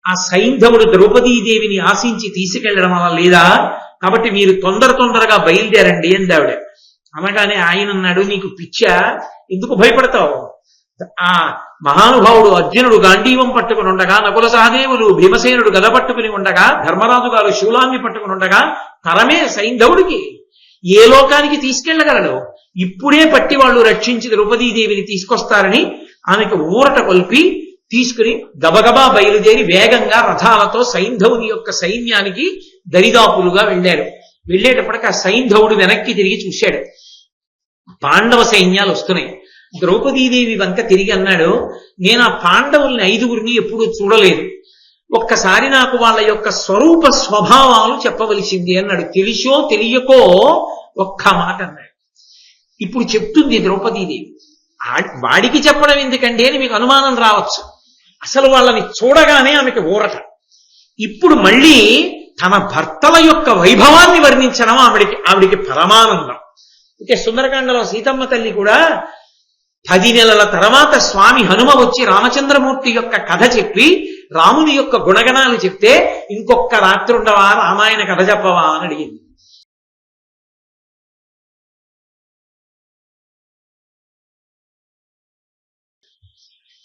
ఆ సైంధవుడు ద్రౌపదీదేవిని ఆశించి తీసుకెళ్లడం అలా లేదా, కాబట్టి మీరు తొందరగా బయలుదేరండి అంది ఆవిడ. అనగానే ఆయన అన్నాడు, నీకు పిచ్చా, ఎందుకు భయపడతావు? ఆ మహానుభావుడు అర్జునుడు గాంధీవం పట్టుకుని ఉండగా, నకుల సహదేవులు భీమసేనుడు గద పట్టుకుని ఉండగా, ధర్మరాజు గారు శూలాన్ని పట్టుకుని ఉండగా తరమే సైంధవుడికి ఏ లోకానికి తీసుకెళ్లగలడు? ఇప్పుడే పట్టి వాళ్ళు రక్షించి ద్రౌపదీదేవిని తీసుకొస్తారని ఆమెకు ఊరట కొల్పి తీసుకుని గబగబా బయలుదేరి వేగంగా రథాలతో సైంధవుని యొక్క సైన్యానికి దరిదాపులుగా వెళ్ళారు. వెళ్ళేటప్పటికి ఆ సైంధవుడు వెనక్కి తిరిగి చూశాడు. పాండవ సైన్యాలు వస్తున్నాయి. ద్రౌపదీదేవి వంక తిరిగి అన్నాడు, నేను ఆ పాండవుల్ని 5గురిని ఎప్పుడూ చూడలేదు, ఒక్కసారి నాకు వాళ్ళ యొక్క స్వరూప స్వభావాలు చెప్పవలసింది అన్నాడు. తెలిసో తెలియకో ఒక్క మాట అన్నాడు. ఇప్పుడు చెప్తుంది ద్రౌపదీదేవి. వాడికి చెప్పడం ఎందుకండి అని మీకు అనుమానం రావచ్చు. అసలు వాళ్ళని చూడగానే ఆమెకి ఊరట. ఇప్పుడు మళ్ళీ తన భర్తల యొక్క వైభవాన్ని వర్ణించడం ఆవిడికి పరమానందం. అయితే సుందరకాండలో సీతమ్మ తల్లి కూడా 10 నెలల తర్వాత స్వామి హనుమ వచ్చి రామచంద్రమూర్తి యొక్క కథ చెప్పి రాముని యొక్క గుణగణాలు చెప్తే, ఇంకొక రాత్రి ఉండవా, రామాయణ కథ చెప్పవా అని అడిగింది.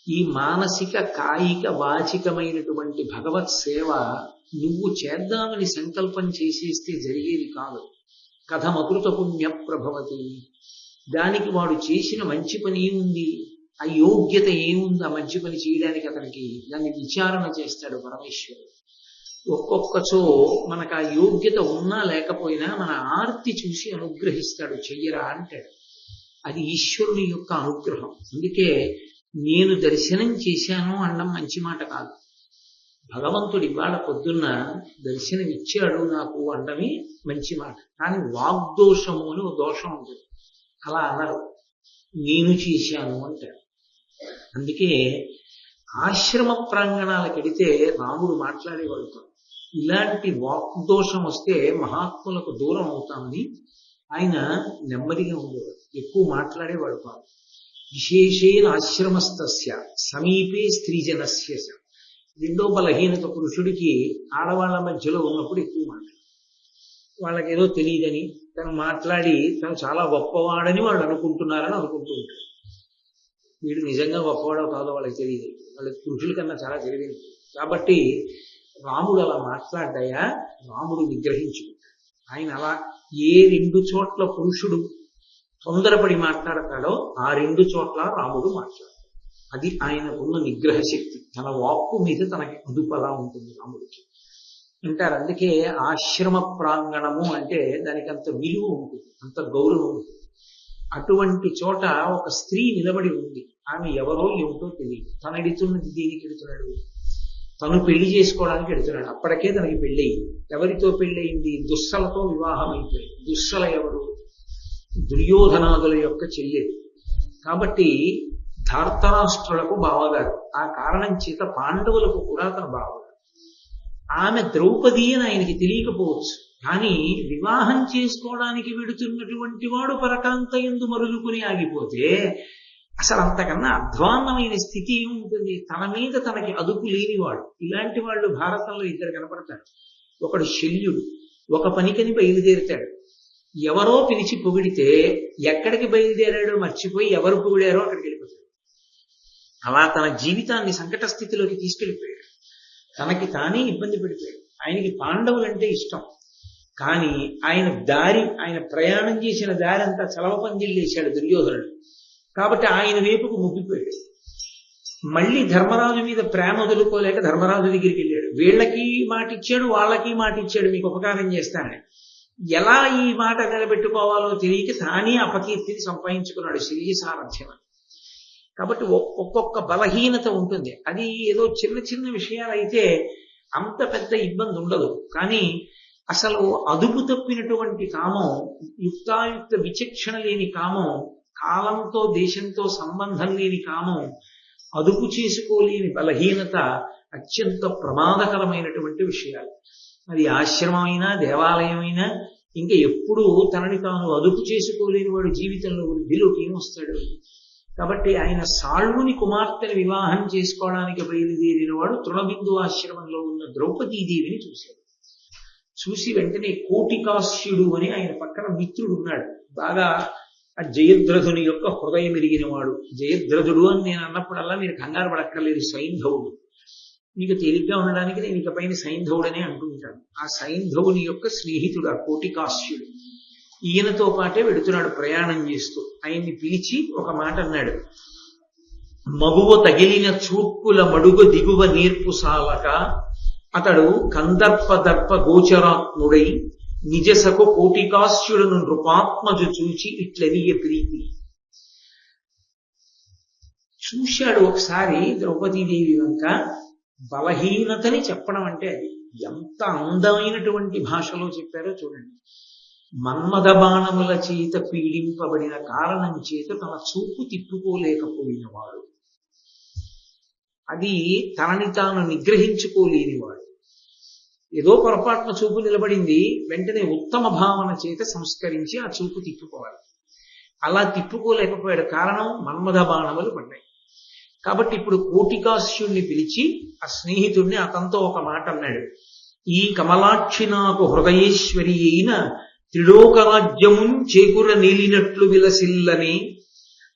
ఈ మానసిక కాయిక వాచికమైనటువంటి భగవత్ సేవ నువ్వు చేద్దామని సంకల్పం చేసేస్తే జరిగేది కాదు. కథమకృత పుణ్య ప్రభవతి. దానికి వాడు చేసిన మంచి పని ఏముంది, ఆ యోగ్యత ఏముంది ఆ మంచి పని చేయడానికి అతనికి? దాన్ని విచారణ చేస్తాడు పరమేశ్వరుడు. ఒక్కొక్కచో మనకు ఆ యోగ్యత ఉన్నా లేకపోయినా మన ఆర్తి చూసి అనుగ్రహిస్తాడు, చెయ్యరా అంటాడు. అది ఈశ్వరుని యొక్క అనుగ్రహం. అందుకే నేను దర్శనం చేశాను అనడం మంచి మాట కాదు. భగవంతుడు ఇవాళ పొద్దున్న దర్శనం ఇచ్చాడు నాకు అనడమే మంచి మాట. కానీ వాగ్దోషము అని ఒక దోషం ఉంటుంది. అలా అనరు, నేను చేశాను అంటారు. అందుకే ఆశ్రమ ప్రాంగణాలకు వెడితే రాముడు మాట్లాడేవాడు కాదు. ఇలాంటి వాగ్దోషం వస్తే మహాత్ములకు దూరం అవుతామని ఆయన నెమ్మదిగా ఉండేవాడు, ఎక్కువ మాట్లాడేవాడు కాదు. విశేషేణ ఆశ్రమస్తస్య సమీపే స్త్రీజనస్య. రెండో బలహీనత పురుషుడికి ఆడవాళ్ల మధ్యలో ఉన్నప్పుడు ఎక్కువ మాట్లాడు. వాళ్ళకేదో తెలియదని తను మాట్లాడి తను చాలా గొప్పవాడని వాళ్ళు అనుకుంటున్నారని అనుకుంటూ ఉంటాడు. వీడు నిజంగా గొప్పవాడో కాదో వాళ్ళకి తెలియదు. వాళ్ళకి పురుషుల కన్నా చాలా తెలియదు. కాబట్టి రాముడు అలా మాట్లాడ్డాయా, రాముడు నిగ్రహించుకుంటాడు. ఆయన అలా ఏ 2 చోట్ల పురుషుడు తొందరపడి మాట్లాడతాడో ఆ 2 చోట్ల రాముడు మాట్లాడతాడు. అది ఆయనకున్న నిగ్రహ శక్తి. తన వాక్కు మీద తనకి అదుపలా ఉంటుంది రాముడికి అంటారు. అందుకే ఆశ్రమ ప్రాంగణము అంటే దానికి అంత విలువ ఉంటుంది, అంత గౌరవం ఉంటుంది. అటువంటి చోట ఒక స్త్రీ నిలబడి ఉంది. ఆమె ఎవరో ఏమిటో తెలియదు. తను ఎడుతున్నది దేనికి ఎడుతున్నాడు? తను పెళ్లి చేసుకోవడానికి ఎడుతున్నాడు. అప్పటికే తనకి పెళ్ళయింది. ఎవరితో పెళ్ళయింది? దుస్సలతో వివాహం అయిపోయింది. దుస్సల ఎవరు? దుర్యోధనాదుల యొక్క చెల్లెలు. కాబట్టి ధార్తరాష్ట్రులకు బావగారు. ఆ కారణం చేత పాండవులకు కూడా తన బావగారు. ఆమె ద్రౌపది అని ఆయనకి తెలియకపోవచ్చు, కానీ వివాహం చేసుకోవడానికి వెడుతున్నటువంటి వాడు పరకాంత యందు మరుగుకుని ఆగిపోతే అసలు అంతకన్నా అధ్వాన్నమైన స్థితి ఏముంటుంది? తన మీద తనకి అదుపు లేనివాడు. ఇలాంటి వాళ్ళు భారతంలో 2 కనపడతారు. ఒకడు శల్యుడు. ఒక పనికని బయలుదేరుతాడు. ఎవరో పిలిచి పొగిడితే ఎక్కడికి బయలుదేరాడో మర్చిపోయి ఎవరు పొగిడారో అక్కడికి వెళ్ళిపోతాడు. అలా తన జీవితాన్ని సంకట స్థితిలోకి తీసుకెళ్ళిపోయాడు. తనకి తానే ఇబ్బంది పడిపోయాడు. ఆయనకి పాండవులంటే ఇష్టం, కానీ ఆయన ప్రయాణం చేసిన దారి అంతా చలవ పందిళ్ళేశాడు దుర్యోధనుడు. కాబట్టి ఆయన వైపుకు ముగ్గిపోయాడు. మళ్ళీ ధర్మరాజు మీద ప్రేమ వదులుకోలేక ధర్మరాజు దగ్గరికి వెళ్ళాడు. వీళ్ళకి మాట ఇచ్చాడు, వాళ్ళకి మాట ఇచ్చాడు, మీకు ఉపకారం చేస్తానని. ఎలా ఈ మాట నిలబెట్టుకోవాలో తెలియక తానే అపకీర్తిని సంపాదించుకున్నాడు శల్య సారథ్యం. కాబట్టి ఒక్కొక్క బలహీనత ఉంటుంది. అది ఏదో చిన్న చిన్న విషయాలైతే అంత పెద్ద ఇబ్బంది ఉండదు. కానీ అసలు అదుపు తప్పినటువంటి కామం, యుక్తాయుక్త విచక్షణ లేని కామం, కాలంతో దేశంతో సంబంధం లేని కామం, అదుపు చేసుకోలేని బలహీనత అత్యంత ప్రమాదకరమైనటువంటి విషయాలు. అది ఆశ్రమమైనా దేవాలయమైనా ఇంకా ఎప్పుడూ తనని తాను అదుపు చేసుకోలేని వాడు జీవితంలో వృద్ధిలోకి ఏమొస్తాడు? కాబట్టి ఆయన సాళ్వుని కుమార్తెను వివాహం చేసుకోవడానికి బయలుదేరిన వాడు తృణబిందు ఆశ్రమంలో ఉన్న ద్రౌపదీదేవిని చూశాడు. చూసి వెంటనే కోటికాస్యుడు అని ఆయన పక్కన మిత్రుడు ఉన్నాడు, బాగా ఆ జయద్రథుని యొక్క హృదయం ఎరిగిన వాడు. జయద్రథుడు అని నేను అన్నప్పుడల్లా మీరు కంగారు పడక్కర్లేదు, సైంధవుడు. మీకు తేలిగ్గా ఉండడానికి నేను ఇకపైన సైంధవుడనే అంటూ ఉంటాను. ఆ సైంధవుని యొక్క స్నేహితుడు ఆ కోటికాస్యుడు. ఈయనతో పాటే వెడుతున్నాడు ప్రయాణం చేస్తూ. ఆయన్ని పిలిచి ఒక మాట అన్నాడు. మగువ తగిలిన చూర్పుల మడుగు దిగువ నేర్పు సాలక అతడు కందర్ప దర్ప గోచరాత్ముడై నిజసకు కోటికాస్యుడును నృపాత్మజు చూచి ఇట్లనియ ప్రీతి. చూశాడు ఒకసారి ద్రౌపదీదేవి వంక. బలహీనతని చెప్పడం అంటే అది ఎంత అందమైనటువంటి భాషలో చెప్పారో చూడండి. మన్మథ బాణముల చేత పీడింపబడిన కారణం చేత తన చూపు తిప్పుకోలేకపోయినవాడు, అది తనని తాను నిగ్రహించుకోలేనివాడు. ఏదో పొరపాటున చూపు నిలబడింది, వెంటనే ఉత్తమ భావన చేత సంస్కరించి ఆ చూపు తిప్పుకోవాలి. అలా తిప్పుకోలేకపోయాడు, కారణం మన్మథ బాణములు పడ్డాయి. కాబట్టి ఇప్పుడు కోటికాస్యుణ్ణి పిలిచి ఆ స్నేహితుడిని అతనితో ఒక మాట అన్నాడు. ఈ కమలాక్షి నాకు హృదయేశ్వరి అయిన త్రిలోకరాజ్యమున్ చేకుర నీలినట్లు విలసిల్లని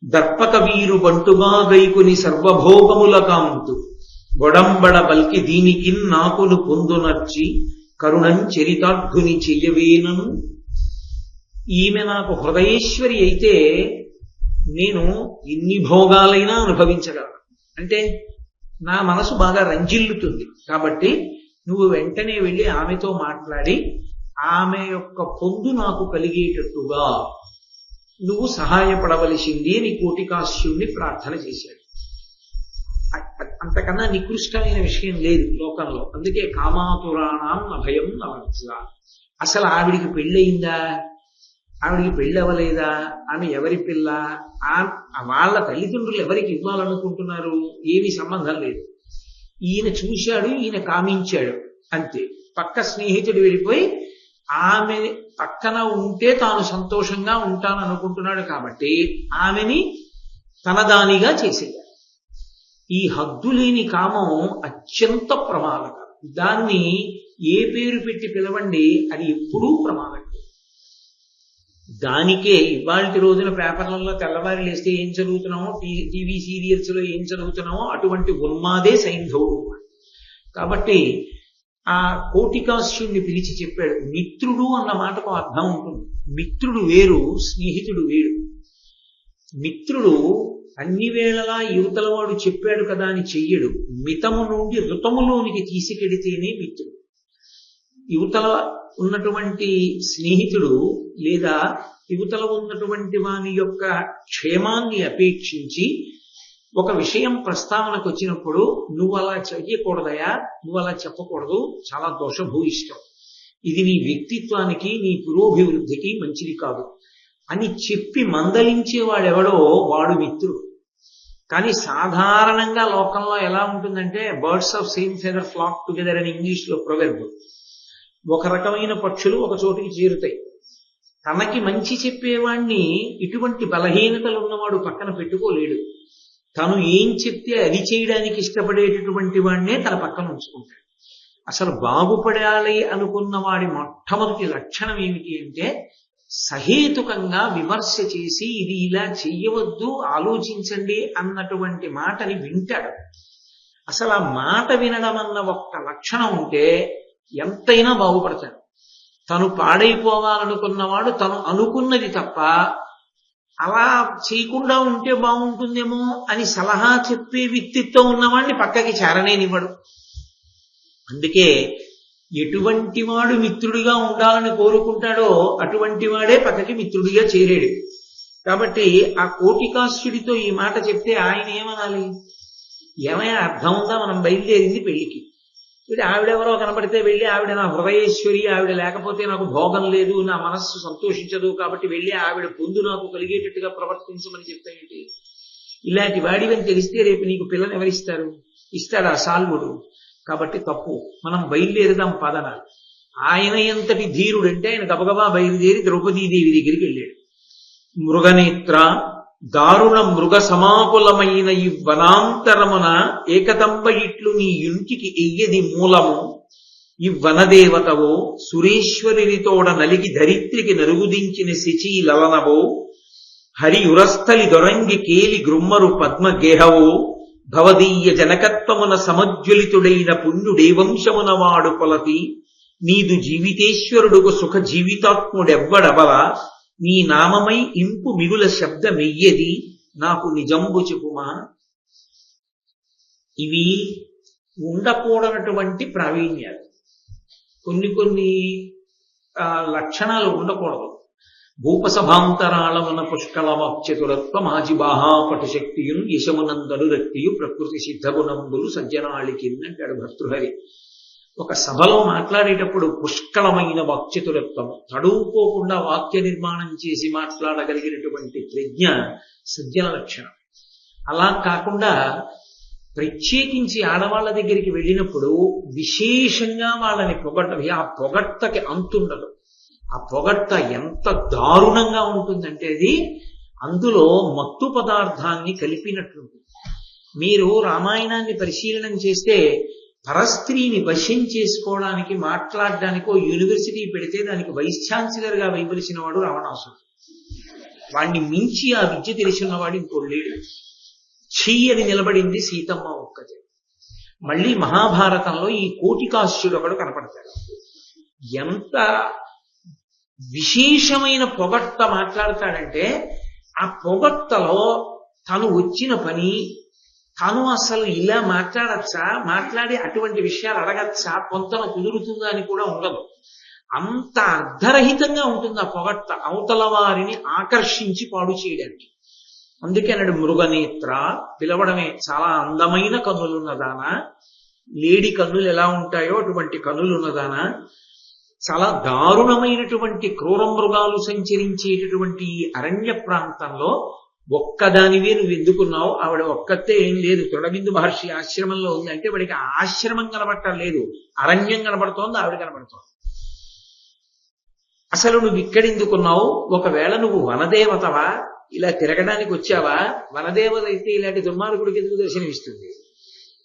దర్పక వీరు బంటుగా గైకుని సర్వభోగముల కాంతు గొడంబడ బల్కి దీనికి నాకును పొందునర్చి కరుణం చరితార్థుని చెయ్యవేనను. ఈమె నాకు హృదయేశ్వరి అయితే నేను ఎన్ని భోగాలైనా అనుభవించగలను. అంటే నా మనసు బాగా రంజిల్లుతుంది. కాబట్టి నువ్వు వెంటనే వెళ్ళి ఆమెతో మాట్లాడి ఆమె యొక్క పొందు నాకు కలిగేటట్టుగా నువ్వు సహాయపడవలసింది అని కోటికాస్యుణ్ణి ప్రార్థన చేశాడు. అంతకన్నా నికృష్టమైన విషయం లేదు లోకంలో. అందుకే కామాతురాణం అభయం నవత్స. అసలు ఆవిడికి పెళ్ళయిందా, ఆవిడికి పెళ్ళి అవ్వలేదా, ఆమె ఎవరి పిల్ల, వాళ్ళ తల్లిదండ్రులు ఎవరికి ఇవ్వాలనుకుంటున్నారు, ఏమీ సంబంధం లేదు. ఈయన చూశాడు, ఈయన కామించాడు, అంతే. పక్క స్నేహితుడు వెళ్ళిపోయి ఆమె పక్కన ఉంటే తాను సంతోషంగా ఉంటాననుకుంటున్నాడు కాబట్టి ఆమెని తనదానిగా చేసేయాలి. ఈ హద్దులేని కామం అత్యంత ప్రమాదకరం. దాన్ని ఏ పేరు పెట్టి పిలవండి, అది ఎప్పుడూ ప్రమాదకరం. దానికే ఇవాళ రోజున పేపర్లలో తెల్లవారి లేస్తే ఏం చదువుతున్నామో, టీవీ సీరియల్స్ లో ఏం చదువుతున్నామో అటువంటి ఉన్మాదే సైంధవుడు. కాబట్టి ఆ కోటికాస్యుణ్ణి పిలిచి చెప్పాడు. మిత్రుడు అన్న మాటకు అర్థం ఉంటుంది. మిత్రుడు వేరు, స్నేహితుడు వేరు. మిత్రుడు అన్ని వేళలా యువతల వాడు చెప్పాడు కదా అని చెయ్యడు. మితము నుండి ఋతములోనికి తీసుకెడితేనే మిత్రుడు. యువతల ఉన్నటువంటి స్నేహితుడు లేదా యువతల ఉన్నటువంటి వాని యొక్క క్షేమాన్ని అపేక్షించి ఒక విషయం ప్రస్తావనకు వచ్చినప్పుడు నువ్వు అలా చెయ్యకూడదయా, నువ్వు అలా చెప్పకూడదు, చాలా దోషభూయిష్టం, ఇది నీ వ్యక్తిత్వానికి నీ పురోభివృద్ధికి మంచిది కాదు అని చెప్పి మందలించేవాడెవడో వాడు మిత్రుడు. కానీ సాధారణంగా లోకంలో ఎలా ఉంటుందంటే birds of same feather flock together అని ఇంగ్లీష్లో ప్రొవెర్బ్. ఒక రకమైన పక్షులు ఒక చోటికి చేరుతాయి. తనకి మంచి చెప్పేవాణ్ణి ఇటువంటి బలహీనతలు ఉన్నవాడు పక్కన పెట్టుకోలేడు. తను ఏం చెప్తే అది చేయడానికి ఇష్టపడేటటువంటి వాడినే తన పక్కన ఉంచుకుంటాడు. అసలు బాగుపడాలి అనుకున్న వాడి మొట్టమొదటి లక్షణం ఏమిటి అంటే సహేతుకంగా విమర్శ చేసి ఇది ఇలా చెయ్యవద్దు, ఆలోచించండి అన్నటువంటి మాటని వింటాడు. అసలు ఆ మాట వినడం అన్న ఒక్క లక్షణం ఉంటే ఎంతైనా బాగుపడతాడు. తను పాడైపోవాలనుకున్నవాడు తను అనుకున్నది తప్ప అలా చేయకుండా ఉంటే బాగుంటుందేమో అని సలహా చెప్పే వ్యక్తిత్వం ఉన్నవాడిని పక్కకి చేరనేనివ్వడు. అందుకే ఎటువంటి వాడు మిత్రుడిగా ఉండాలని కోరుకుంటాడో అటువంటి వాడే పక్కకి మిత్రుడిగా చేరాడు. కాబట్టి ఆ కోటికాస్యుడితో ఈ మాట చెప్తే ఆయన ఏమనాలి? ఏమైనా అర్థం ఉందా? మనం బయలుదేరింది పెళ్లికి, ఇది ఆవిడెవరో కనబడితే వెళ్ళి ఆవిడ నా హృదయేశ్వరి, ఆవిడ లేకపోతే నాకు భోగం లేదు, నా మనస్సు సంతోషించదు, కాబట్టి వెళ్ళి ఆవిడ పొందు నాకు కలిగేటట్టుగా ప్రవర్తించమని చెప్తాయేంటి? ఇలాంటి వాడివని తెలిస్తే రేపు నీకు పిల్లని ఎవరిస్తారు? ఇస్తాడా సాల్వుడు? కాబట్టి తప్పు. మనం బయలుదేరుదాం పదన. ఆయన ఎంతటి ధీరుడంటే ఆయన గబగబా బయలుదేరి ద్రౌపదీదేవి దగ్గరికి వెళ్ళాడు. మృగనేత్ర దారుణ మృగ సమాకులమైన ఈ వనాంతరమున ఏకదంబ ఇట్లు నీ ఇంటికి ఎయ్యది మూలము ఈ వనదేవతవో సురేశ్వరినితోడ నలిగి ధరిత్రికి నరుగుదించిన శచీలలనవో హరి ఉరస్థలి దొరంగి కేలి గ్రుమ్మరు పద్మగేహవో భవదీయ జనకత్వమున సమజ్వలితుడైన పుణ్యుడేవంశమున వాడు కొలతి నీదు జీవితేశ్వరుడుకు సుఖ జీవితాత్ముడెవ్వడబల నీ నామమై ఇంపు మిగుల శబ్దమెయ్యది నాకు నిజంబు చెప్పుమా. ఇవి ఉండకూడనటువంటి ప్రావీణ్యాలు. కొన్ని లక్షణాలు ఉండకూడదు. భూపసభాంతరాళమున పుష్కళమచతురత్వ మాజిబాహాపటు శక్తియున్ యశమునందను రక్తియు ప్రకృతి సిద్ధగుణంబులు సజ్జనాళికిన్ అంటాడు భర్తృహరి. ఒక సభలో మాట్లాడేటప్పుడు పుష్కళమైన వాక్చతురత్వం, తడువుకోకుండా వాక్య నిర్మాణం చేసి మాట్లాడగలిగినటువంటి ప్రజ్ఞ సజ్జన లక్షణం. అలా కాకుండా ప్రత్యేకించి ఆడవాళ్ళ దగ్గరికి వెళ్ళినప్పుడు విశేషంగా వాళ్ళని పొగట్టవి. ఆ పొగట్టకి అంతుండదు. ఆ పొగట్ట ఎంత దారుణంగా ఉంటుందంటే అది అందులో మత్తు పదార్థాన్ని కలిపినట్లుంటుంది. మీరు రామాయణాన్ని పరిశీలనం చేస్తే పరస్త్రీని వశం చేసుకోవడానికి మాట్లాడడానికి ఓ యూనివర్సిటీ పెడితే దానికి వైస్ ఛాన్సలర్ గా వేయవలసిన వాడు రావణాసుడు. వాణ్ణి మించి ఆ విద్య తెలిసినవాడు ఇంకోడు లేడు. ఛీ అని నిలబడింది సీతమ్మ ఒక్కతే. మళ్ళీ మహాభారతంలో ఈ కోటికాశ్యుడు ఒకడు కనపడతాడు. ఎంత విశేషమైన పొగట్ట మాట్లాడతాడంటే ఆ పొగట్టలో తను వచ్చిన పని, తను అసలు ఇలా మాట్లాడచ్చా, మాట్లాడి అటువంటి విషయాలు అడగచ్చా, పొంతన కుదురుతుందా అని కూడా ఉండదు. అంత అర్ధరహితంగా ఉంటుంది ఆ పొగట్ట, అవతల వారిని ఆకర్షించి పాడు చేయడానికి. అందుకే అన్నాడు మృగనేత్ర, పిలవడమే. చాలా అందమైన కన్నులున్నదానా, లేడి కన్నులు ఎలా ఉంటాయో అటువంటి కన్నులున్నదానా, చాలా దారుణమైనటువంటి క్రూర మృగాలు సంచరించేటటువంటి అరణ్య ప్రాంతంలో ఒక్కదానివే నువ్వు ఎందుకున్నావు? ఆవిడ ఒక్కతే ఏం లేదు. తొడబిందు మహర్షి ఆశ్రమంలో ఉంది అంటే వాడికి ఆశ్రమం కనబడటం లేదు, అరణ్యం కనబడుతోంది, ఆవిడ కనబడుతోంది. అసలు నువ్వు ఇక్కడెందుకున్నావు? ఒకవేళ నువ్వు వనదేవతవా, ఇలా తిరగడానికి వచ్చావా? వనదేవత అయితే ఇలాంటి దుర్మార్గుడికి ఎందుకు దర్శనమిస్తుంది?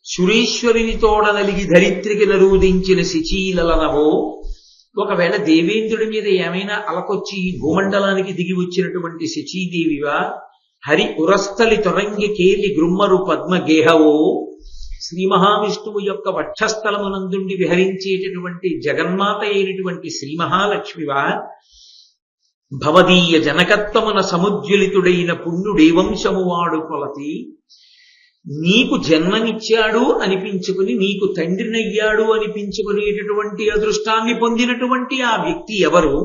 సురేశ్వరిని తోడ నలిగి ధరిత్రికి నరుదించిన శచీలలనవో, ఒకవేళ దేవేంద్రుడి మీద ఏమైనా అలకొచ్చి భూమండలానికి దిగి వచ్చినటువంటి శచీదేవివా, హరి ఉరస్థలి తొరంగి కేలి గ్రుమ్మరు పద్మగేహవో, శ్రీ మహావిష్ణువు యొక్క వక్షస్థలమునందుండి విహరించేటటువంటి జగన్మాత అయినటువంటి శ్రీ మహాలక్ష్మివా, భవదీయ జనకత్వమున సముజ్వలితుడైన పుణ్యుడేవంశము వాడు కొలతి నీకు జన్మనిచ్చాడు అనిపించుకుని, నీకు తండ్రినయ్యాడు అనిపించుకునేటటువంటి అదృష్టాన్ని పొందినటువంటి ఆ వ్యక్తి ఎవరు?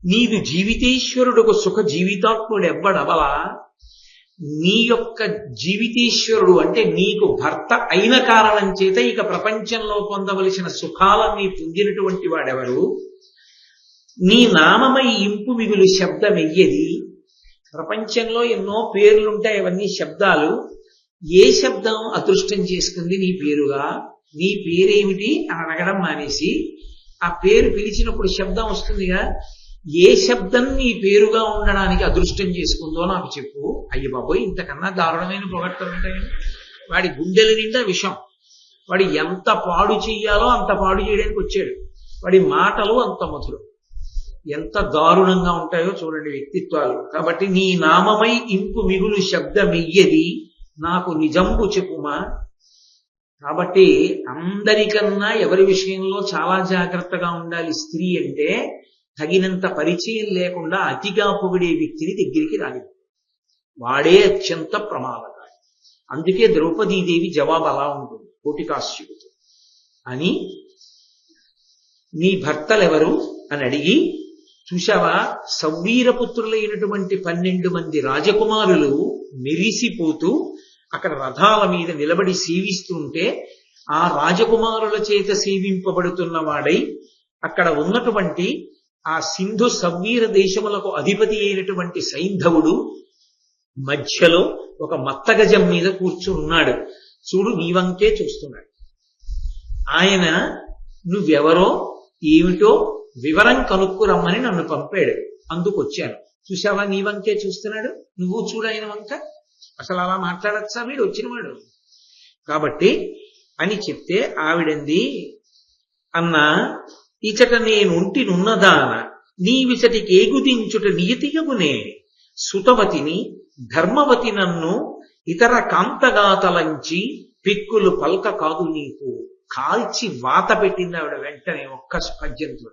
నీదు జీవితేశ్వరుడుకు సుఖ జీవితాత్ముడెవ్వడవలా? నీ యొక్క జీవితేశ్వరుడు అంటే నీకు భర్త అయిన కారణం చేత ఇక ప్రపంచంలో పొందవలసిన సుఖాలన్నీ పొందినటువంటి వాడెవరు? నీ నామమై ఇంపు మిగులు శబ్దమెయ్యది. ప్రపంచంలో ఎన్నో పేర్లుంటాయి, అవన్నీ శబ్దాలు. ఏ శబ్దం అదృష్టం చేసుకుంది నీ పేరుగా? నీ పేరేమిటి అని అడగడం మానేసి ఆ పేరు పిలిచినప్పుడు శబ్దం వస్తుందిగా, ఏ శబ్దం నీ పేరుగా ఉండడానికి అదృష్టం చేసుకుందో నాకు చెప్పు. అయ్య బాబోయ్, ఇంతకన్నా దారుణమైన పొగట్టలు ఉంటాయని. వాడి గుండెల నిండా విషం. వాడి ఎంత పాడు చెయ్యాలో అంత పాడు చేయడానికి వచ్చాడు. వాడి మాటలు అంత మధురం. ఎంత దారుణంగా ఉంటాయో చూడండి వ్యక్తిత్వాలు. కాబట్టి నీ నామమై ఇంపు మిగులు శబ్దమెయ్యది నాకు నిజంబు చెప్పుమా. కాబట్టి అందరికన్నా ఎవరి విషయంలో చాలా జాగ్రత్తగా ఉండాలి స్త్రీ అంటే, తగినంత పరిచయం లేకుండా అతిగా పొగిడే వ్యక్తిని దగ్గరికి రాలేదు. వాడే అత్యంత ప్రమాదకారి. అందుకే ద్రౌపదీదేవి జవాబు అలా ఉంటుంది కోటికాశ్యుడితో. అని నీ భర్తలెవరు అని అడిగి, చూశావా సవ్వీరపుత్రులైనటువంటి 12 మంది రాజకుమారులు మెరిసిపోతూ అక్కడ రథాల మీద నిలబడి సేవిస్తుంటే, ఆ రాజకుమారుల చేత సేవింపబడుతున్న వాడై అక్కడ ఉన్నటువంటి ఆ సింధు సవ్వీర దేశములకు అధిపతి అయినటువంటి సైంధవుడు మధ్యలో ఒక మత్తగజం మీద కూర్చున్నాడు. చూడు, నీ వంకే చూస్తున్నాడు. ఆయన నువ్వెవరో ఏమిటో వివరం కనుక్కురమ్మని నన్ను పంపాడు, అందుకొచ్చాను. చూసావా, నీ వంకే చూస్తున్నాడు, నువ్వు చూడు ఆయన వంక. అసలు అలా మాట్లాడచ్చా వీడు వచ్చినవాడు? కాబట్టి అని చెప్తే ఆవిడంది, అన్నా ఇచట నేనుంటినున్నదాన నీవిచటికి ఏగుదించుట నియతియగునే సుతవతిని ధర్మవతి నన్ను ఇతర కాంతగాతలంచి పిక్కులు పల్క కాదు నీకు. కాల్చి వాత పెట్టింది ఆవిడ వెంటనే ఒక్క పద్యంతో.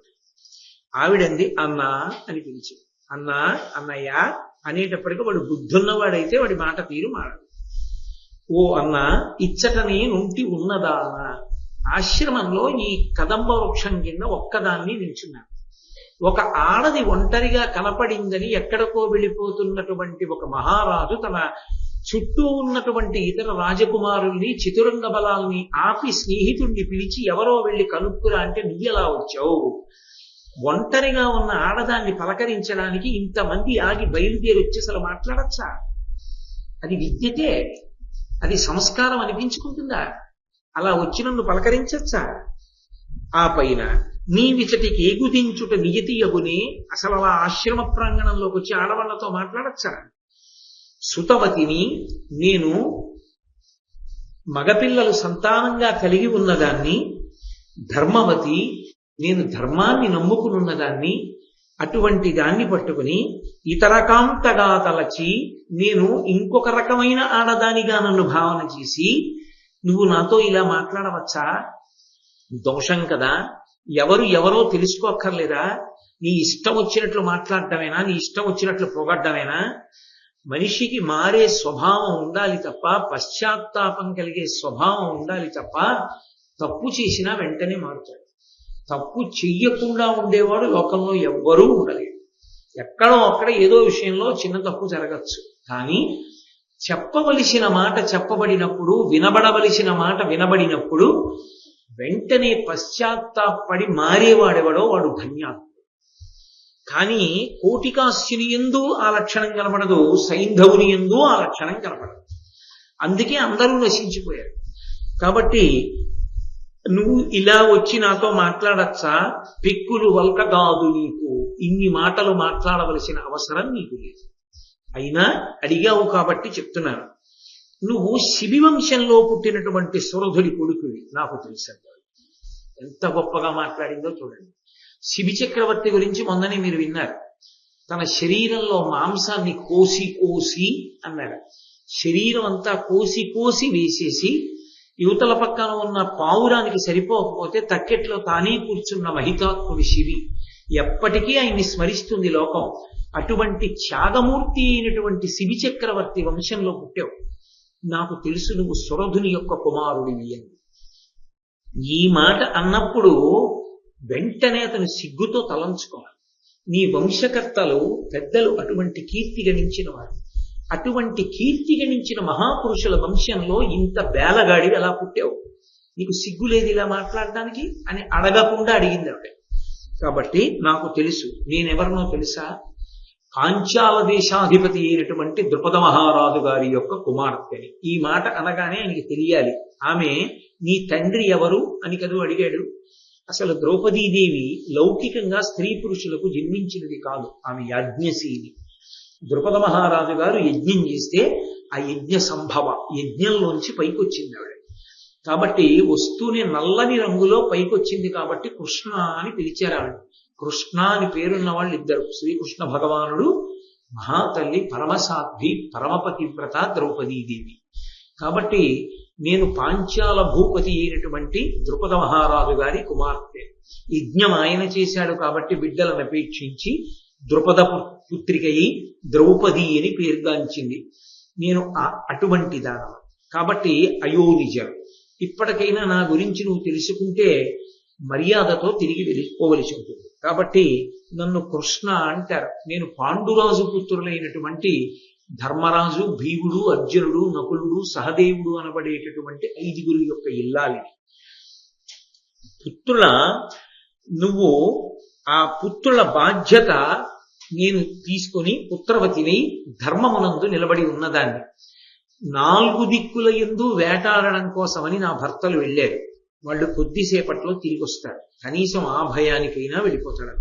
ఆవిడంది అన్నా అని పిలిచి, అన్నా అన్నయ్య అనేటప్పటికీ వాడు బుద్ధున్నవాడైతే వాడి మాట తీరు మారదు. ఓ అన్నా ఇచ్చట నేనుంటి ఉన్నదానా, ఆశ్రమంలో ఈ కదంబ వృక్షం కింద ఒక్కదాన్ని నిల్చున్నాను. ఒక ఆడది ఒంటరిగా కనపడిందని ఎక్కడికో వెళ్ళిపోతున్నటువంటి ఒక మహారాజు తన చుట్టూ ఉన్నటువంటి ఇతర రాజకుమారుల్ని చతురంగ బలాల్ని ఆపి స్నేహితుడిని పిలిచి ఎవరో వెళ్ళి కనుక్కురా అంటే నువ్వెలా వచ్చావు? ఒంటరిగా ఉన్న ఆడదాన్ని పలకరించడానికి ఇంతమంది ఆగి బయలుదేరి వచ్చి అసలు మాట్లాడచ్చా? అది విద్యతే, అది సంస్కారం అనిపించుకుంటుందా? అలా వచ్చి నన్ను పలకరించచ్చా? ఆ పైన నీవిచటికి ఏగుదించుట నియతియగునే, అసలు అలా ఆశ్రమ ప్రాంగణంలోకి వచ్చి ఆడవాళ్లతో మాట్లాడచ్చా? సుతవతిని, నేను మగపిల్లలు సంతానంగా కలిగి ఉన్నదాన్ని. ధర్మవతి, నేను ధర్మాన్ని నమ్ముకునున్నదాన్ని. అటువంటి దాన్ని పట్టుకుని ఇతరకాంతగా తలచి నేను ఇంకొక రకమైన ఆడదానిగా నన్ను భావన చేసి నువ్వు నాతో ఇలా మాట్లాడవచ్చా? దోషం కదా. ఎవరో తెలుసుకోక్కర్లేదా? నీ ఇష్టం వచ్చినట్లు మాట్లాడటమేనా? నీ ఇష్టం వచ్చినట్లు పొగడ్డమేనా? మనిషికి మారే స్వభావం ఉండాలి తప్ప, పశ్చాత్తాపం కలిగే స్వభావం ఉండాలి తప్ప, తప్పు చేసినా వెంటనే మారుతాడు. తప్పు చెయ్యకుండా ఉండేవాడు లోకంలో ఎవ్వరూ ఉండలేడు. ఎక్కడో అక్కడ ఏదో విషయంలో చిన్న తప్పు జరగచ్చు. కానీ చెప్పవలసిన మాట చెప్పబడినప్పుడు, వినబడవలసిన మాట వినబడినప్పుడు వెంటనే పశ్చాత్తాపడి మారేవాడెవడో వాడు ధన్యాత్ముడు. కానీ కోటికాస్యుని యందు ఆ లక్షణం కనబడదు, సైంధవుని యందు ఆ లక్షణం కనబడదు. అందుకే అందరూ నశించిపోయారు. కాబట్టి నువ్వు ఇలా వచ్చి నాతో మాట్లాడచ్చా? పిక్కులు వల్కగాదు నీకు, ఇన్ని మాటలు మాట్లాడవలసిన అవసరం నీకు లేదు. అయినా అడిగావు కాబట్టి చెప్తున్నాను. నువ్వు శిబి వంశంలో పుట్టినటువంటి సురధుడి కొడుకువి, నాకు తెలిసాడు. ఎంత గొప్పగా మాట్లాడిందో చూడండి. శిబి చక్రవర్తి గురించి మొన్ననే మీరు విన్నారు. తన శరీరంలో మాంసాన్ని కోసి కోసి అన్నాడు. శరీరం అంతా కోసి కోసి వేసేసి యువతల పక్కన ఉన్న పావురానికి సరిపోకపోతే తక్కెట్లో తానే కూర్చున్న మహితాత్ముడి శిబి. ఎప్పటికీ ఆయన్ని స్మరిస్తుంది లోకం. అటువంటి త్యాగమూర్తి అయినటువంటి శిబి చక్రవర్తి వంశంలో పుట్టావు. నాకు తెలుసు నువ్వు సురధుని యొక్క కుమారుడివి అని. ఈ మాట అన్నప్పుడు వెంటనే అతను సిగ్గుతో తలంచుకోవాలి. నీ వంశకర్తలు పెద్దలు అటువంటి కీర్తి గణించిన వారు. అటువంటి కీర్తి గణించిన మహాపురుషుల వంశంలో ఇంత బేలగాడివి ఎలా పుట్టావు? నీకు సిగ్గు లేదు ఇలా మాట్లాడడానికి అని అడగకుండా అడిగింది ఆవిడ. కాబట్టి నాకు తెలుసు, నేనెవరినో తెలుసా? పాంచాల దేశాధిపతి అయినటువంటి ద్రుపద మహారాజు గారి యొక్క కుమార్తెని. ఈ మాట అనగానే ఆయనకి తెలియాలి. ఆమె నీ తండ్రి ఎవరు అని కదూ అడిగాడు. అసలు ద్రౌపదీదేవి లౌకికంగా స్త్రీ పురుషులకు జన్మించినది కాదు, ఆమె యాజ్ఞశీలి. ద్రుపద మహారాజు గారు యజ్ఞం చేస్తే ఆ యజ్ఞ సంభవ, యజ్ఞంలోంచి పైకొచ్చింది ఆవిడ. కాబట్టి వస్తూనే నల్లని రంగులో పైకొచ్చింది కాబట్టి కృష్ణ అని పిలిచారు ఆవిడ. కృష్ణ అని పేరున్న వాళ్ళు ఇద్దరు, శ్రీకృష్ణ భగవానుడు, మహాతల్లి పరమసాధ్వి పరమపతివ్రత ద్రౌపదీదేవి. కాబట్టి నేను పాంచాల భూపతి అయినటువంటి ద్రుపద మహారాజు గారి కుమార్తె. యజ్ఞం ఆయన చేశాడు కాబట్టి బిడ్డలను అపేక్షించి ద్రుపద పుత్రికయి ద్రౌపది అని పేరుగాంచింది. నేను అటువంటి దానం కాబట్టి అయోనిజ. ఇప్పటికైనా నా గురించి నువ్వు తెలుసుకుంటే మర్యాదతో తిరిగి వెళ్ళిపోవలసి ఉంటుంది. కాబట్టి నన్ను కృష్ణ అంటారు. నేను పాండురాజు పుత్రులైనటువంటి ధర్మరాజు, భీముడు, అర్జునుడు, నకులుడు, సహదేవుడు అనబడేటటువంటి 5 యొక్క ఇల్లాలి. పుత్రుల నువ్వు ఆ పుత్రుల బాధ్యత నేను తీసుకొని పుత్రవతిని ధర్మమునందు నిలబడి ఉన్నదాన్ని. 4 దిక్కుల యందు వేటాడడం కోసమని నా భర్తలు వెళ్ళారు. వాళ్ళు కొద్దిసేపట్లో తిరిగి వస్తారు. కనీసం ఆ భయానికైనా వెళ్ళిపోతాడు.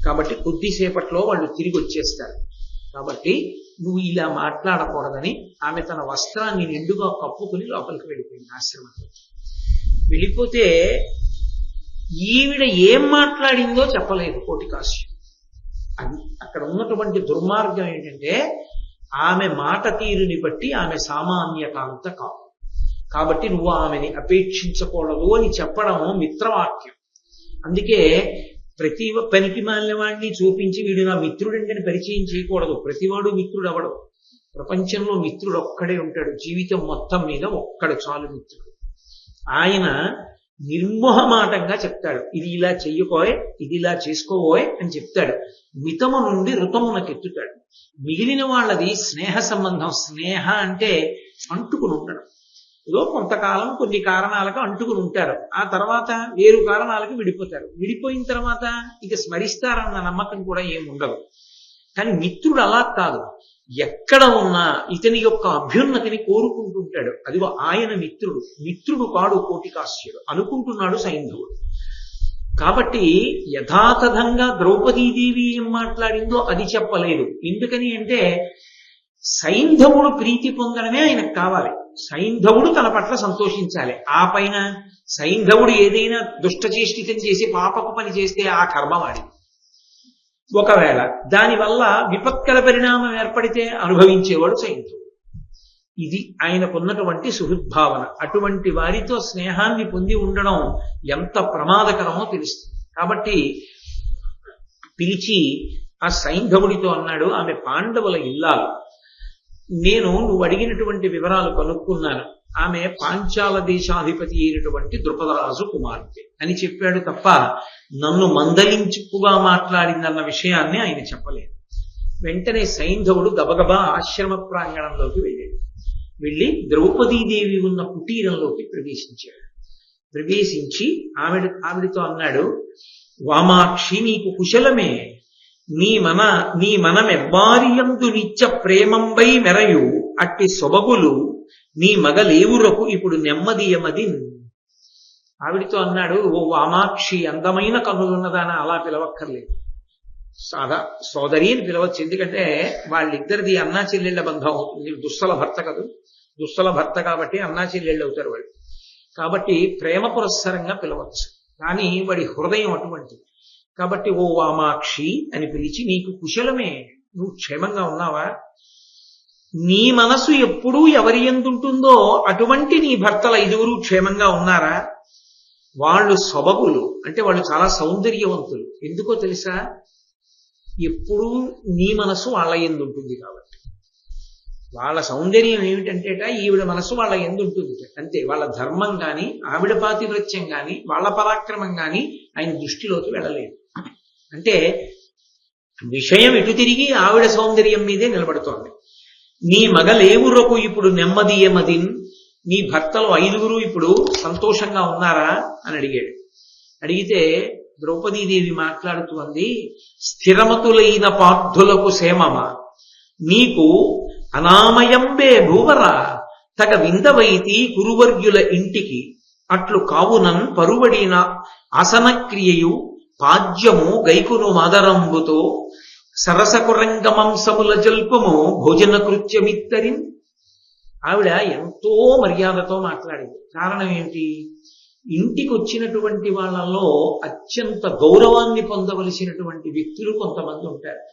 కాబట్టి కొద్దిసేపట్లో వాళ్ళు తిరిగి వచ్చేస్తారు. కాబట్టి నువ్వు ఇలా మాట్లాడకూడదని ఆమె తన వస్త్రాన్ని నిండుగా కప్పుకుని లోపలికి వెళ్ళిపోయింది ఆశ్రమంలో. వెళ్ళిపోతే ఈవిడ ఏం మాట్లాడిందో చెప్పలేదు కోటికాశ్యం. అది అక్కడ ఉన్నటువంటి దుర్మార్గం ఏంటంటే ఆమె మాట తీరుని బట్టి ఆమె సామాన్యత అంత కాదు. కాబట్టి నువ్వు ఆమెని అపేక్షించకూడదు అని చెప్పడం మిత్రవాక్యం. అందుకే ప్రతి పనికి మాలిన వాడిని చూపించి వీడు నా మిత్రుడంటే పరిచయం చేయకూడదు. ప్రతివాడు మిత్రుడు అవడం. ప్రపంచంలో మిత్రుడు ఒక్కడే ఉంటాడు. జీవితం మొత్తం మీద ఒక్కడు చాలు మిత్రుడు. ఆయన నిర్మోహమాటంగా చెప్తాడు, ఇది ఇలా చెయ్యకోయ్, ఇది ఇలా చేసుకోబోయ్ అని చెప్తాడు. మితము నుండి ఋతమునకెత్తుతాడు. మిగిలిన వాళ్ళది స్నేహ సంబంధం. స్నేహ అంటే అంటుకుని ఉండడం. ఏదో కొంతకాలం కొన్ని కారణాలకు అంటుకుని ఉంటారు. ఆ తర్వాత వేరు కారణాలకు విడిపోతారు. విడిపోయిన తర్వాత ఇక స్మరిస్తారన్న నమ్మకం కూడా ఏముండదు. కానీ మిత్రుడు అలా కాదు. ఎక్కడ ఉన్నా ఇతని యొక్క అభ్యున్నతిని కోరుకుంటుంటాడు. అదిగో ఆయన మిత్రుడు. మిత్రుడు కాడు కోటికాశ్యుడు అనుకుంటున్నాడు సైంధవుడు. కాబట్టి యథాతథంగా ద్రౌపదీదేవి ఏం మాట్లాడిందో అది చెప్పలేదు. ఎందుకని అంటే సైంధవుడు ప్రీతి పొందడమే ఆయనకు కావాలి. సైంధవుడు తన పట్ల సంతోషించాలి. ఆ పైన సైంధవుడు ఏదైనా దుష్టచేష్టితం చేసి పాపపు పని చేస్తే ఆ కర్మ వాడిది. ఒకవేళ దానివల్ల విపత్కర పరిణామం ఏర్పడితే అనుభవించేవాడు సైంధవుడు. ఇది ఆయనకున్నటువంటి సుహృద్భావన. అటువంటి వారితో స్నేహాన్ని పొంది ఉండడం ఎంత ప్రమాదకరమో తెలుస్తుంది. కాబట్టి పిలిచి ఆ సైంధవుడితో అన్నాడు, ఆమె పాండవుల ఇల్లాలు. నేను నువ్వు అడిగినటువంటి వివరాలు కనుక్కున్నాను. ఆమె పాంచాల దేశాధిపతి అయినటువంటి ద్రుపదరాజు కుమార్తె అని చెప్పాడు తప్ప నన్ను మందలించుకుగా మాట్లాడిందన్న విషయాన్ని ఆయన చెప్పలేదు. వెంటనే సైంధవుడు గబగబా ఆశ్రమ ప్రాంగణంలోకి వెళ్ళి ద్రౌపదీదేవి ఉన్న కుటీరంలోకి ప్రవేశించాడు. ప్రవేశించి ఆవిడతో అన్నాడు, వామాక్షి నీకు కుశలమే, నీ మనమెవ్వారియందు నిత్య ప్రేమంబై మెరయు అట్టి సొబగులు నీ మగలేవురకు ఇప్పుడు నెమ్మదియమది. ఆవిడితో అన్నాడు, ఓ వామాక్షి, అందమైన కన్నులున్నదాన అలా పిలవక్కర్లేదు, సోదరి అని పిలవచ్చు. ఎందుకంటే వాళ్ళిద్దరిది అన్నా చెల్లెళ్ళ బంధం అవుతుంది. దుస్తల భర్త కదూ, దుస్తల భర్త కాబట్టి అన్నా చెల్లెళ్ళు అవుతారు వాళ్ళు. కాబట్టి ప్రేమ పురస్సరంగా పిలవచ్చు. కానీ వాడి హృదయం అటువంటిది. కాబట్టి ఓ వామాక్షి అని పిలిచి, నీకు కుశలమే, నువ్వు క్షేమంగా ఉన్నావా? నీ మనసు ఎప్పుడూ ఎవరి ఎందుంటుందో అటువంటి నీ భర్తల ఐదుగురు క్షేమంగా ఉన్నారా? వాళ్ళు సొబగులు అంటే వాళ్ళు చాలా సౌందర్యవంతులు. ఎందుకో తెలుసా? ఎప్పుడూ నీ మనసు వాళ్ళ ఎందుంటుంది కాబట్టి. వాళ్ళ సౌందర్యం ఏమిటంటేట ఈవిడ మనసు వాళ్ళ ఎందుంటుంది అంతే. వాళ్ళ ధర్మం కానీ ఆవిడ పాతివృత్యం కానీ వాళ్ళ పరాక్రమం కానీ ఆయన దృష్టిలోకి వెళ్ళలేదు. అంటే విషయం ఎటు తిరిగి ఆవిడ సౌందర్యం మీదే నిలబడుతోంది. నీ మగలేవురకు ఇప్పుడు నెమ్మదియమదిన్, నీ భర్తలు ఐదుగురు ఇప్పుడు సంతోషంగా ఉన్నారా అని అడిగాడు. అడిగితే ద్రౌపదీదేవి మాట్లాడుతూ అంది, స్థిరమతులైన పార్థులకు సేమమా, నీకు అనామయంబే భూవర తగ విందవైతి కురువర్యుల ఇంటికి, అట్లు కావునన్ పరువడిన ఆసనక్రియయు పాద్యము గైకును మాదరంబుతో సరసకురంగమంసముల జల్పము భోజన కృత్యమిత్తరిన్. ఆవిడ ఎంతో మర్యాదతో మాట్లాడింది. కారణం ఏంటి? ఇంటికి వచ్చినటువంటి వాళ్ళలో అత్యంత గౌరవాన్ని పొందవలసినటువంటి వ్యక్తులు కొంతమంది ఉంటారు.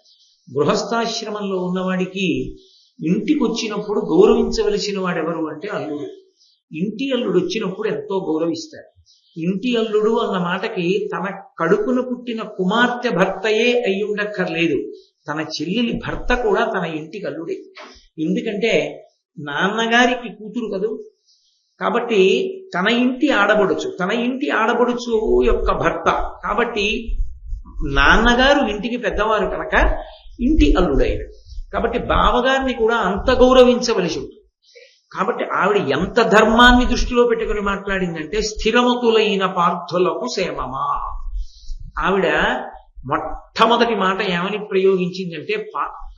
గృహస్థాశ్రమంలో ఉన్నవాడికి ఇంటికి వచ్చినప్పుడు గౌరవించవలసిన వాడెవరు అంటే అల్లుడు. ఇంటి అల్లుడు వచ్చినప్పుడు ఎంతో గౌరవిస్తారు. ఇంటి అల్లుడు అన్న మాటకి తన కడుపున పుట్టిన కుమార్తె భర్తయే అయి ఉండక్కర్లేదు, తన చెల్లెలి భర్త కూడా తన ఇంటికి అల్లుడే. ఎందుకంటే నాన్నగారికి కూతురు కదూ. కాబట్టి తన ఇంటి ఆడబడుచు యొక్క భర్త కాబట్టి నాన్నగారు ఇంటికి పెద్దవారు కనుక ఇంటి అల్లుడైన. కాబట్టి బావగారిని కూడా అంత గౌరవించవలసి ఉంటుంది. కాబట్టి ఆవిడ ఎంత ధర్మాన్ని దృష్టిలో పెట్టుకుని మాట్లాడిందంటే, స్థిరమతులైన పార్థులకు సేమమా. ఆవిడ మొట్టమొదటి మాట ఏమని ప్రయోగించిందంటే,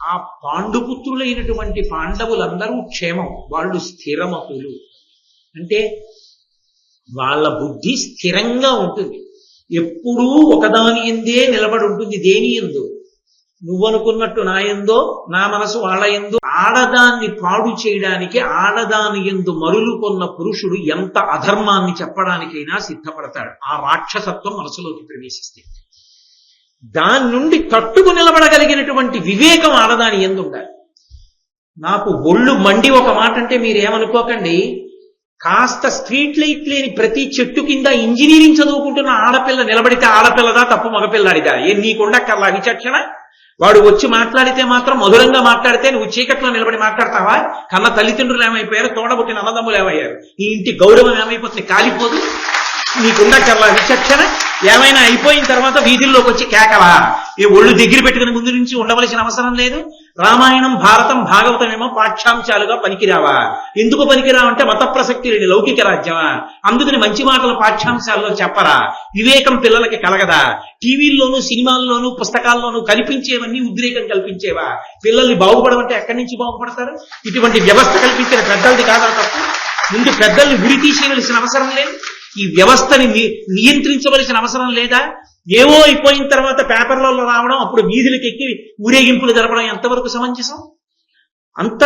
ఆ పాండుపుత్రులైనటువంటి పాండవులందరూ క్షేమం, వాళ్ళు స్థిరమతులు అంటే వాళ్ళ బుద్ధి స్థిరంగా ఉంటుంది. ఎప్పుడూ ఒకదాని ఎందే నిలబడి ఉంటుంది. దేని ఎందు? నువ్వనుకున్నట్టు నా ఎందో, నా మనసు వాళ్ళ ఎందు. ఆడదాన్ని పాడు చేయడానికి ఆడదాని ఎందు మరులు కొన్న పురుషుడు ఎంత అధర్మాన్ని చెప్పడానికైనా సిద్ధపడతాడు. ఆ రాక్షసత్వం మనసులోకి ప్రవేశిస్తే దాని నుండి తట్టుకు నిలబడగలిగినటువంటి వివేకం ఆడదాని ఎందు ఉండాలి. నాకు ఒళ్ళు మండి ఒక మాట అంటే మీరేమనుకోకండి, కాస్త స్ట్రీట్ లైట్ లేని ప్రతి చెట్టు కింద ఇంజనీరింగ్ చదువుకుంటున్న ఆడపిల్ల నిలబడితే ఆడపిల్లదా తప్పు మగపిల్లాడిదా? నీకుండక్కర్లా విచక్షణ? వాడు వచ్చి మాట్లాడితే మాత్రం మధురంగా మాట్లాడితే నువ్వు చీకట్లో నిలబడి మాట్లాడతావా? కన్న తల్లిదండ్రులు ఏమైపోయారు, తోడబుట్టిన అన్నదమ్ములు ఏమయ్యారు, నీ ఇంటి గౌరవం ఏమైపోతుంది, కాలిపోదు? నీకుండక్కర్లా విచక్షణ? ఏమైనా అయిపోయిన తర్వాత వీధుల్లోకి వచ్చి కేకలా? ఈ ఒళ్ళు దగ్గర పెట్టుకుని ముందు నుంచి ఉండవలసిన అవసరం లేదు. రామాయణం, భారతం, భాగవతం ఏమో పాఠ్యాంశాలుగా పనికిరావా? ఎందుకు పనికిరావంటే మత ప్రసక్తి లేని లౌకిక రాజ్యమా? అందుకని మంచి మాటలు పాఠ్యాంశాల్లో చెప్పరా? వివేకం పిల్లలకి కలగదా? టీవీల్లోనూ, సినిమాల్లోనూ, పుస్తకాల్లోనూ కల్పించేవన్నీ ఉద్రేకం కల్పించేవా? పిల్లల్ని బాగుపడమంటే ఎక్కడి నుంచి బాగుపడతారు? ఇటువంటి వ్యవస్థ కల్పించిన పెద్దలది కాదా తప్పు? ముందు పెద్దల్ని ఉరి తీసేయవలసిన అవసరం లేదు. ఈ వ్యవస్థని నియంత్రించవలసిన అవసరం లేదా? ఏవో అయిపోయిన తర్వాత పేపర్లలో రావడం, అప్పుడు వీధులకు ఎక్కి ఊరేగింపులు జరపడం ఎంతవరకు సమంజసం? అంత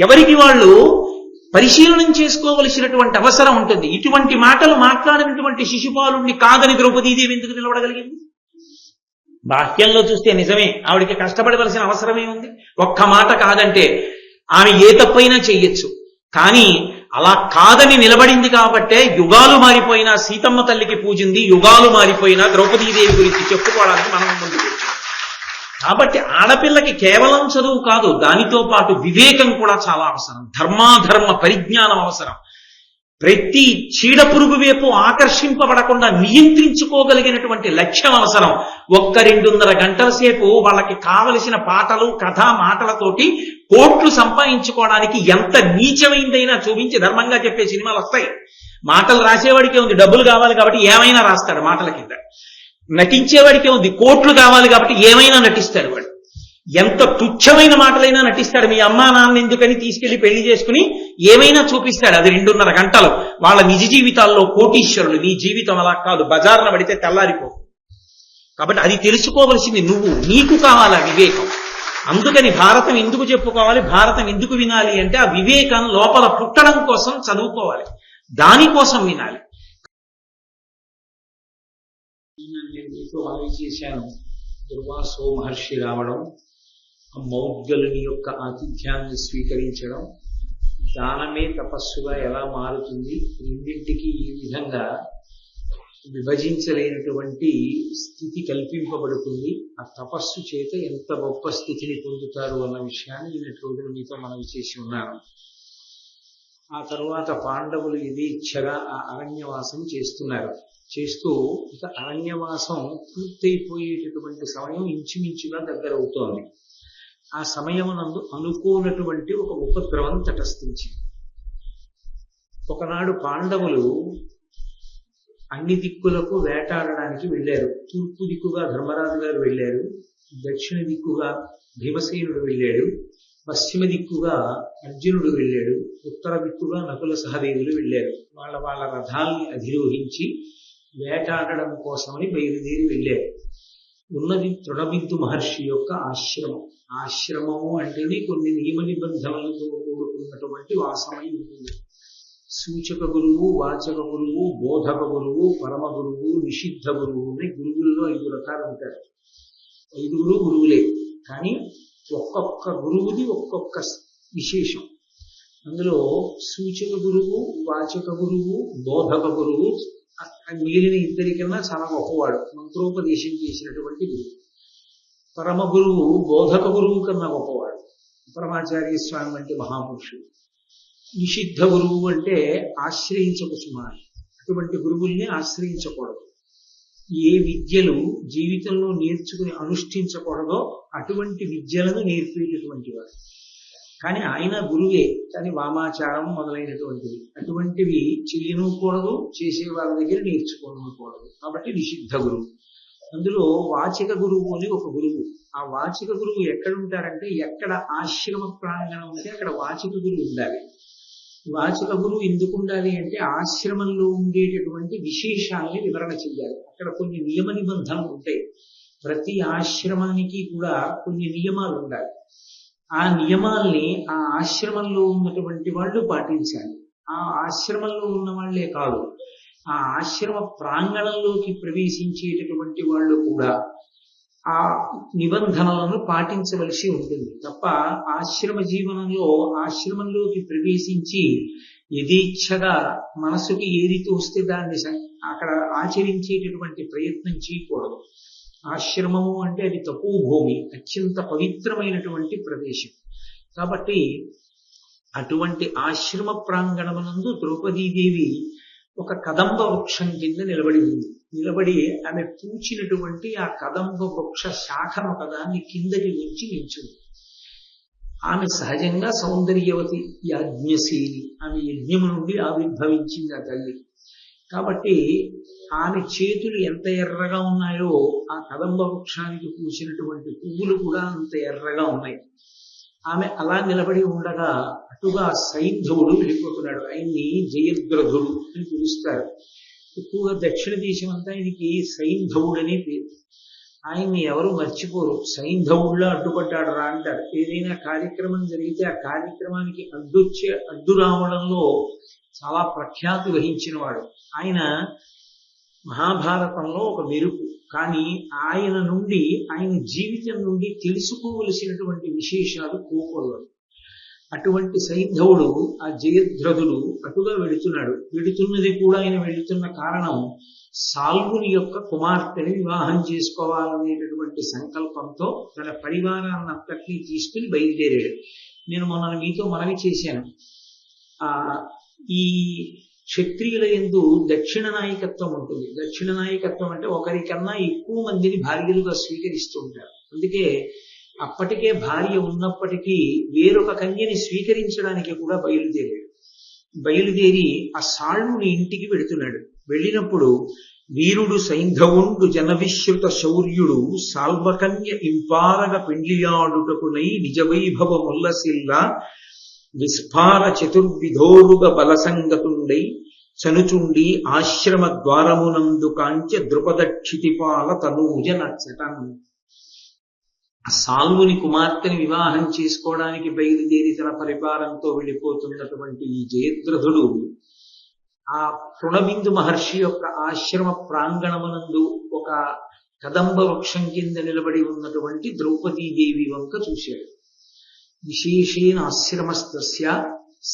ఎవరికి వాళ్ళు పరిశీలనం చేసుకోవలసినటువంటి అవసరం ఉంటుంది. ఇటువంటి మాటలు మాట్లాడినటువంటి శిశుపాలుణ్ణి కాదని ద్రౌపదీదేవి ఎందుకు నిలబడగలిగింది? బాహ్యంలో చూస్తే నిజమే, ఆవిడికి కష్టపడవలసిన అవసరమే ఉంది. ఒక్క మాట కాదంటే ఆమె ఏ తప్పైనా చెయ్యొచ్చు. కానీ అలా కాదని నిలబడింది కాబట్టే యుగాలు మారిపోయినా సీతమ్మ తల్లికి పూజింది, యుగాలు మారిపోయినా ద్రౌపదీదేవి గురించి చెప్పుకోవడానికి మనం ముందుకు వచ్చాం. కాబట్టి ఆడపిల్లకి కేవలం చదువు కాదు, దానితో పాటు వివేకం కూడా చాలా అవసరం. ధర్మాధర్మ పరిజ్ఞానం అవసరం. ప్రతి చీడ పురుగు వైపు ఆకర్షింపబడకుండా నియంత్రించుకోగలిగినటువంటి లక్ష్యం అవసరం. 1-2.5 గంటల సేపు వాళ్ళకి కావలసిన పాటలు, కథ, మాటలతోటి కోట్లు సంపాదించుకోవడానికి ఎంత నీచమైందైనా చూపించి ధర్మంగా చెప్పే సినిమాలు వస్తాయి. మాటలు రాసేవాడికే ఉంది, డబ్బులు కావాలి కాబట్టి ఏమైనా రాస్తాడు మాటల కింద. నటించేవాడికే ఉంది, కోట్లు కావాలి కాబట్టి ఏమైనా నటిస్తాడు వాడు. ఎంత తుచ్చమైన మాటలైనా నటిస్తాడు. మీ అమ్మా నాన్న ఎందుకని తీసుకెళ్లి పెళ్లి చేసుకుని ఏమైనా చూపిస్తాడు. అది 2.5 గంటలు. వాళ్ళ నిజ జీవితాల్లో కోటీశ్వరులు. నీ జీవితం అలా కాదు, బజార్న పడితే తెల్లారిపో. కాబట్టి అది తెలుసుకోవలసింది నువ్వు. నీకు కావాలా వివేకం? అందుకని భారతం ఎందుకు చెప్పుకోవాలి, భారతం ఎందుకు వినాలి అంటే ఆ వివేకం లోపల పుట్టడం కోసం చదువుకోవాలి, దానికోసం వినాలి. నేను మీతో మనవి చేశాను, దుర్వాసో మహర్షి రావడం, మౌద్గలుని యొక్క ఆతిథ్యాన్ని స్వీకరించడం, దానమే తపస్సుగా ఎలా మారుతుంది, రెండింటికి ఈ విధంగా విభజించలేనటువంటి స్థితి కల్పింపబడుతుంది. ఆ తపస్సు చేత ఎంత గొప్ప స్థితిని పొందుతారు అన్న విషయాన్ని నిన్నటి రోజున మీతో మనవి చేసి ఉన్నాను. ఆ తరువాత పాండవులు యథేచ్ఛగా ఆ అరణ్యవాసం చేస్తున్నారు. చేస్తూ ఇక అరణ్యవాసం పూర్తయిపోయేటటువంటి సమయం ఇంచుమించుగా దగ్గరవుతోంది. ఆ సమయమునందు అనుకోనటువంటి ఒక ఉపద్రవం తటస్థించింది. ఒకనాడు పాండవులు అన్ని దిక్కులకు వేటాడడానికి వెళ్ళారు. తూర్పు దిక్కుగా ధర్మరాజు గారు వెళ్ళారు, దక్షిణ దిక్కుగా భీమసేనుడు వెళ్ళాడు, పశ్చిమ దిక్కుగా అర్జునుడు వెళ్ళాడు, ఉత్తర దిక్కుగా నకుల సహదేవులు వెళ్ళారు. వాళ్ళ వాళ్ళ రథాల్ని అధిరోహించి వేటాడడం కోసమని బయలుదేరి వెళ్ళారు. ఉన్నది తృణబిందు మహర్షి యొక్క ఆశ్రమం. ఆశ్రమము అంటేనే కొన్ని నియమ నిబంధనలతో కూడుకున్నటువంటి వాసమై ఉంటుంది. సూచక గురువు, వాచక గురువు, బోధక గురువు, పరమ గురువు, నిషిద్ధ గురువు అని గురువుల్లో 5 రకాలు ఉంటారు. 5 గురువులే, కానీ ఒక్కొక్క గురువుది ఒక్కొక్క విశేషం. అందులో సూచక గురువు, వాచక గురువు, బోధక గురువు మిగిలిన 2 కన్నా చాలా గొప్పవాడు, మంత్రోపదేశం చేసినటువంటి గురువు. పరమ గురువు బోధక గురువు కన్నా గొప్పవాడు, పరమాచార్య స్వామి వంటి మహాపురుషుడు. నిషిద్ధ గురువు అంటే ఆశ్రయించకు సుమారి, అటువంటి గురువుల్ని ఆశ్రయించకూడదు. ఏ విద్యలు జీవితంలో నేర్చుకుని అనుష్ఠించకూడదో అటువంటి విద్యలను నేర్పేటటువంటి వాడు. కానీ ఆయన గురువే, కానీ వామాచారం మొదలైనటువంటివి అటువంటివి చెయ్యనుకూడదు, చేసే వాళ్ళ దగ్గర నేర్చుకోనకూడదు. కాబట్టి నిషిద్ధ గురువు. అందులో వాచిక గురువు అని ఒక గురువు. ఆ వాచిక గురువు ఎక్కడ ఉంటారంటే, ఎక్కడ ఆశ్రమ ప్రాంగణం ఉంటే అక్కడ వాచిక గురువు ఉండాలి. వాచక గురువు ఎందుకు ఉండాలి అంటే ఆశ్రమంలో ఉండేటటువంటి విశేషాలని వివరణ చెయ్యాలి. అక్కడ కొన్ని నియమ నిబంధనలు ఉంటాయి. ప్రతి ఆశ్రమానికి కూడా కొన్ని నియమాలు ఉండాలి. ఆ నియమాల్ని ఆ ఆశ్రమంలో ఉన్నటువంటి వాళ్ళు పాటించాలి. ఆ ఆశ్రమంలో ఉన్న వాళ్లే కాదు, ఆ ఆశ్రమ ప్రాంగణంలోకి ప్రవేశించేటటువంటి వాళ్ళు కూడా ఆ నిబంధనలను పాటించవలసి ఉంటుంది. తప్ప ఆశ్రమ జీవనంలో ఆశ్రమంలోకి ప్రవేశించి యథేచ్ఛగా మనసుకి ఏది తోస్తే దాన్ని అక్కడ ఆచరించేటటువంటి ప్రయత్నం చేయకూడదు. ఆశ్రమము అంటే అది తపోభూమి, అత్యంత పవిత్రమైనటువంటి ప్రదేశం. కాబట్టి అటువంటి ఆశ్రమ ప్రాంగణమునందు ద్రౌపదీదేవి ఒక కదంబ వృక్షం కింద నిలబడి ఉంది. నిలబడి ఆమె పూచినటువంటి ఆ కదంబ వృక్ష శాఖను ఒకదాన్ని కిందకి ఉంచి నించుంది. ఆమె సహజంగా సౌందర్యవతి, యాజ్ఞశీలి. ఆమె యజ్ఞము నుండి ఆవిర్భవించింది ఆ తల్లి. కాబట్టి ఆమె చేతులు ఎంత ఎర్రగా ఉన్నాయో ఆ కదంబ వృక్షానికి పూసినటువంటి పువ్వులు కూడా అంత ఎర్రగా ఉన్నాయి. ఆమె అలా నిలబడి ఉండగా అటుగా సైంధవుడు వెళ్ళిపోతున్నాడు. ఆయన్ని జయద్రథుడు అని పిలుస్తారు. ఎక్కువగా దక్షిణ దేశం అంతా ఆయనకి సైంధవుడనే పేరు. ఆయన్ని ఎవరు మర్చిపోరు. సైంధవుడిలో అడ్డుపడ్డాడు రా అంటారు. ఏదైనా కార్యక్రమం జరిగితే ఆ కార్యక్రమానికి అడ్డు రావడంలో చాలా ప్రఖ్యాతి వహించిన వాడు ఆయన. మహాభారతంలో ఒక మెరుపు. కానీ ఆయన జీవితం నుండి తెలుసుకోవలసినటువంటి విశేషాలు కోకొల్లలు. అటువంటి సైంధవుడు, ఆ జయద్రథుడు అటుగా వెళుతున్నాడు. వెళుతున్నది కూడా ఆయన వెళుతున్న కారణం సాల్వుని యొక్క కుమార్తెని వివాహం చేసుకోవాలనేటటువంటి సంకల్పంతో తన పరివారాన్నంతటినీ తీసుకుని బయలుదేరాడు. నేను మొన్న మీతో మనవి చేశాను. ఈ క్షత్రియుల యందు దక్షిణ నాయకత్వం ఉంటుంది. దక్షిణ నాయకత్వం అంటే ఒకరికన్నా ఎక్కువ మందిని భార్యలుగా స్వీకరిస్తూ ఉంటారు. అందుకే అప్పటికే భార్య ఉన్నప్పటికీ వేరొక కన్యని స్వీకరించడానికి కూడా బయలుదేరి ఆ సాళ్వుని ఇంటికి వెళుతున్నాడు. వెళ్ళినప్పుడు వీరుడు సైంధవుండు జనవిశ్రుత శౌర్యుడు సాల్వకన్య ఇంపారగ పెండ్లియాడుటకునై నిజవైభవముల్లసిల్ల విస్ఫార చతుర్విధోరుగ బలసంగతుండై చనుచుండి ఆశ్రమ ద్వారమునందు కాంచ ద్రుపదక్షితిపాల తనూజ నచ్చటం. సాల్వుని కుమార్తెని వివాహం చేసుకోవడానికి బయలుదేరి తన పరివారంతో వెళ్ళిపోతున్నటువంటి ఈ జయద్రథుడు ఆ తృణబిందు మహర్షి యొక్క ఆశ్రమ ప్రాంగణమునందు ఒక కదంబ వృక్షం కింద నిలబడి ఉన్నటువంటి ద్రౌపదీదేవి వంక చూశాడు. విశేషేణ ఆశ్రమస్తస్య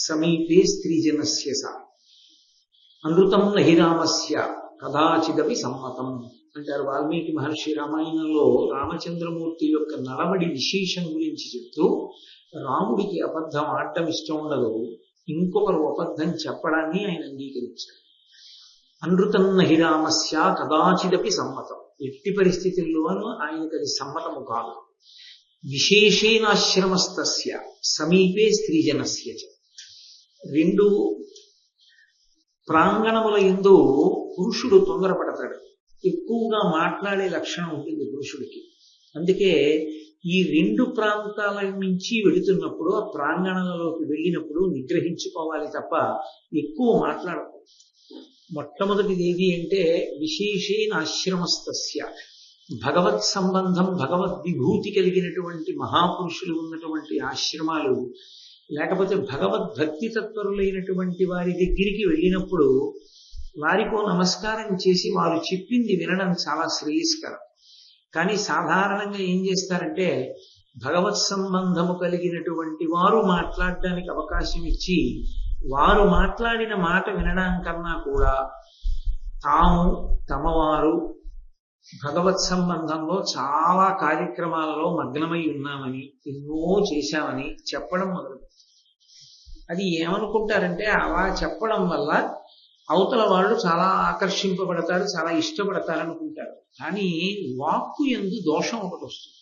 సమీపే స్త్రీజనస్య స అనృతం నహి రామస్య కదాచిదపి సమ్మతం అంటారు వాల్మీకి మహర్షి రామాయణంలో. రామచంద్రమూర్తి యొక్క నడవడి విశేషం గురించి చెప్తూ, రాముడికి అబద్ధం ఆడటం ఇష్టం ఉండదు, ఇంకొకరు అబద్ధం చెప్పడాన్ని ఆయన అంగీకరించాడు. అనృతం నహి రామస్య కదాచిదపి సమ్మతం, ఎట్టి పరిస్థితుల్లోనూ ఆయనకు అది సమ్మతము కాదు. విశేషేణాశ్రమస్తస్య సమీపే స్త్రీజనస్య చ. రెండు ప్రాంగణముల యందు పురుషుడు తొందరపడతాడు. ఎక్కువగా మాట్లాడే లక్షణం ఉంటుంది పురుషుడికి. అందుకే ఈ రెండు ప్రాంతాల నుంచి వెళుతున్నప్పుడు, ఆ ప్రాంగణంలోకి వెళ్ళినప్పుడు నిగ్రహించుకోవాలి తప్ప ఎక్కువ మాట్లాడకూడదు. మొట్టమొదటిది ఏది అంటే విశేషేణ ఆశ్రమస్తస్య, భగవత్ సంబంధం, భగవద్ విభూతి కలిగినటువంటి మహాపురుషులు ఉన్నటువంటి ఆశ్రమాలు, లేకపోతే భగవద్భక్తి తత్పరులైనటువంటి వారి దగ్గరికి వెళ్ళినప్పుడు వారికో నమస్కారం చేసి వారు చెప్పింది వినడం చాలా శ్రేయస్కరం. కానీ సాధారణంగా ఏం చేస్తారంటే భగవత్ సంబంధము కలిగినటువంటి వారు మాట్లాడడానికి అవకాశం ఇచ్చి వారు మాట్లాడిన మాట వినడం కన్నా కూడా తాము తమవారు భగవత్ సంబంధంలో చాలా కార్యక్రమాలలో మగ్నమై ఉన్నామని, ఎన్నో చేశామని చెప్పడం మొదలు. అది ఏమనుకుంటారంటే అలా చెప్పడం వల్ల అవతల వాళ్ళు చాలా ఆకర్షింపబడతారు, చాలా ఇష్టపడతారు అనుకుంటారు. కానీ వాక్కు యందు దోషం ఒకటి వస్తుంది.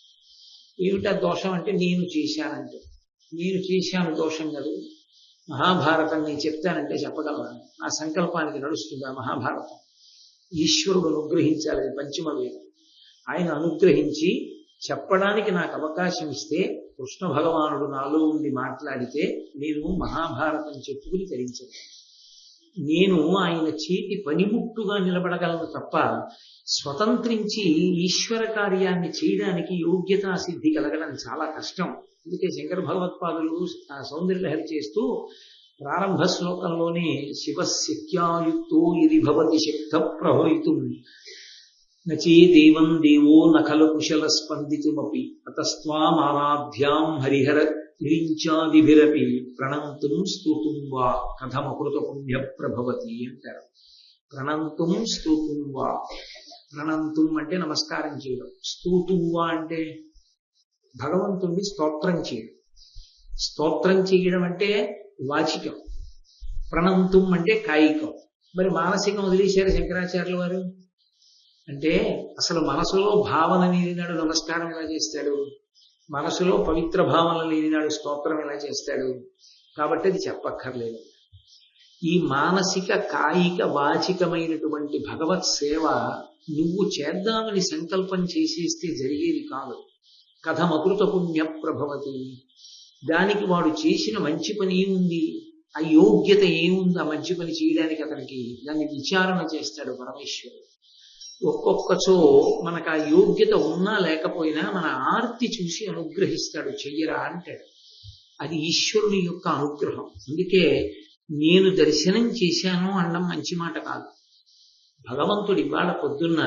ఏమిటా దోషం అంటే నేను చేశానంటే, నేను చేశాను దోషం కాదు. మహాభారతం నేను చెప్తానంటే చెప్పగలవా? ఆ సంకల్పానికి నడుస్తుందా మహాభారతం? ఈశ్వరుడు అనుగ్రహించాలి, అది పంచమ వేదం. ఆయన అనుగ్రహించి చెప్పడానికి నాకు అవకాశం ఇస్తే కృష్ణ భగవానుడు నాలో ఉండి మాట్లాడితే నేను మహాభారతం చెప్పుకుని తరించాను. నేను ఆయన చేతి పనిముట్టుగా నిలబడగలను తప్ప స్వతంత్రించి ఈశ్వర కార్యాన్ని చేయడానికి యోగ్యతా సిద్ధి కలగడం చాలా కష్టం. అందుకే శంకర భగవత్పాదులు ఆ సౌందర్యలహరి చేస్తూ ప్రారంభ శ్లోకంలోనే శివశక్త్యాయుక్తో ఇది భవతి శక్త ప్రహోయితుం నచే దేవం దేవో నఖలు కుశల స్పందితుమపి అతస్త్వామారాధ్యాం హరిహర విరించాదిభిరపి ప్రణంతుం స్తుతుం వా కథమకృత పుణ్య ప్రభవతి అంటారు. ప్రణంతుం స్తుతుం వా, ప్రణంతుం అంటే నమస్కారం చేయడం, స్తుతుం వా అంటే భగవంతుణ్ణి స్తోత్రం చేయడం. స్తోత్రం చేయడం అంటే వాచికం, ప్రణంతుం అంటే కాయికం. మరి మానసికం వదిలేశారు శంకరాచార్యుల వారు. అంటే అసలు మనసులో భావన లేనినాడు నమస్కారం ఎలా చేస్తాడు, మనసులో పవిత్ర భావన లేనినాడు స్తోత్రం ఎలా చేస్తాడు? కాబట్టి అది చెప్పక్కర్లేదు. ఈ మానసిక కాయిక వాచికమైనటువంటి భగవత్ సేవ నువ్వు చేద్దామని సంకల్పం చేసేస్తే జరిగేది కాదు. కథమకృత పుణ్య ప్రభవతి. దానికి వాడు చేసిన మంచి పని ఏముంది, ఆ యోగ్యత ఏముంది ఆ మంచి పని చేయడానికి అతనికి? దాన్ని విచారణ చేస్తాడు పరమేశ్వరుడు. ఒక్కొక్కచో మనకు ఆ యోగ్యత ఉన్నా లేకపోయినా మన ఆర్తి చూసి అనుగ్రహిస్తాడు, చెయ్యరా అంటాడు. అది ఈశ్వరుని యొక్క అనుగ్రహం. అందుకే నేను దర్శనం చేశాను అనడం మంచి మాట కాదు. భగవంతుడు ఇవాళ పొద్దున్న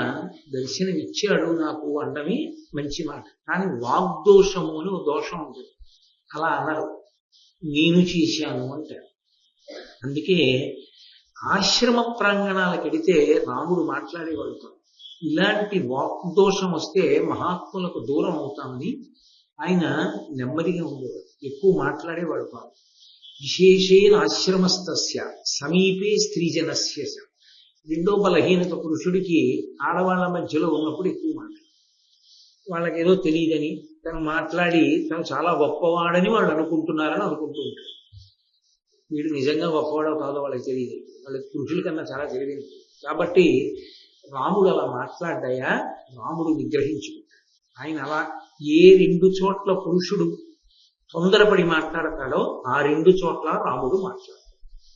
దర్శనం ఇచ్చాడు నాకు అనడమే మంచి మాట. కానీ వాగ్దోషము అని ఒక దోషం ఉంటుంది, అలా అనరు. నేను చేశాను అంటారు. అందుకే ఆశ్రమ ప్రాంగణాలకు వెడితే రాముడు మాట్లాడేవాడు కాదు. ఇలాంటి వాగ్దోషం వస్తే మహాత్ములకు దూరం అవుతామని ఆయన నెమ్మదిగా ఉండేవాడు, ఎక్కువ మాట్లాడేవాడు కాదు. విశేషేణ ఆశ్రమస్తస్య సమీపే స్త్రీజనస్య. రెండో బలహీనత పురుషుడికి ఆడవాళ్ళ మధ్యలో ఉన్నప్పుడు ఎక్కువ మాట్లాడు. వాళ్ళకేదో తెలియదని తను మాట్లాడి తను చాలా గొప్పవాడని వాళ్ళు అనుకుంటున్నారని అనుకుంటూ ఉంటాడు. వీడు నిజంగా గొప్పవాడో కాదో వాళ్ళకి తెలియదు. వాళ్ళకి పురుషుల కన్నా చాలా తెలియదు. కాబట్టి రాముడు అలా మాట్లాడ్డాయా, రాముడు నిగ్రహించుకుంటాడు. ఆయన అలా ఏ రెండు చోట్ల పురుషుడు తొందరపడి మాట్లాడతాడో ఆ రెండు చోట్ల రాముడు మాట్లాడతాడు.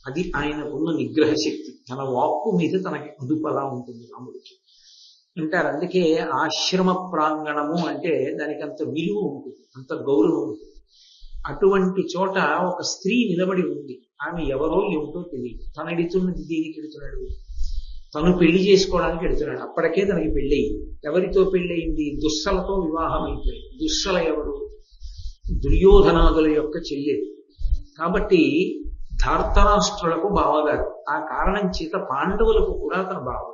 అది ఆయనకున్న నిగ్రహ శక్తి. తన వాక్కు మీద తనకి అదుపు అలా ఉంటుంది రాముడికి అంటారు. అందుకే ఆశ్రమ ప్రాంగణము అంటే దానికి అంత విలువ ఉంటుంది, అంత గౌరవం ఉంటుంది. అటువంటి చోట ఒక స్త్రీ నిలబడి ఉంది. ఆమె ఎవరో ఏమిటో తెలియదు. తను ఎడుతున్నది దేనికి ఎడుతున్నాడు? తను పెళ్లి చేసుకోవడానికి ఎడుతున్నాడు. అప్పటికే తనకి పెళ్ళయింది. ఎవరితో పెళ్ళయింది? దుస్సలతో వివాహం అయిపోయింది. దుస్సల ఎవరు? దుర్యోధనాదుల యొక్క చెల్లెలు. కాబట్టి ధార్తరాష్ట్రులకు బావగారు. ఆ కారణం చేత పాండవులకు కూడా తన బావగారు.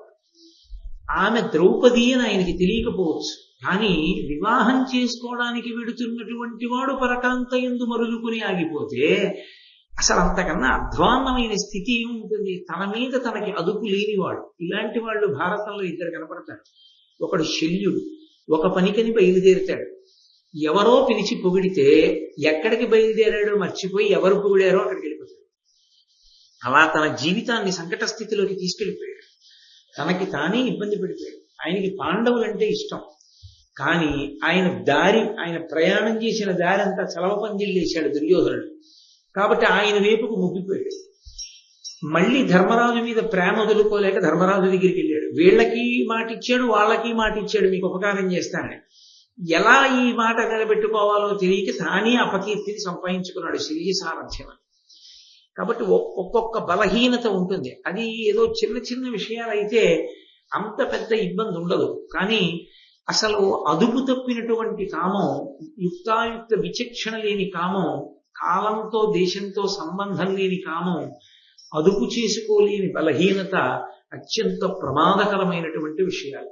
ఆమె ద్రౌపది అని ఆయనకి తెలియకపోవచ్చు, కానీ వివాహం చేసుకోవడానికి వెడుతున్నటువంటి వాడు పరకాంత యందు మరులుకుని ఆగిపోతే అసలు అంతకన్నా అధ్వాన్నమైన స్థితి ఏముంటుంది? తన మీద తనకి అదుపు లేనివాడు. ఇలాంటి వాళ్ళు భారతంలో ఇద్దరు కనపడతారు. ఒకడు శల్యుడు. ఒక పనికని బయలుదేరుతాడు. ఎవరో పిలిచి పొగిడితే ఎక్కడికి బయలుదేరాడో మర్చిపోయి ఎవరు పొగిడారో అక్కడికి వెళ్ళిపోతాడు. అలా తన జీవితాన్ని సంకట స్థితిలోకి తీసుకెళ్ళిపోయాడు. తనకి తానే ఇబ్బంది పెడిపోయాడు. ఆయనకి పాండవులంటే ఇష్టం, కానీ ఆయన ప్రయాణం చేసిన దారి అంతా చలవ పందిళ్ళేశాడు దుర్యోధనుడు. కాబట్టి ఆయన వైపుకు ముగ్గిపోయాడు. మళ్ళీ ధర్మరాజు మీద ప్రేమ వదులుకోలేక ధర్మరాజు దగ్గరికి వెళ్ళాడు. వీళ్ళకి మాట ఇచ్చాడు, వాళ్ళకి మాట ఇచ్చాడు, మీకు ఉపకారం చేస్తానని. ఎలా ఈ మాట నిలబెట్టుకోవాలో తెలియక తానే అపకీర్తిని సంపాదించుకున్నాడు శల్య సారథ్యం. కాబట్టి ఒక్కొక్క బలహీనత ఉంటుంది. అది ఏదో చిన్న చిన్న విషయాలైతే అంత పెద్ద ఇబ్బంది ఉండదు. కానీ అసలు అదుపు తప్పినటువంటి కామం, యుక్తాయుక్త విచక్షణ లేని కామం, కాలంతో దేశంతో సంబంధం లేని కామం, అదుపు చేసుకోలేని బలహీనత అత్యంత ప్రమాదకరమైనటువంటి విషయాలు.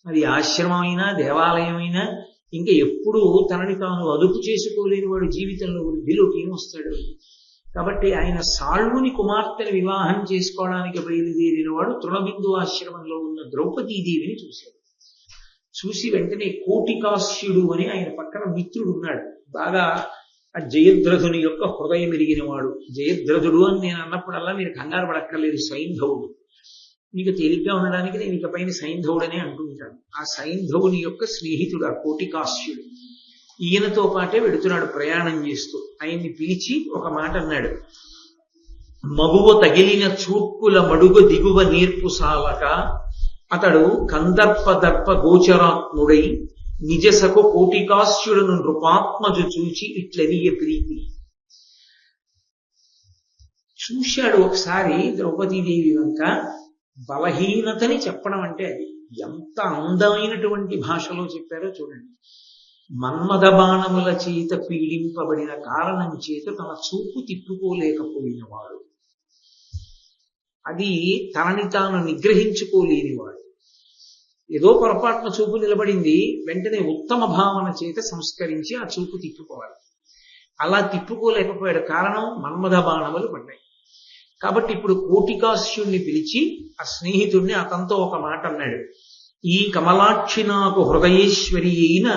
అది ఆశ్రమమైనా దేవాలయమైనా ఇంకా ఎప్పుడూ తనని తాను అదుపు చేసుకోలేని వాడు జీవితంలో వృద్ధిలోకి ఏమొస్తాడు? కాబట్టి ఆయన సాళ్వుని కుమార్తెను వివాహం చేసుకోవడానికి బయలుదేరిన వాడు తృణబిందు ఆశ్రమంలో ఉన్న ద్రౌపదీదేవిని చూశాడు. చూసి వెంటనే కోటికాస్యుడు అని ఆయన పక్కన మిత్రుడు ఉన్నాడు. బాగా ఆ జయద్రథుని యొక్క హృదయం ఎరిగిన వాడు. జయద్రథుడు అని నేను అన్నప్పుడల్లా మీరు కంగారు పడక్కర్లేదు, సైంధవుడు. మీకు తేలిగ్గా ఉండడానికి నేను ఇకపైన సైంధవుడనే అంటుంటాను. ఆ సైంధవుని యొక్క స్నేహితుడు ఆ కోటికాస్యుడు. ఈయనతో పాటే వెడుతున్నాడు ప్రయాణం చేస్తూ. ఆయన్ని పిలిచి ఒక మాట అన్నాడు. మగువ తగిలిన చూపుల మడుగు దిగువ నేర్పు సాలక అతడు కందర్ప దర్ప గోచరాత్ముడై నిజసకు కోటికాస్యుడును నృపాత్మజు చూచి ఇట్లనియ ప్రీతి. చూశాడు ఒకసారి ద్రౌపదీదేవి వంక. బలహీనతని చెప్పడం అంటే అది ఎంత అందమైనటువంటి భాషలో చెప్పారో చూడండి. మన్మథ బాణముల చేత పీడింపబడిన కారణం చేత తన చూపు తిప్పుకోలేకపోయినవాడు, అది తనని తాను నిగ్రహించుకోలేనివాడు. ఏదో పొరపాటున చూపు నిలబడింది, వెంటనే ఉత్తమ భావన చేత సంస్కరించి ఆ చూపు తిప్పుకోవాలి. అలా తిప్పుకోలేకపోయాడు. కారణం మన్మథ బాణములు పడ్డాయి. కాబట్టి ఇప్పుడు కోటికాస్యుణ్ణి పిలిచి ఆ స్నేహితుడిని అతనితో ఒక మాట అన్నాడు. ఈ కమలాక్షి నాకు హృదయేశ్వరి అయిన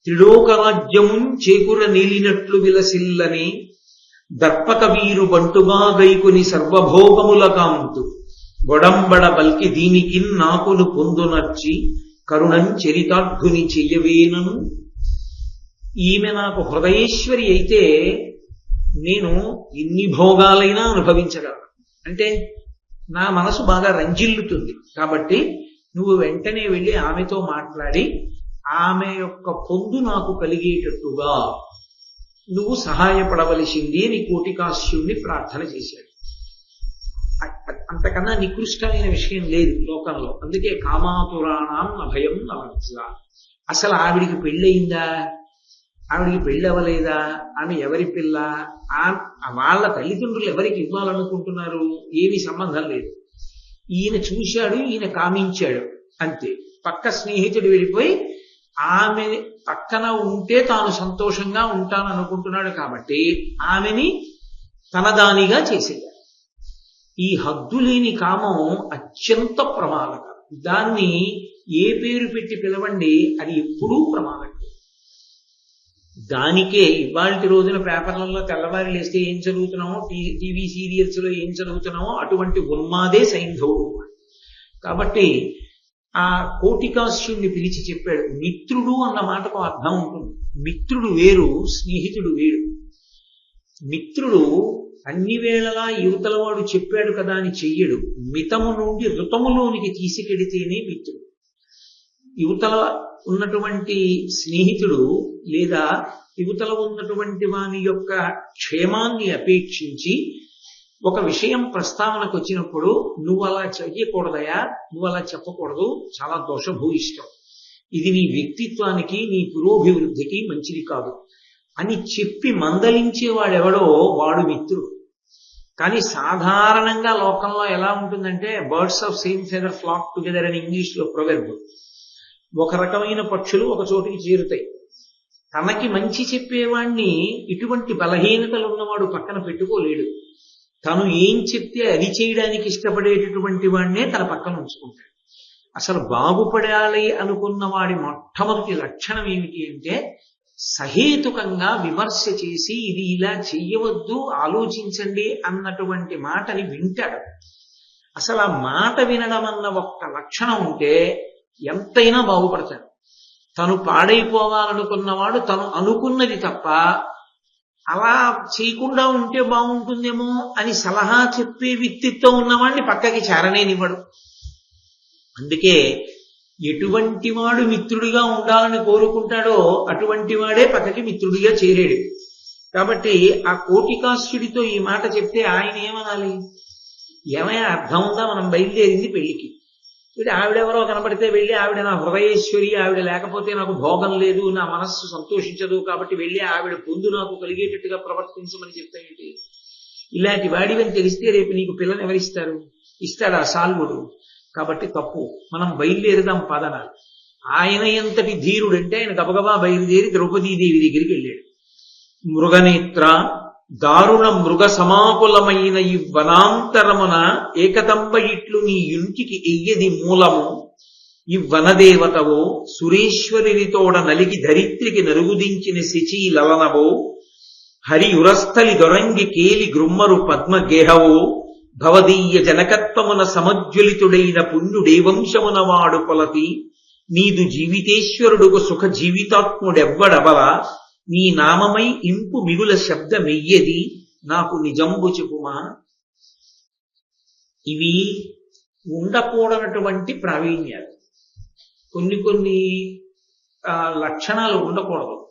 త్రిలోకరాజ్యమున్ చేకుర నీలినట్లు విలసిల్లని దర్పక వీరు బంటుగా గైకుని సర్వభోగముల కాంతు గొడంబడ బల్కి దీనికి నాకును పొందునర్చి కరుణం చరితార్థుని చెయ్యవేనను. ఈమె నాకు హృదయేశ్వరి అయితే నేను ఎన్ని భోగాలైనా అనుభవించగలను. అంటే నా మనసు బాగా రంజిల్లుతుంది. కాబట్టి నువ్వు వెంటనే వెళ్ళి ఆమెతో మాట్లాడి ఆమె యొక్క పొందు నాకు కలిగేటట్టుగా నువ్వు సహాయపడవలసింది అని కోటికాస్యుణ్ణి ప్రార్థన చేశాడు. అంతకన్నా నికృష్టమైన విషయం లేదు లోకంలో. అందుకే కామాతురాణం అభయం నలజ్జ. అసలు ఆవిడికి పెళ్ళయిందా, ఆవిడికి పెళ్ళి అవ్వలేదా, ఆమె ఎవరి పిల్ల, వాళ్ళ తల్లిదండ్రులు ఎవరికి ఇవ్వాలనుకుంటున్నారు, ఏమీ సంబంధం లేదు. ఈయన చూశాడు, ఈయన కామించాడు, అంతే. పక్క స్నేహితుడు వెళ్ళిపోయి ఆమె పక్కన ఉంటే తాను సంతోషంగా ఉంటాననుకుంటున్నాడు కాబట్టి ఆమెని తనదానిగా చేసేయాలి. ఈ హద్దులేని కామం అత్యంత ప్రమాదకరం. దాన్ని ఏ పేరు పెట్టి పిలవండి, అది ఎప్పుడూ ప్రమాదకరం. దానికే ఇవాళ రోజున పేపర్లలో తెల్లవారి లేస్తే ఏం చదువుతున్నామో, టీవీ సీరియల్స్ లో ఏం చదువుతున్నామో అటువంటి ఉన్మాదే సైంధవుడు. కాబట్టి ఆ కోటికాస్యుణ్ణి పిలిచి చెప్పాడు. మిత్రుడు అన్న మాటకు అర్థం ఉంటుంది. మిత్రుడు వేరు, స్నేహితుడు వేరు. మిత్రుడు అన్ని వేళలా యువతల వాడు చెప్పాడు కదా అని చెయ్యడు. మితము నుండి ఋతములోనికి తీసుకెడితేనే మిత్రుడు. యువతల ఉన్నటువంటి స్నేహితుడు లేదా యువతల ఉన్నటువంటి వాని యొక్క క్షేమాన్ని అపేక్షించి ఒక విషయం ప్రస్తావనకు వచ్చినప్పుడు నువ్వు అలా చెయ్యకూడదయా, నువ్వు అలా చెప్పకూడదు, చాలా దోషభూయిష్టం, ఇది నీ వ్యక్తిత్వానికి నీ పురోభివృద్ధికి మంచిది కాదు అని చెప్పి మందలించేవాడెవడో వాడు మిత్రుడు. కానీ సాధారణంగా లోకంలో ఎలా ఉంటుందంటే birds of same feather flock together అని ఇంగ్లీష్లో ప్రొవెర్బ్. ఒక రకమైన పక్షులు ఒక చోటికి చేరుతాయి. తనకి మంచి చెప్పేవాణ్ణి ఇటువంటి బలహీనతలు ఉన్నవాడు పక్కన పెట్టుకోలేడు. తను ఏం చెప్తే అది చేయడానికి ఇష్టపడేటటువంటి వాడినే తన పక్కన ఉంచుకుంటాడు. అసలు బాగుపడాలి అనుకున్న వాడి మొట్టమొదటి లక్షణం ఏమిటి అంటే సహేతుకంగా విమర్శ చేసి ఇది ఇలా చెయ్యవద్దు, ఆలోచించండి అన్నటువంటి మాటని వింటాడు. అసలు ఆ మాట వినడం అన్న ఒక్క లక్షణం ఉంటే ఎంతైనా బాగుపడతాడు. తను పాడైపోవాలనుకున్నవాడు తను అనుకున్నది తప్ప అలా చేయకుండా ఉంటే బాగుంటుందేమో అని సలహా చెప్పే వ్యక్తిత్వం ఉన్నవాడిని పక్కకి చేరనేనివ్వడు. అందుకే ఎటువంటి వాడు మిత్రుడిగా ఉండాలని కోరుకుంటాడో అటువంటి వాడే పక్కకి మిత్రుడిగా చేరాడు. కాబట్టి ఆ కోటికాస్యుడితో ఈ మాట చెప్తే ఆయన ఏమనాలి? ఏమైనా అర్థం ఉందా? మనం బయలుదేరింది పెళ్లికి. ఇప్పుడు ఆవిడెవరో కనబడితే వెళ్ళి ఆవిడ నా హృదయేశ్వరి, ఆవిడ లేకపోతే నాకు భోగం లేదు, నా మనస్సు సంతోషించదు, కాబట్టి వెళ్ళి ఆవిడ పొందు నాకు కలిగేటట్టుగా ప్రవర్తించమని చెప్తాయేంటి? ఇలాంటి వాడివని తెలిస్తే రేపు నీకు పిల్లని ఎవరిస్తారు? ఇస్తాడా సాల్వుడు? కాబట్టి తప్పు. మనం బయలుదేరదాం పదన. ఆయన ఎంతటి ధీరుడంటే ఆయన గబగబా బయలుదేరి ద్రౌపదీదేవి దగ్గరికి వెళ్ళాడు. మృగనేత్ర దారుణ మృగ సమాకులమైన ఈ వనాంతరమున ఏకదంబ ఇట్లు నీ ఇంటికి ఎయ్యది మూలము ఈ వనదేవతవో సురేశ్వరితోడ నలిగి ధరిత్రికి నరుగుదించిన శచీలలనవో హరి ఉరస్థలి దొరంగి కేలి గ్రుమ్మరు పద్మగేహవో భవదీయ జనకత్వమున సమజ్వలితుడైన పుణ్యుడేవంశమున వాడు కొలతి నీదు జీవితేశ్వరుడుకు సుఖ జీవితాత్ముడెవ్వడబల నీ నామమై ఇంపు మిగుల శబ్దమెయ్యది నాకు నిజంబు చెప్పుమా. ఇవి ఉండకూడనటువంటి ప్రావీణ్యాలు. కొన్ని లక్షణాలు ఉండకూడదు.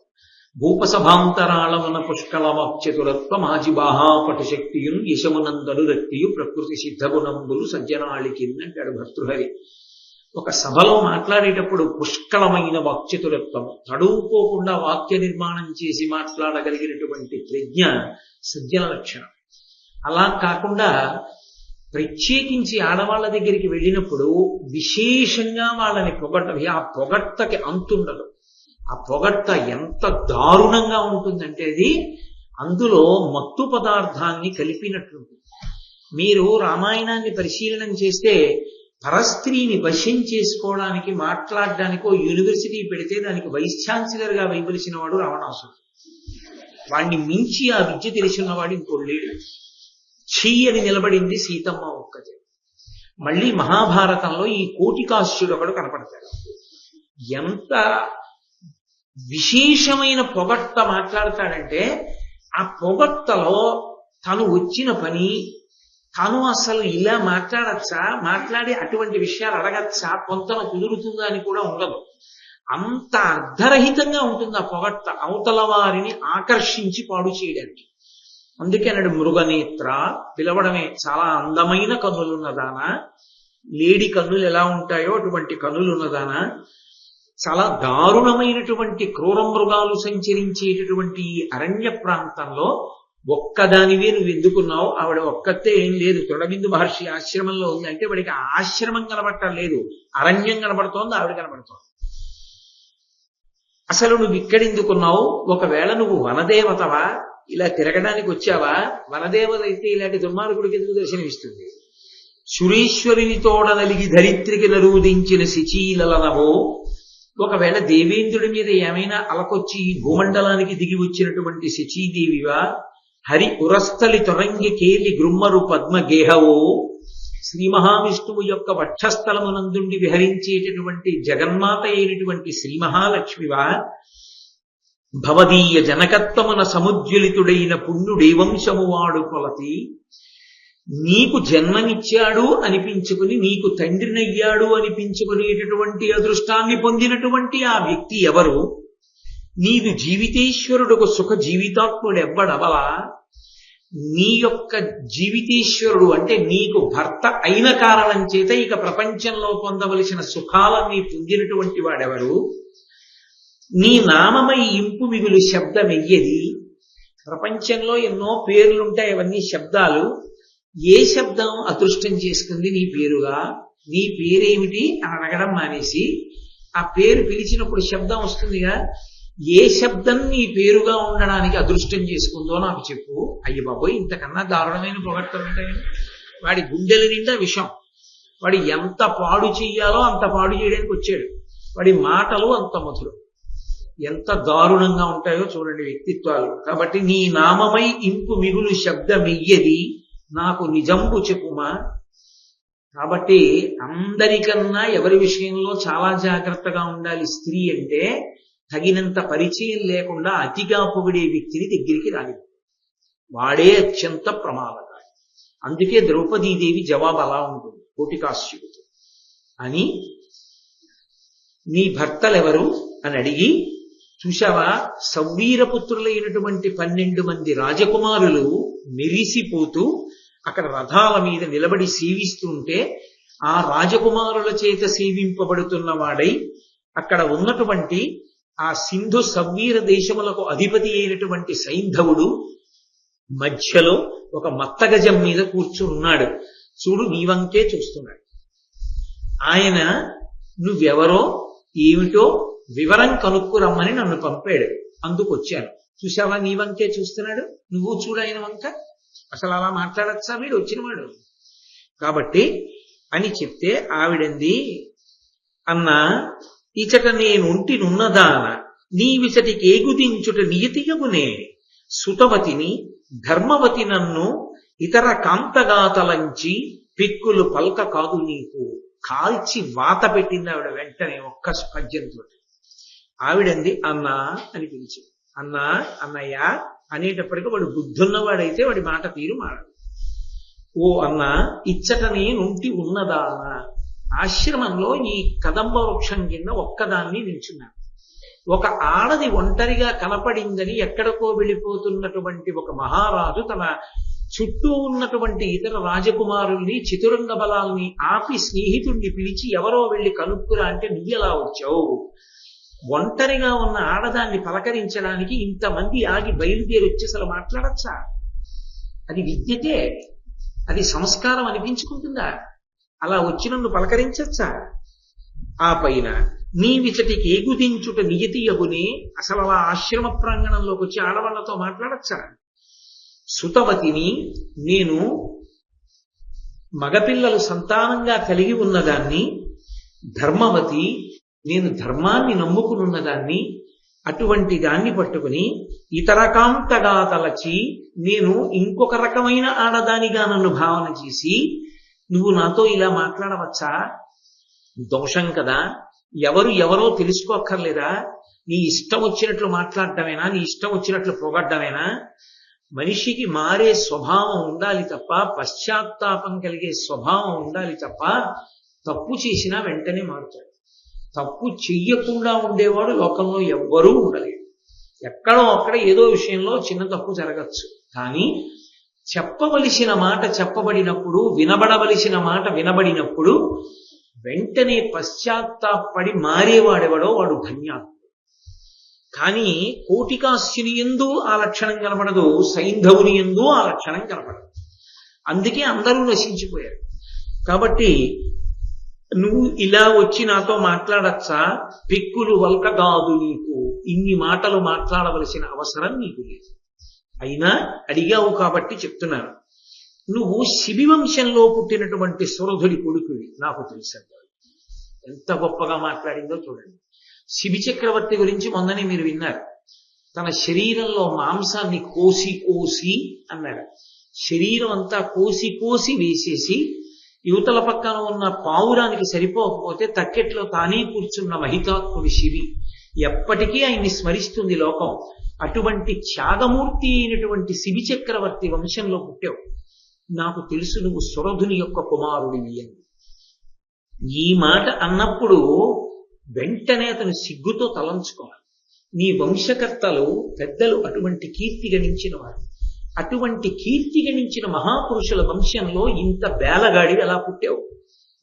భూపసభాంతరాళమన పుష్కళమచతురత్వ మాజిబాహా పటుశక్తియున్ యశమునందను రక్తియు ప్రకృతి సిద్ధగుణంబులు సజ్జనాళికిన్ అంటాడు భర్తృహరి. ఒక సభలో మాట్లాడేటప్పుడు పుష్కళమైన వాక్చతురత్వం, తడువుకోకుండా వాక్య నిర్మాణం చేసి మాట్లాడగలిగినటువంటి ప్రజ్ఞ సజ్జన లక్షణం. అలా కాకుండా ప్రత్యేకించి ఆడవాళ్ళ దగ్గరికి వెళ్ళినప్పుడు విశేషంగా వాళ్ళని ఆ పొగడ్తకి అంతుండదు. ఆ పొగడ్త ఎంత దారుణంగా ఉంటుందంటే అది అందులో మత్తు పదార్థాన్ని కలిపినట్లుంటుంది. మీరు రామాయణాన్ని పరిశీలనం చేస్తే పరస్త్రీని వశం చేసుకోవడానికి మాట్లాడడానికో యూనివర్సిటీ పెడితే దానికి వైస్ ఛాన్సలర్ గా వేయవలసిన వాడు రావణాసురుడు. వాణ్ణి మించి ఆ విద్య తెలిసినవాడు ఇంకోడు లేడు. అని నిలబడింది సీతమ్మ ఒక్కతే. మళ్ళీ మహాభారతంలో ఈ కోటికాశ్యుడు ఒకడు కనపడతాడు. ఎంత విశేషమైన పొగడ్త మాట్లాడతాడంటే ఆ పొగడ్తలో తను వచ్చిన పని, తను అసలు ఇలా మాట్లాడచ్చా, మాట్లాడి అటువంటి విషయాలు అడగచ్చా, పొంతన కుదురుతుందా అని కూడా ఉండదు. అంత అర్ధరహితంగా ఉంటుంది ఆ పొగడ్త, అవతల వారిని ఆకర్షించి పాడు చేయడానికి. అందుకే అన్నాడు మృగనేత్ర, పిలవడమే. చాలా అందమైన కన్నులున్నదానా, లేడి కన్నులు ఎలా ఉంటాయో అటువంటి కన్నులున్నదానా, చాలా దారుణమైనటువంటి క్రూర మృగాలు సంచరించేటటువంటి అరణ్య ప్రాంతంలో ఒక్కదానివే నువ్వు ఎందుకున్నావు? ఆవిడ ఒక్కతే ఏం లేదు, తృణబిందు మహర్షి ఆశ్రమంలో ఉంది అంటే వాడికి ఆశ్రమం కనబడటం లేదు, అరణ్యం కనబడుతోంది, ఆవిడ కనబడుతోంది. అసలు నువ్వు ఇక్కడెందుకున్నావు? ఒకవేళ నువ్వు వనదేవతవా, ఇలా తిరగడానికి వచ్చావా? వనదేవత అయితే ఇలాంటి దుర్మార్గుడికి ఎందుకు దర్శనమిస్తుంది? సురేశ్వరిని తోడ నలిగి ధరిత్రికి నరూదించిన శిచీలనవో, ఒకవేళ దేవేంద్రుడి మీద ఏమైనా అలకొచ్చి భూమండలానికి దిగి వచ్చినటువంటి శచీదేవివా, హరి ఉరస్థలి తొరంగి కేలి గృమ్మరు పద్మగేహవో, శ్రీ మహావిష్ణువు యొక్క వక్షస్థలమునందుండి విహరించేటటువంటి జగన్మాత అయినటువంటి శ్రీ మహాలక్ష్మివా, భవదీయ జనకత్వమున సముజ్వలితుడైన పుణ్యుడేవంశము వాడు కొలతి, నీకు జన్మనిచ్చాడు అనిపించుకుని నీకు తండ్రినయ్యాడు అనిపించుకునేటటువంటి అదృష్టాన్ని పొందినటువంటి ఆ వ్యక్తి ఎవరు? నీవు జీవితేశ్వరుడుకు సుఖ జీవితాత్ముడెవ్వడవలా? నీ యొక్క జీవితేశ్వరుడు అంటే నీకు భర్త అయిన కారణం చేత ఇక ప్రపంచంలో పొందవలసిన సుఖాలన్నీ పొందినటువంటి వాడెవరు? నీ నామమై ఇంపు మిగులు శబ్దమెయ్యది. ప్రపంచంలో ఎన్నో పేర్లుంటాయి, అవన్నీ శబ్దాలు. ఏ శబ్దం అదృష్టం చేసుకుంది నీ పేరుగా? నీ పేరేమిటి అని అడగడం మానేసి ఆ పేరు పిలిచినప్పుడు శబ్దం వస్తుందిగా, ఏ శబ్దం నీ పేరుగా ఉండడానికి అదృష్టం చేసుకుందో నాకు చెప్పు. అయ్య బాబోయ్, ఇంతకన్నా దారుణమైన పొగడ్తలు ఉంటాయి. వాడి గుండెల నిండా విషం. వాడి ఎంత పాడు చెయ్యాలో అంత పాడు చేయడానికి వచ్చాడు. వాడి మాటలు అంత మధురం. ఎంత దారుణంగా ఉంటాయో చూడండి వ్యక్తిత్వాలు. కాబట్టి నీ నామమై ఇంపు మిగులు శబ్దమెయ్యది నాకు నిజంబు చెప్పుమా. కాబట్టి అందరికన్నా ఎవరి విషయంలో చాలా జాగ్రత్తగా ఉండాలి స్త్రీ అంటే, తగినంత పరిచయం లేకుండా అతిగా పొగిడే వ్యక్తిని దగ్గరికి రాలేదు. వాడే అత్యంత ప్రమాదకారి. అందుకే ద్రౌపదీదేవి జవాబు అలా ఉంటుంది కోటికాశ్యుడితో. అని నీ భర్తలెవరు అని అడిగి, చూశావా సవ్వీరపుత్రులైనటువంటి 12 మంది రాజకుమారులు మెరిసిపోతూ అక్కడ రథాల మీద నిలబడి సేవిస్తుంటే, ఆ రాజకుమారుల చేత సేవింపబడుతున్న వాడై అక్కడ ఉన్నటువంటి ఆ సింధు సవ్వీర దేశములకు అధిపతి అయినటువంటి సైంధవుడు మధ్యలో ఒక మత్తగజం మీద కూర్చున్నాడు. చూడు, నీ వంకే చూస్తున్నాడు. ఆయన నువ్వెవరో ఏమిటో వివరం కనుక్కురమ్మని నన్ను పంపాడు, అందుకొచ్చాను. చూసావా, నీ వంకే చూస్తున్నాడు, నువ్వు చూడు ఆయన వంక. అసలు అలా మాట్లాడచ్చా వీడు వచ్చినవాడు? కాబట్టి అని చెప్తే ఆవిడంది, అన్నా ఇచట నేనుంటినున్నదాన నీవిచటికి ఏగుదించుట నియతియగునే, సుతవతిని ధర్మవతి నన్ను ఇతర కాంతగాతలంచి పిక్కులు పల్క కాదు నీకు. కాల్చి వాత పెట్టింది ఆవిడ వెంటనే ఒక్క పద్యంతో. ఆవిడంది అన్నా అని పిలిచి, అన్నా అన్నయ్య అనేటప్పటికీ వాడు బుద్ధున్నవాడైతే వాడి మాట తీరు మారదు. ఓ అన్నా ఇచ్చటనే నుండి ఉన్నదానా, ఆశ్రమంలో ఈ కదంబ వృక్షం కింద ఒక్కదాన్ని నిల్చున్నాను. ఒక ఆడది ఒంటరిగా కనపడిందని ఎక్కడికో వెళ్ళిపోతున్నటువంటి ఒక మహారాజు తన చుట్టూ ఉన్నటువంటి ఇతర రాజకుమారుల్ని చతురంగ బలాల్ని ఆపి స్నేహితుడిని పిలిచి ఎవరో వెళ్ళి కనుక్కురా అంటే నువ్వెలా వచ్చావు? ఒంటరిగా ఉన్న ఆడదాన్ని పలకరించడానికి ఇంతమంది ఆగి బయలుదేరి వచ్చి అసలు మాట్లాడచ్చా? అది విద్యతే, అది సంస్కారం అనిపించుకుంటుందా? అలా వచ్చి నన్ను పలకరించచ్చా? ఆ పైన నీవిచటికి ఎగుదించుట నియతి యగునే, అసలు అలా ఆశ్రమ ప్రాంగణంలోకి వచ్చి ఆడవాళ్లతో మాట్లాడచ్చా? సుతవతిని, నేను మగపిల్లలు సంతానంగా కలిగి ఉన్నదాన్ని. ధర్మవతి, నేను ధర్మాన్ని నమ్ముకునున్నదాన్ని. అటువంటి దాన్ని పట్టుకుని ఇతరకాంతగా తలచి నేను ఇంకొక రకమైన ఆడదానిగా నన్ను భావన చేసి నువ్వు నాతో ఇలా మాట్లాడవచ్చా? దోషం కదా. ఎవరో తెలుసుకోక్కర్లేదా? నీ ఇష్టం వచ్చినట్లు మాట్లాడటమేనా? నీ ఇష్టం వచ్చినట్లు పొగడ్డమేనా? మనిషికి మారే స్వభావం ఉండాలి తప్ప, పశ్చాత్తాపం కలిగే స్వభావం ఉండాలి తప్ప, తప్పు చేసినా వెంటనే మారుతాడు. తప్పు చెయ్యకుండా ఉండేవాడు లోకంలో ఎవ్వరూ ఉండలేడు. ఎక్కడో అక్కడ ఏదో విషయంలో చిన్న తప్పు జరగచ్చు. కానీ చెప్పవలసిన మాట చెప్పబడినప్పుడు, వినబడవలసిన మాట వినబడినప్పుడు వెంటనే పశ్చాత్తాపడి మారేవాడెవడో వాడు ధన్యాత్ముడు. కానీ కోటికాస్యుని యందు ఆ లక్షణం కనబడదు, సైంధవుని యందు ఆ లక్షణం కనబడదు. అందుకే అందరూ నశించిపోయారు. కాబట్టి నువ్వు ఇలా వచ్చి నాతో మాట్లాడచ్చా? పెక్కులు వల్క కాదు నీకు, ఇన్ని మాటలు మాట్లాడవలసిన అవసరం నీకు లేదు. అయినా అడిగావు కాబట్టి చెప్తున్నాను. నువ్వు శిబివంశంలో పుట్టినటువంటి సురధుడి కొడుకువి, నాకు తెలుసండి. ఎంత గొప్పగా మాట్లాడిందో చూడండి. శిబి చక్రవర్తి గురించి మొన్ననే మీరు విన్నారు. తన శరీరంలో మాంసాన్ని కోసి కోసి అన్నాడు. శరీరం అంతా కోసి కోసి వేసేసి యువతల పక్కన ఉన్న పావురానికి సరిపోకపోతే తక్కెట్లో తానే కూర్చున్న మహితాత్ముడి శివి. ఎప్పటికీ ఆయన్ని స్మరిస్తుంది లోకం. అటువంటి త్యాగమూర్తి అయినటువంటి శిబి చక్రవర్తి వంశంలో పుట్టావు. నాకు తెలుసు నువ్వు సురధుని యొక్క కుమారుడివి అని. ఈ మాట అన్నప్పుడు వెంటనే అతను సిగ్గుతో తలంచుకోవాలి. నీ వంశకర్తలు పెద్దలు అటువంటి కీర్తి గణించిన వారు. అటువంటి కీర్తి గణించిన మహాపురుషుల వంశంలో ఇంత బేలగాడి ఎలా పుట్టావు?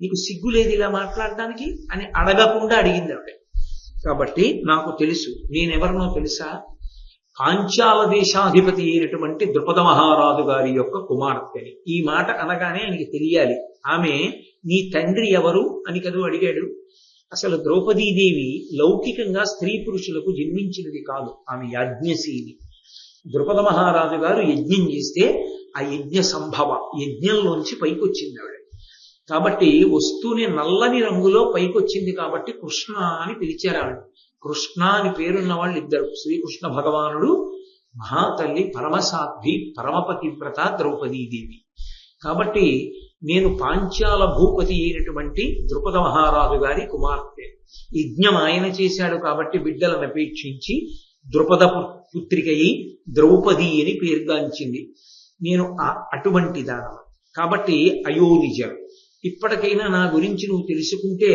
నీకు సిగ్గు లేదు ఇలా మాట్లాడడానికి అని అడగకుండా అడిగింది ఆవిడ. కాబట్టి నాకు తెలుసు, నేనెవరినో తెలుసా? పాంచాల దేశాధిపతి అయినటువంటి ద్రుపద మహారాజు గారి యొక్క కుమార్తెని. ఈ మాట అనగానే ఆయనకి తెలియాలి, ఆమె నీ తండ్రి ఎవరు అని కదూ అడిగాడు. అసలు ద్రౌపదీదేవి లౌకికంగా స్త్రీ పురుషులకు జన్మించినది కాదు, ఆమె యాజ్ఞశీలి. ద్రుపద మహారాజు గారు యజ్ఞం చేస్తే ఆ యజ్ఞ సంభవ, యజ్ఞంలోంచి పైకొచ్చింది ఆవిడ. కాబట్టి వస్తూనే నల్లని రంగులో పైకొచ్చింది కాబట్టి కృష్ణ అని పిలిచారు ఆవిడ. కృష్ణ అని పేరున్న వాళ్ళు ఇద్దరు, శ్రీకృష్ణ భగవానుడు, మహాతల్లి పరమసాధ్వి పరమపతివ్రత ద్రౌపదీదేవి. కాబట్టి నేను పాంచాల భూపతి అయినటువంటి ద్రుపద మహారాజు గారి కుమార్తె. యజ్ఞం ఆయన చేశాడు కాబట్టి బిడ్డలను అపేక్షించి ద్రుపద పుత్రికయి ద్రౌపది అని పేరుగాంచింది. నేను అటువంటి దానం. కాబట్టి అయోనిజం. ఇప్పటికైనా నా గురించి నువ్వు తెలుసుకుంటే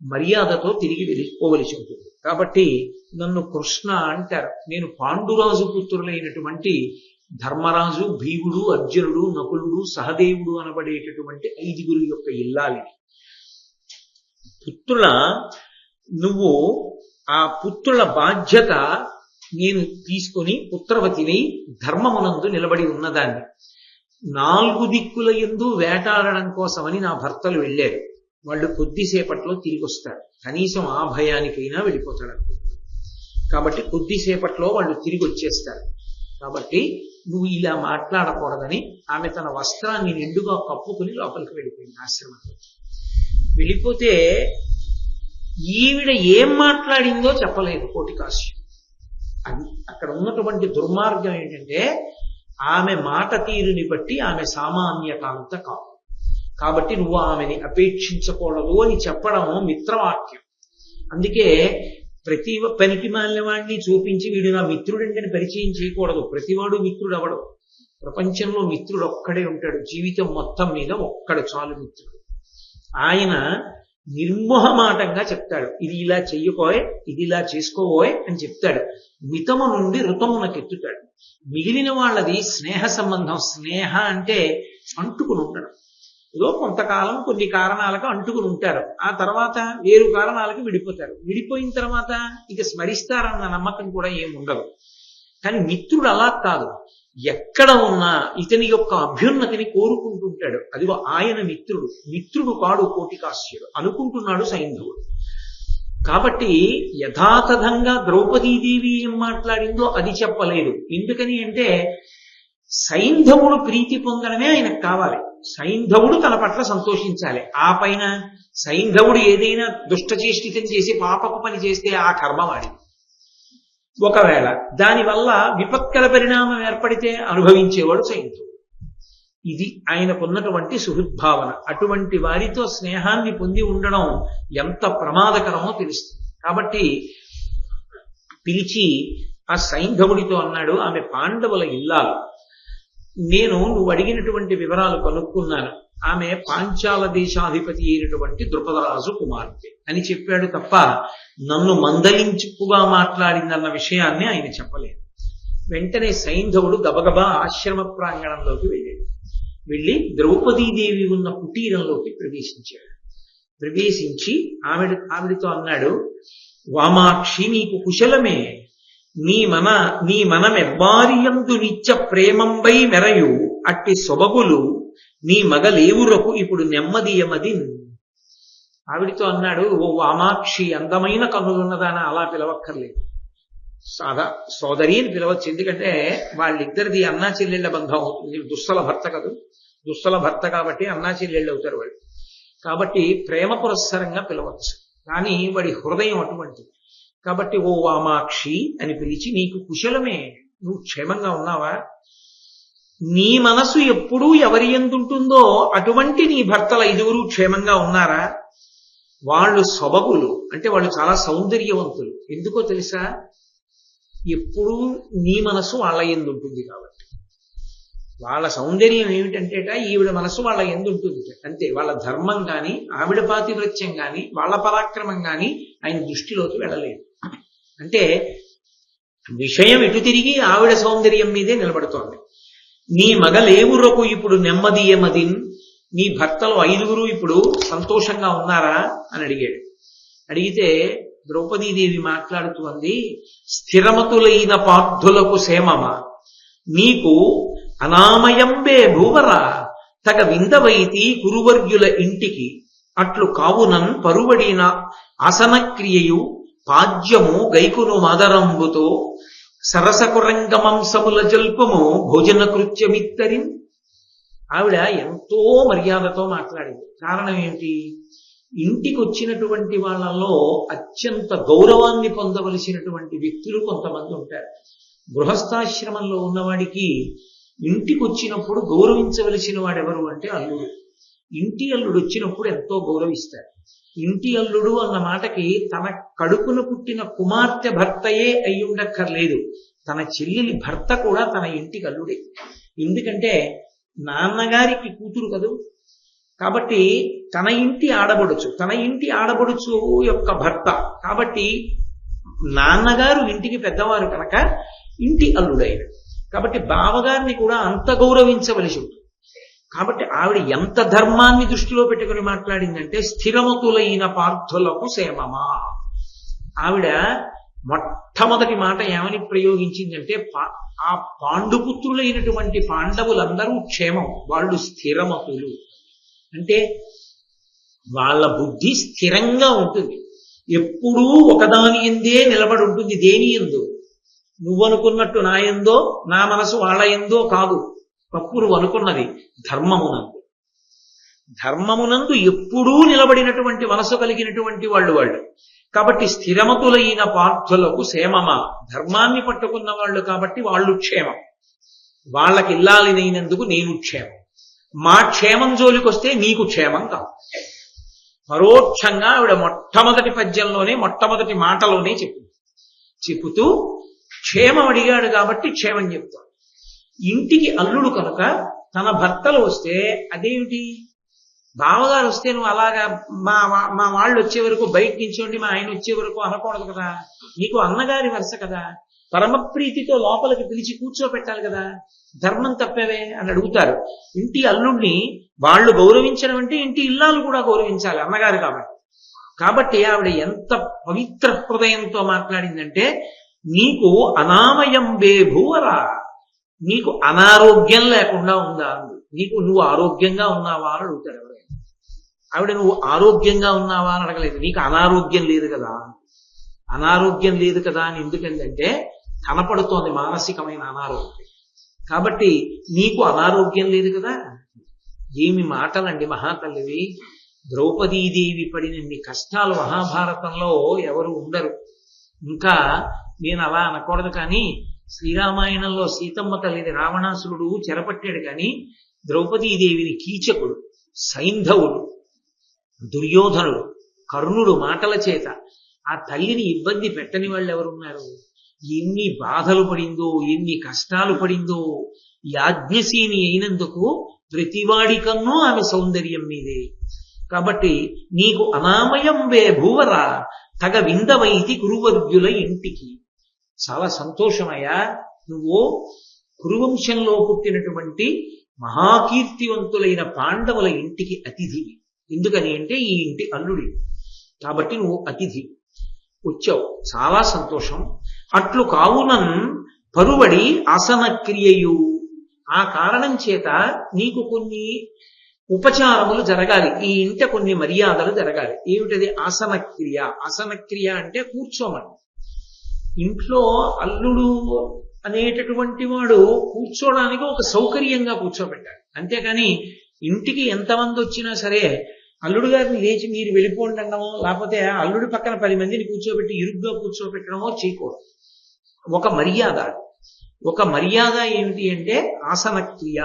మర్యాదతో తిరిగి వెళ్ళిపోవలసి ఉంటుంది. కాబట్టి నన్ను కృష్ణ అంటారు. నేను పాండురాజు పుత్రులైనటువంటి ధర్మరాజు, భీముడు, అర్జునుడు, నకులుడు, సహదేవుడు అనబడేటటువంటి 5 యొక్క ఇల్లాలిని. పుత్రుల నువ్వు ఆ పుత్రుల బాధ్యత నేను తీసుకొని పుత్రవతిని ధర్మమునందు నిలబడి ఉన్నదాన్ని. 4 దిక్కుల యందు వేటాడడం కోసమని నా భర్తలు వెళ్ళారు. వాళ్ళు కొద్దిసేపట్లో తిరిగి వస్తారు. కనీసం ఆ భయానికైనా వెళ్ళిపోతాడు. కాబట్టి కొద్దిసేపట్లో వాళ్ళు తిరిగి వచ్చేస్తారు. కాబట్టి నువ్వు ఇలా మాట్లాడకూడదని ఆమె తన వస్త్రాన్ని నిండుగా కప్పుకుని లోపలికి వెళ్ళిపోయింది ఆశ్రమంలో. వెళ్ళిపోతే ఈవిడ ఏం మాట్లాడిందో చెప్పలేదు కోటికాస్యం. అది అక్కడ ఉన్నటువంటి దుర్మార్గం ఏంటంటే ఆమె మాట తీరుని బట్టి ఆమె సామాన్యకాంత కాదు. కాబట్టి నువ్వు ఆమెని అపేక్షించకూడదు అని చెప్పడం మిత్రవాక్యం. అందుకే ప్రతి పనికి మాలిన వాడిని చూపించి వీడు నా మిత్రుడంటని పరిచయం చేయకూడదు. ప్రతివాడు మిత్రుడు అవడు. ప్రపంచంలో మిత్రుడు ఒక్కడే ఉంటాడు. జీవితం మొత్తం మీద ఒక్కడు చాలు మిత్రుడు. ఆయన నిర్మోహమాటంగా చెప్తాడు, ఇది ఇలా చెయ్యకోయ్, ఇది ఇలా చేసుకోబోయ్ అని చెప్తాడు. మితము నుండి ఋతమునకెత్తుతాడు. మిగిలిన వాళ్ళది స్నేహ సంబంధం. స్నేహ అంటే అంటుకుని ఉండడం. ఏదో కొంతకాలం కొన్ని కారణాలకు అంటుకుని ఉంటారు. ఆ తర్వాత వేరు కారణాలకు విడిపోతారు. విడిపోయిన తర్వాత ఇక స్మరిస్తారన్న నమ్మకం కూడా ఏముండదు. కానీ మిత్రుడు అలా కాదు. ఎక్కడ ఉన్నా ఇతని యొక్క అభ్యున్నతిని కోరుకుంటుంటాడు. అదిగో ఆయన మిత్రుడు. మిత్రుడు కాడు కోటికాస్యుడు అనుకుంటున్నాడు సైంధవుడు. కాబట్టి యథాతథంగా ద్రౌపదీదేవి ఏం మాట్లాడిందో అది చెప్పలేదు. ఎందుకని అంటే సైంధవుడు ప్రీతి పొందడమే ఆయనకు కావాలి. సైంధవుడు తన పట్ల సంతోషించాలి. ఆ పైన సైంధవుడు ఏదైనా దుష్టచేష్టితం చేసి పాపపు పని చేస్తే ఆ కర్మ వాడి. ఒకవేళ దానివల్ల విపత్కర పరిణామం ఏర్పడితే అనుభవించేవాడు సైంధవుడు. ఇది ఆయనకున్నటువంటి సుహృద్భావన. అటువంటి వారితో స్నేహాన్ని పొంది ఉండడం ఎంత ప్రమాదకరమో తెలుస్తుంది. కాబట్టి పిలిచి ఆ సైంధవుడితో అన్నాడు, ఆమె పాండవుల ఇల్లాలు. నువ్వు అడిగినటువంటి వివరాలు కనుక్కున్నాను. ఆమె పాంచాల దేశాధిపతి అయినటువంటి ద్రుపదరాజు కుమార్తె అని చెప్పాడు తప్ప నన్ను మందలించుకుగా మాట్లాడిందన్న విషయాన్ని ఆయన చెప్పలేదు. వెంటనే సైంధవుడు గబగబా ఆశ్రమ ప్రాంగణంలోకి వెళ్ళాడు. ద్రౌపదీదేవి ఉన్న కుటీరంలోకి ప్రవేశించాడు. ప్రవేశించి ఆవిడతో అన్నాడు, వామాక్షి, నీకు కుశలమే? నీ మనమెవ్వారియందు నిత్య ప్రేమంబై మెరయు అట్టి సొబగులు నీ మగలేవురకు ఇప్పుడు నెమ్మదియమది. ఆవిడితో అన్నాడు, ఓ వామాక్షి, అందమైన కన్నులున్నదాన అలా పిలవక్కర్లేదు, సోదరి అని పిలవచ్చు. ఎందుకంటే వాళ్ళిద్దరిది అన్నా చెల్లెళ్ల బంధం అవుతుంది. దుస్సల భర్త కదూ, దుస్సల భర్త కాబట్టి అన్నా చెల్లెళ్ళు అవుతారు వాళ్ళు. కాబట్టి ప్రేమ పురస్సరంగా పిలవచ్చు. కానీ వాడి హృదయం అటువంటిది. కాబట్టి ఓ వామాక్షి అని పిలిచి, నీకు కుశలమే? నువ్వు క్షేమంగా ఉన్నావా? నీ మనసు ఎప్పుడూ ఎవరి ఎందుంటుందో అటువంటి నీ భర్తల ఐదుగురు క్షేమంగా ఉన్నారా? వాళ్ళు సొబగులు అంటే వాళ్ళు చాలా సౌందర్యవంతులు. ఎందుకో తెలుసా? ఎప్పుడూ నీ మనసు వాళ్ళ ఎందుంటుంది కాబట్టి. వాళ్ళ సౌందర్యం ఏమిటంటేట, ఈవిడ మనసు వాళ్ళ ఎందుంటుంది అంతే. వాళ్ళ ధర్మం కానీ ఆవిడ పాతివృత్యం కానీ వాళ్ళ పరాక్రమం కానీ ఆయన దృష్టిలోకి వెళ్ళలేదు. అంటే విషయం ఎటు తిరిగి ఆవిడ సౌందర్యం మీదే నిలబడుతోంది. నీ మగలేవురకు ఇప్పుడు నెమ్మదియమదిన్, నీ భర్తలు ఐదుగురు ఇప్పుడు సంతోషంగా ఉన్నారా అని అడిగాడు. అడిగితే ద్రౌపదీదేవి మాట్లాడుతూ అంది, స్థిరమతులైన పార్థులకు సేమమా, నీకు అనామయంబే భూవరా, తగ విందవైతి కురువర్యుల ఇంటికి, అట్లు కావునన్ పరువడిన ఆసనక్రియయు పాద్యము గైకును మాదరంబుతో సరసకురంగమంసముల జల్పము భోజన కృత్యమిత్తరిన్. ఆవిడ ఎంతో మర్యాదతో మాట్లాడింది. కారణం ఏంటి? ఇంటికి వచ్చినటువంటి వాళ్ళలో అత్యంత గౌరవాన్ని పొందవలసినటువంటి వ్యక్తులు కొంతమంది ఉంటారు. గృహస్థాశ్రమంలో ఉన్నవాడికి ఇంటికి వచ్చినప్పుడు గౌరవించవలసిన వాడెవరు అంటే అల్లుడు. ఇంటి అల్లుడు వచ్చినప్పుడు ఎంతో గౌరవిస్తారు. ఇంటి అల్లుడు అన్న మాటకి తన కడుపున పుట్టిన కుమార్తె భర్తయే అయి ఉండక్కర్లేదు, తన చెల్లెలి భర్త కూడా తన ఇంటికి అల్లుడే. ఎందుకంటే నాన్నగారికి కూతురు కదూ. కాబట్టి తన ఇంటి ఆడబడుచు యొక్క భర్త కాబట్టి నాన్నగారు ఇంటికి పెద్దవారు కనుక ఇంటి అల్లుడైన. కాబట్టి బావగారిని కూడా అంత గౌరవించవలసి ఉంటుంది. కాబట్టి ఆవిడ ఎంత ధర్మాన్ని దృష్టిలో పెట్టుకుని మాట్లాడిందంటే, స్థిరమతులైన పార్థులకు సేమమా. ఆవిడ మొట్టమొదటి మాట ఏమని ప్రయోగించిందంటే, ఆ పాండుపుత్రులైనటువంటి పాండవులందరూ క్షేమం, వాళ్ళు స్థిరమతులు. అంటే వాళ్ళ బుద్ధి స్థిరంగా ఉంటుంది, ఎప్పుడూ ఒకదాని ఎందే నిలబడి ఉంటుంది. దేని ఎందు? నువ్వనుకున్నట్టు నా ఎందో, నా మనసు వాళ్ళ ఎందో కాదు. తప్పు నువ్వు అనుకున్నది ధర్మమునందు ఎప్పుడూ నిలబడినటువంటి మనసు కలిగినటువంటి వాళ్ళు. కాబట్టి స్థిరమతులైన పార్థులకు క్షేమమా, ధర్మాన్ని పట్టుకున్న వాళ్ళు కాబట్టి వాళ్ళు క్షేమం. వాళ్ళకి ఇల్లాలినైనందుకు నేను క్షేమం. మా క్షేమం జోలికొస్తే నీకు క్షేమం కాదు. పరోక్షంగా ఆవిడ మొట్టమొదటి పద్యంలోనే మొట్టమొదటి మాటలోనే చెప్పుతూ క్షేమం అడిగాడు కాబట్టి క్షేమం చెప్తాడు. ఇంటికి అల్లుడు కనుక తన భర్తలు వస్తే అదేమిటి, బావగారు వస్తే నువ్వు అలాగా మా వాళ్ళు వచ్చే వరకు బయట నించోండి, మా ఆయన వచ్చే వరకు అనకూడదు కదా, నీకు అన్నగారి వరుస కదా, పరమప్రీతితో లోపలికి పిలిచి కూర్చోపెట్టాలి కదా, ధర్మం తప్పేవే అని అడుగుతారు. ఇంటి అల్లుడిని వాళ్ళు గౌరవించడం అంటే ఇంటి ఇల్లాలు కూడా గౌరవించాలి అన్నగారు కాబట్టి ఆవిడ ఎంత పవిత్ర హృదయంతో మాట్లాడిందంటే, నీకు అనామయం భూవరా, నీకు అనారోగ్యం లేకుండా ఉందా, నువ్వు ఆరోగ్యంగా ఉన్నావా అని అడుగుతాడు ఎవరైనా. ఆవిడ నువ్వు ఆరోగ్యంగా ఉన్నావా అని అడగలేదు, నీకు అనారోగ్యం లేదు కదా. అనారోగ్యం లేదు కదా అని ఎందుకంటే కనపడుతోంది మానసికమైన అనారోగ్యం. కాబట్టి నీకు అనారోగ్యం లేదు కదా. ఏమి మాటలండి మహాతల్లివి. ద్రౌపదీదేవి పడినన్ని కష్టాలు మహాభారతంలో ఎవరు ఉండరు. ఇంకా నేను అలా అనకూడదు కానీ శ్రీరామాయణంలో సీతమ్మ తల్లిని రావణాసురుడు చెరపట్టాడు కానీ ద్రౌపదీదేవిని కీచకుడు, సైంధవుడు, దుర్యోధనుడు, కర్ణుడు మాటల చేత ఆ తల్లిని ఇబ్బంది పెట్టని వాళ్ళు ఎవరున్నారు. ఎన్ని బాధలు పడిందో, ఎన్ని కష్టాలు పడిందో. యాజ్ఞసీని అయినందుకు ప్రతివాడి కన్నూ ఆమె సౌందర్యం మీదే. కాబట్టి నీకు అనామయం భూవరా తగ విందవైతి కురువర్గ్యుల ఇంటికి. చాలా సంతోషమయ్యా, నువ్వు కురువంశంలో పుట్టినటువంటి మహాకీర్తివంతులైన పాండవుల ఇంటికి అతిథివి. ఎందుకని అంటే ఈ ఇంటి అల్లుడి కాబట్టి నువ్వు అతిథి వచ్చావు, చాలా సంతోషం. అట్లు కావునన్ పరువడి ఆసన క్రియయు, ఆ కారణం చేత నీకు కొన్ని ఉపచారములు జరగాలి, ఈ ఇంట కొన్ని మర్యాదలు జరగాలి. ఏమిటది ఆసన క్రియ? ఆసన క్రియ అంటే కూర్చోమని. ఇంట్లో అల్లుడు అనేటటువంటి వాడు కూర్చోడానికి ఒక సౌకర్యంగా కూర్చోబెట్టాలి. అంతేకాని ఇంటికి ఎంతమంది వచ్చినా సరే అల్లుడు గారిని లేచి మీరు వెళ్ళిపోండి అనడమో, లేకపోతే అల్లుడి పక్కన 10 మందిని కూర్చోబెట్టి ఇరుగ్గా కూర్చోబెట్టడమో చేయకూడదు. ఒక మర్యాద ఏమిటి అంటే ఆసన క్రియ.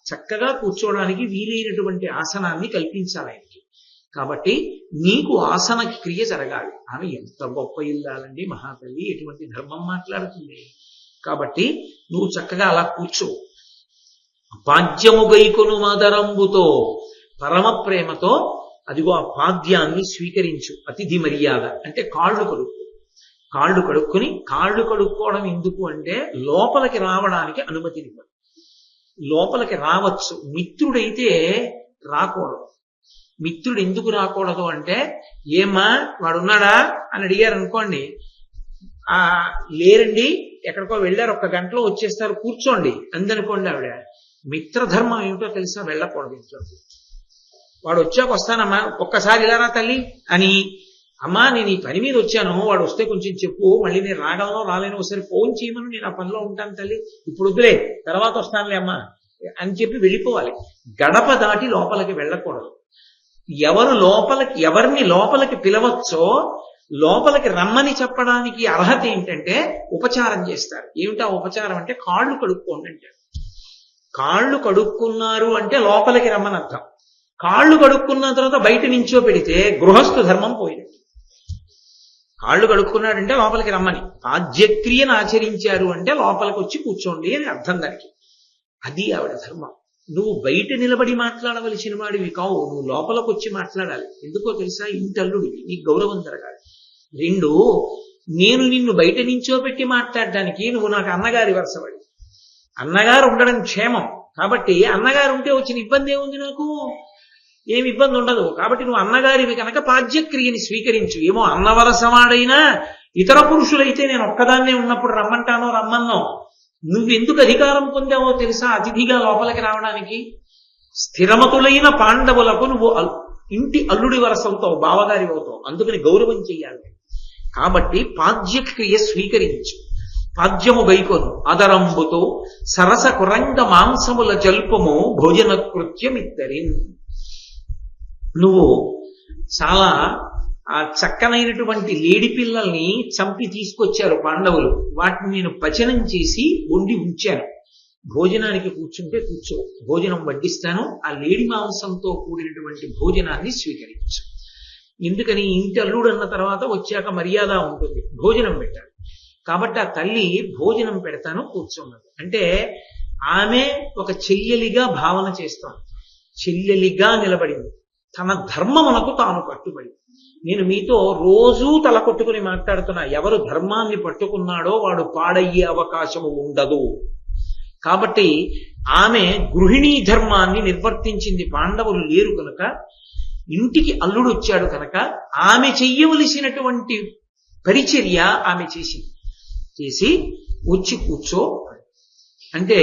చక్కగా కూర్చోవడానికి వీలైనటువంటి ఆసనాన్ని కల్పించాలి ఆయనకి. కాబట్టి నీకు ఆసన క్రియ జరగాలి. ఆమె ఎంత గొప్ప ఇల్లాలండి మహాతల్లి, ఎటువంటి ధర్మం మాట్లాడుతుంది. కాబట్టి నువ్వు చక్కగా అలా కూర్చో. పాద్యము గైకొను మాదరంబుతో, పరమ ప్రేమతో అదిగో ఆ పాద్యాన్ని స్వీకరించు. అతిథి మర్యాద అంటే కాళ్ళు కడుక్కుని, కాళ్ళు కడుక్కోవడం ఎందుకు అంటే లోపలికి రావడానికి అనుమతినివ్వదు. లోపలికి రావచ్చు, మిత్రుడైతే రాకూడదు. మిత్రుడు ఎందుకు రాకూడదు అంటే, ఏమ్మా వాడున్నాడా అని అడిగారు అనుకోండి, లేరండి ఎక్కడికో వెళ్ళారు, 1 గంటలో వచ్చేస్తారు కూర్చోండి అందనుకోండి. ఆవిడ మిత్రధర్మం ఏమిటో తెలుసా, వెళ్ళకూడదు ఇంట్లో. వాడు వచ్చాక వస్తానమ్మా, ఒక్కసారి ఇలా రా తల్లి అని, అమ్మా నేను ఈ పని మీద వచ్చాను, వాడు వస్తే కొంచెం చెప్పు, మళ్ళీ నేను రాగలనో రాలేనో ఒకసారి ఫోన్ చేయమను, నేను ఆ పనిలో ఉంటాను తల్లి, ఇప్పుడు వద్దులే తర్వాత వస్తానులే అమ్మా అని చెప్పి వెళ్ళిపోవాలి. గడప దాటి లోపలికి వెళ్ళకూడదు. ఎవరిని లోపలికి పిలవచ్చో లోపలికి రమ్మని చెప్పడానికి అర్హత ఏంటంటే ఉపచారం చేస్తారు. ఏమిటా ఉపచారం అంటే కాళ్ళు కడుక్కోండి అంటారు. కాళ్ళు కడుక్కున్నారు అంటే లోపలికి రమ్మని అర్థం. కాళ్ళు కడుక్కున్న తర్వాత బయట నించో పెడితే గృహస్థు ధర్మం పోయినట్టు. కాళ్ళు కడుక్కున్నాడంటే లోపలికి రమ్మని, పాద్యక్రియను ఆచరించారు అంటే లోపలికి వచ్చి కూర్చోండి అని అర్థం దానికి. అది ఆవిడ ధర్మం. నువ్వు బయట నిలబడి మాట్లాడవలసిన వాడివి కావు, నువ్వు లోపలికి వచ్చి మాట్లాడాలి. ఎందుకో తెలుసా, ఇంటల్లుడివి, నీకు గౌరవం జరగాలి. 2, నేను నిన్ను బయట నించోబెట్టి మాట్లాడడానికి నువ్వు నాకు అన్నగారి వరుసవాడి. అన్నగారు ఉండడం క్షేమం కాబట్టి, అన్నగారు ఉంటే వచ్చిన ఇబ్బంది ఏముంది, నాకు ఏమి ఇబ్బంది ఉండదు. కాబట్టి నువ్వు అన్నగారివి కనుక పాద్యక్రియని స్వీకరించు. ఏమో అన్నవరసవాడైనా ఇతర పురుషులైతే నేను ఒక్కదాన్నే ఉన్నప్పుడు రమ్మంటానో రమ్మన్నో, నువ్వెందుకు అధికారం పొందావో తెలుసా అతిథిగా లోపలికి రావడానికి? స్థిరమతులైన పాండవులకు నువ్వు ఇంటి అల్లుడి వరసవుతావు, బావగారి అవుతావు, అందుకని గౌరవం చెయ్యాలి. కాబట్టి పాద్యక్రియ స్వీకరించు. పాద్యము గైకొను అదరంబుతో సరస కురంగ మాంసముల జల్పము భోజన కృత్యమిత్తరిన్. నువ్వు చాలా చక్కనైనటువంటి లేడి పిల్లల్ని చంపి తీసుకొచ్చారు పాండవులు, వాటిని నేను పచనం చేసి వండి ఉంచాను. భోజనానికి కూర్చుంటే కూర్చో, భోజనం వడ్డిస్తాను, ఆ లేడి మాంసంతో కూడినటువంటి భోజనాన్ని స్వీకరించు. ఎందుకని ఇంటి అల్లుడు అన్న తర్వాత వచ్చాక మర్యాద ఉంటుంది, భోజనం పెట్టాలి. కాబట్టి ఆ తల్లి భోజనం పెడతాను కూర్చున్నది. అంటే ఆమె ఒక చెల్లెలిగా భావన చేస్తాను, చెల్లెలిగా నిలబడింది, తన ధర్మమునకు తాను కట్టుబడి. నేను మీతో రోజూ తల కొట్టుకుని మాట్లాడుతున్నా, ఎవరు ధర్మాన్ని పట్టుకున్నాడో వాడు పాడయ్యే అవకాశము ఉండదు. కాబట్టి ఆమె గృహిణీ ధర్మాన్ని నిర్వర్తించింది. పాండవులు లేరు కనుక, ఇంటికి అల్లుడు వచ్చాడు కనుక ఆమె చెయ్యవలసినటువంటి పరిచర్య ఆమె చేసి వచ్చి కూర్చో అంటే,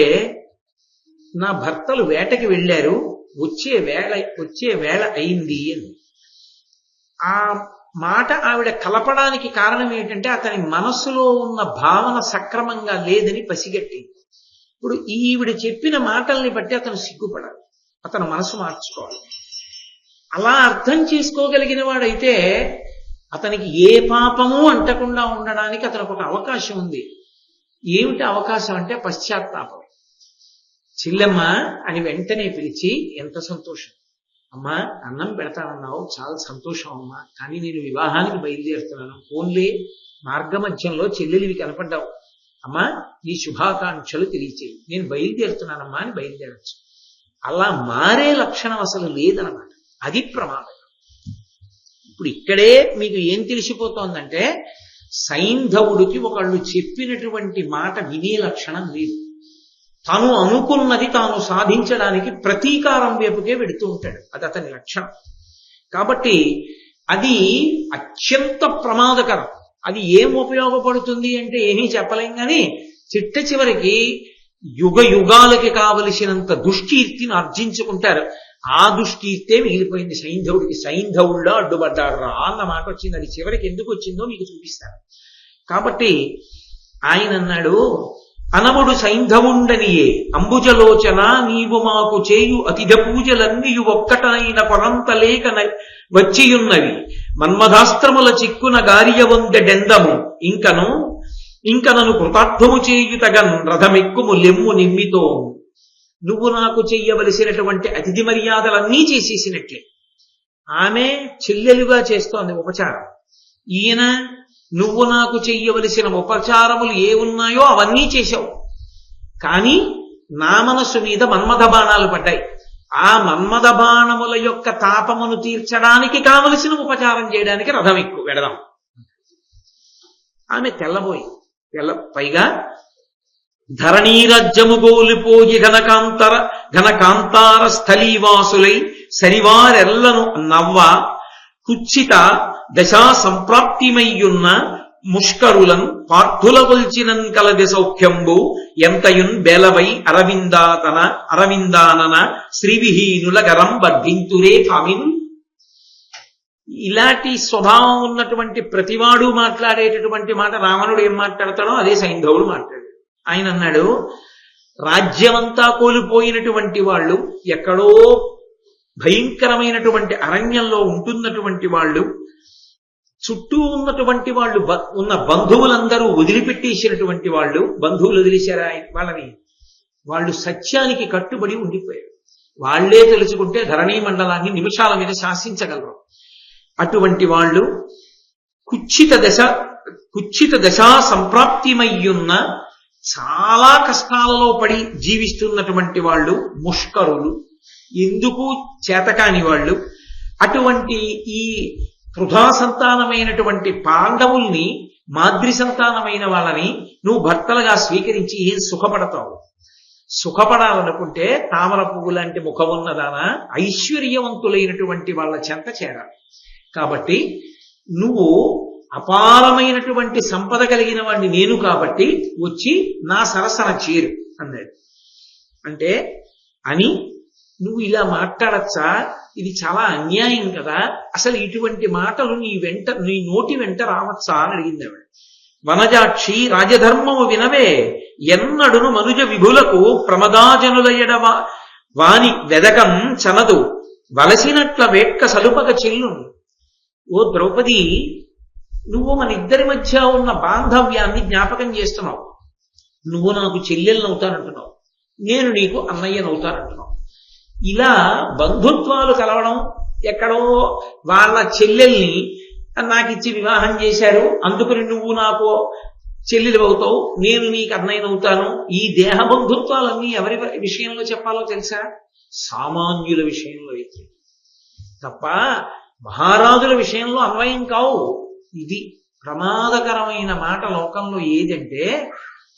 నా భర్తలు వేటకి వెళ్ళారు, వచ్చే వేళ అయింది అని. ఆ మాట ఆవిడ కలపడానికి కారణం ఏంటంటే అతని మనస్సులో ఉన్న భావన సక్రమంగా లేదని పసిగట్టింది. ఇప్పుడు ఈవిడ చెప్పిన మాటల్ని బట్టి అతను సిగ్గుపడాలి, అతను మనసు మార్చుకోవాలి. అలా అర్థం చేసుకోగలిగిన వాడైతే అతనికి ఏ పాపము అంటకుండా ఉండడానికి అతనికి ఒక అవకాశం ఉంది. ఏమిటి అవకాశం అంటే పశ్చాత్తాపం. చెల్లెమ్మ అని వెంటనే పిలిచి, ఎంత సంతోషం అమ్మా, అన్నం పెడతానన్నావు, చాలా సంతోషం అమ్మా, కానీ నేను వివాహానికి బయలుదేరుతున్నాను. ఫోన్లే మార్గమధ్యంలో చెల్లెలివి కనపడ్డావు అమ్మా, నీ శుభాకాంక్షలు తెలియచేయి, నేను బయలుదేరుతున్నానమ్మా అని బయలుదేరచ్చు. అలా మారే లక్షణం అసలు లేదనమాట. అది ప్రమాదం. ఇప్పుడు ఇక్కడే మీకు ఏం తెలిసిపోతోందంటే, సైంధవుడికి ఒకళ్ళు చెప్పినటువంటి మాట వినే లక్షణం లేదు. తాను అనుకున్నది తాను సాధించడానికి ప్రతీకారం వైపుకే వెడుతూ ఉంటాడు, అది అతని లక్షణం. కాబట్టి అది అత్యంత ప్రమాదకరం. అది ఏం ఉపయోగపడుతుంది అంటే ఏమీ చెప్పలేం, కానీ చిట్ట చివరికి యుగ యుగాలకి కావలసినంత దుష్కీర్తిని ఆర్జించుకుంటారు. ఆ దుష్కీర్తే మిగిలిపోయింది సైంధవుడికి. సైంధవుల్లో అడ్డుపడ్డాడు రా అన్న మాట వచ్చింది. అది చివరికి ఎందుకు వచ్చిందో మీకు చూపిస్తాను. కాబట్టి ఆయన అన్నాడు, అనవుడు సైంధవుండనియే అంబుజలోచన, నీవు మాకు చేయు అతిథ పూజలన్నీయు ఒక్కటనైన కొరంత లేక వచ్చియున్నవి, మన్మధాస్త్రముల చిక్కున గారియ వందెడెందము, ఇంకనను కృతార్థము చేయుతగన్ రథమెక్కుము లెమ్ము నిమ్మితో. నువ్వు నాకు చెయ్యవలసినటువంటి అతిథి మర్యాదలన్నీ చేసేసినట్లే. ఆమె చెల్లెలుగా చేస్తోంది ఉపచారం. ఈయన నువ్వు నాకు చెయ్యవలసిన ఉపచారములు ఏ ఉన్నాయో అవన్నీ చేశావు, కానీ నా మనస్సు మీద మన్మథ బాణాలు పడ్డాయి. ఆ మన్మథ బాణముల యొక్క తాపమును తీర్చడానికి కావలసిన ఉపచారం చేయడానికి రథం ఎక్కువ వెడదాం. ఆమె పైగా ధరణీరాజ్యము గోలిపోయి ఘనకాంతార స్థలీవాసులై శనివారెల్లను నవ్వ కుచ్చిత దశా సంప్రాప్తిమయ్యున్న ముష్కరులన్ పార్థుల కొల్చినన్ కలది సౌఖ్యంబు ఎంతయున్ బేలవై అరవిందానన శ్రీవిహీనుల గరం వర్ధింతురే కామిను. ఇలాంటి స్వభావం ఉన్నటువంటి ప్రతివాడు మాట్లాడేటటువంటి మాట రావణుడు ఏం మాట్లాడతాడో అదే సైంధవుడు మాట్లాడాడు. ఆయన అన్నాడు, రాజ్యమంతా కోల్పోయినటువంటి వాళ్ళు, ఎక్కడో భయంకరమైనటువంటి అరణ్యంలో ఉంటున్నటువంటి వాళ్ళు, చుట్టూ ఉన్నటువంటి వాళ్ళు, ఉన్న బంధువులందరూ వదిలిపెట్టేసినటువంటి వాళ్ళు, బంధువులు వదిలేశారా వాళ్ళని, వాళ్ళు సత్యానికి కట్టుబడి ఉండిపోయారు. వాళ్లే తెలుసుకుంటే ధరణీ మండలాన్ని నిమిషాల మీద శాసించగలరు. అటువంటి వాళ్ళు కుచ్చిత దశా సంప్రాప్తిమయ్యున్న చాలా కష్టాలలో పడి జీవిస్తున్నటువంటి వాళ్ళు ముష్కరులు, ఎందుకు చేతకాని వాళ్ళు. అటువంటి ఈ వృధా సంతానమైనటువంటి పాండవుల్ని, మాద్రి సంతానమైన వాళ్ళని నువ్వు భర్తలుగా స్వీకరించి ఏం సుఖపడతావు? సుఖపడాలనుకుంటే తామర పువ్వు లాంటి ముఖం ఉన్నదానా ఐశ్వర్యవంతులైనటువంటి వాళ్ళ చెంత చేరాలి. కాబట్టి నువ్వు అపారమైనటువంటి సంపద కలిగిన వాడిని నేను కాబట్టి వచ్చి నా సరసన చేరు అన్నాడు. అంటే అని నువ్వు ఇలా మాట్లాడచ్చా? ఇది చాలా అన్యాయం కదా, అసలు ఇటువంటి మాటలు నీ నోటి వెంట రావచ్చా అని అడిగింది ఆవిడ. వనజాక్షి, రాజధర్మము వినవే, ఎన్నడును మనుజ విభులకు ప్రమదాజనుల వాని వెదకం చనదు, వలసినట్ల వేట్క సలుపక చెల్లు. ఓ ద్రౌపది, నువ్వు మన ఇద్దరి మధ్య ఉన్న బాంధవ్యాన్ని జ్ఞాపకం చేస్తున్నావు. నువ్వు నాకు చెల్లెలనవుతానంటున్నావు, నేను నీకు అన్నయ్యనవుతానంటున్నావు. ఇలా బంధుత్వాలు కలవడం, ఎక్కడో వాళ్ళ చెల్లెల్ని నాకు ఇచ్చి వివాహం చేశారు, అందుకని నువ్వు నాకు చెల్లెలు అవుతావు, నేను నీకు అన్నయ్యనవుతాను. ఈ దేహబంధుత్వాలన్నీ ఎవరి విషయంలో చెప్పాలో తెలుసా? సామాన్యుల విషయంలో అయితే తప్ప మహారాజుల విషయంలో అన్వయం కావు. ఇది ప్రమాదకరమైన మాట లోకంలో. ఏదంటే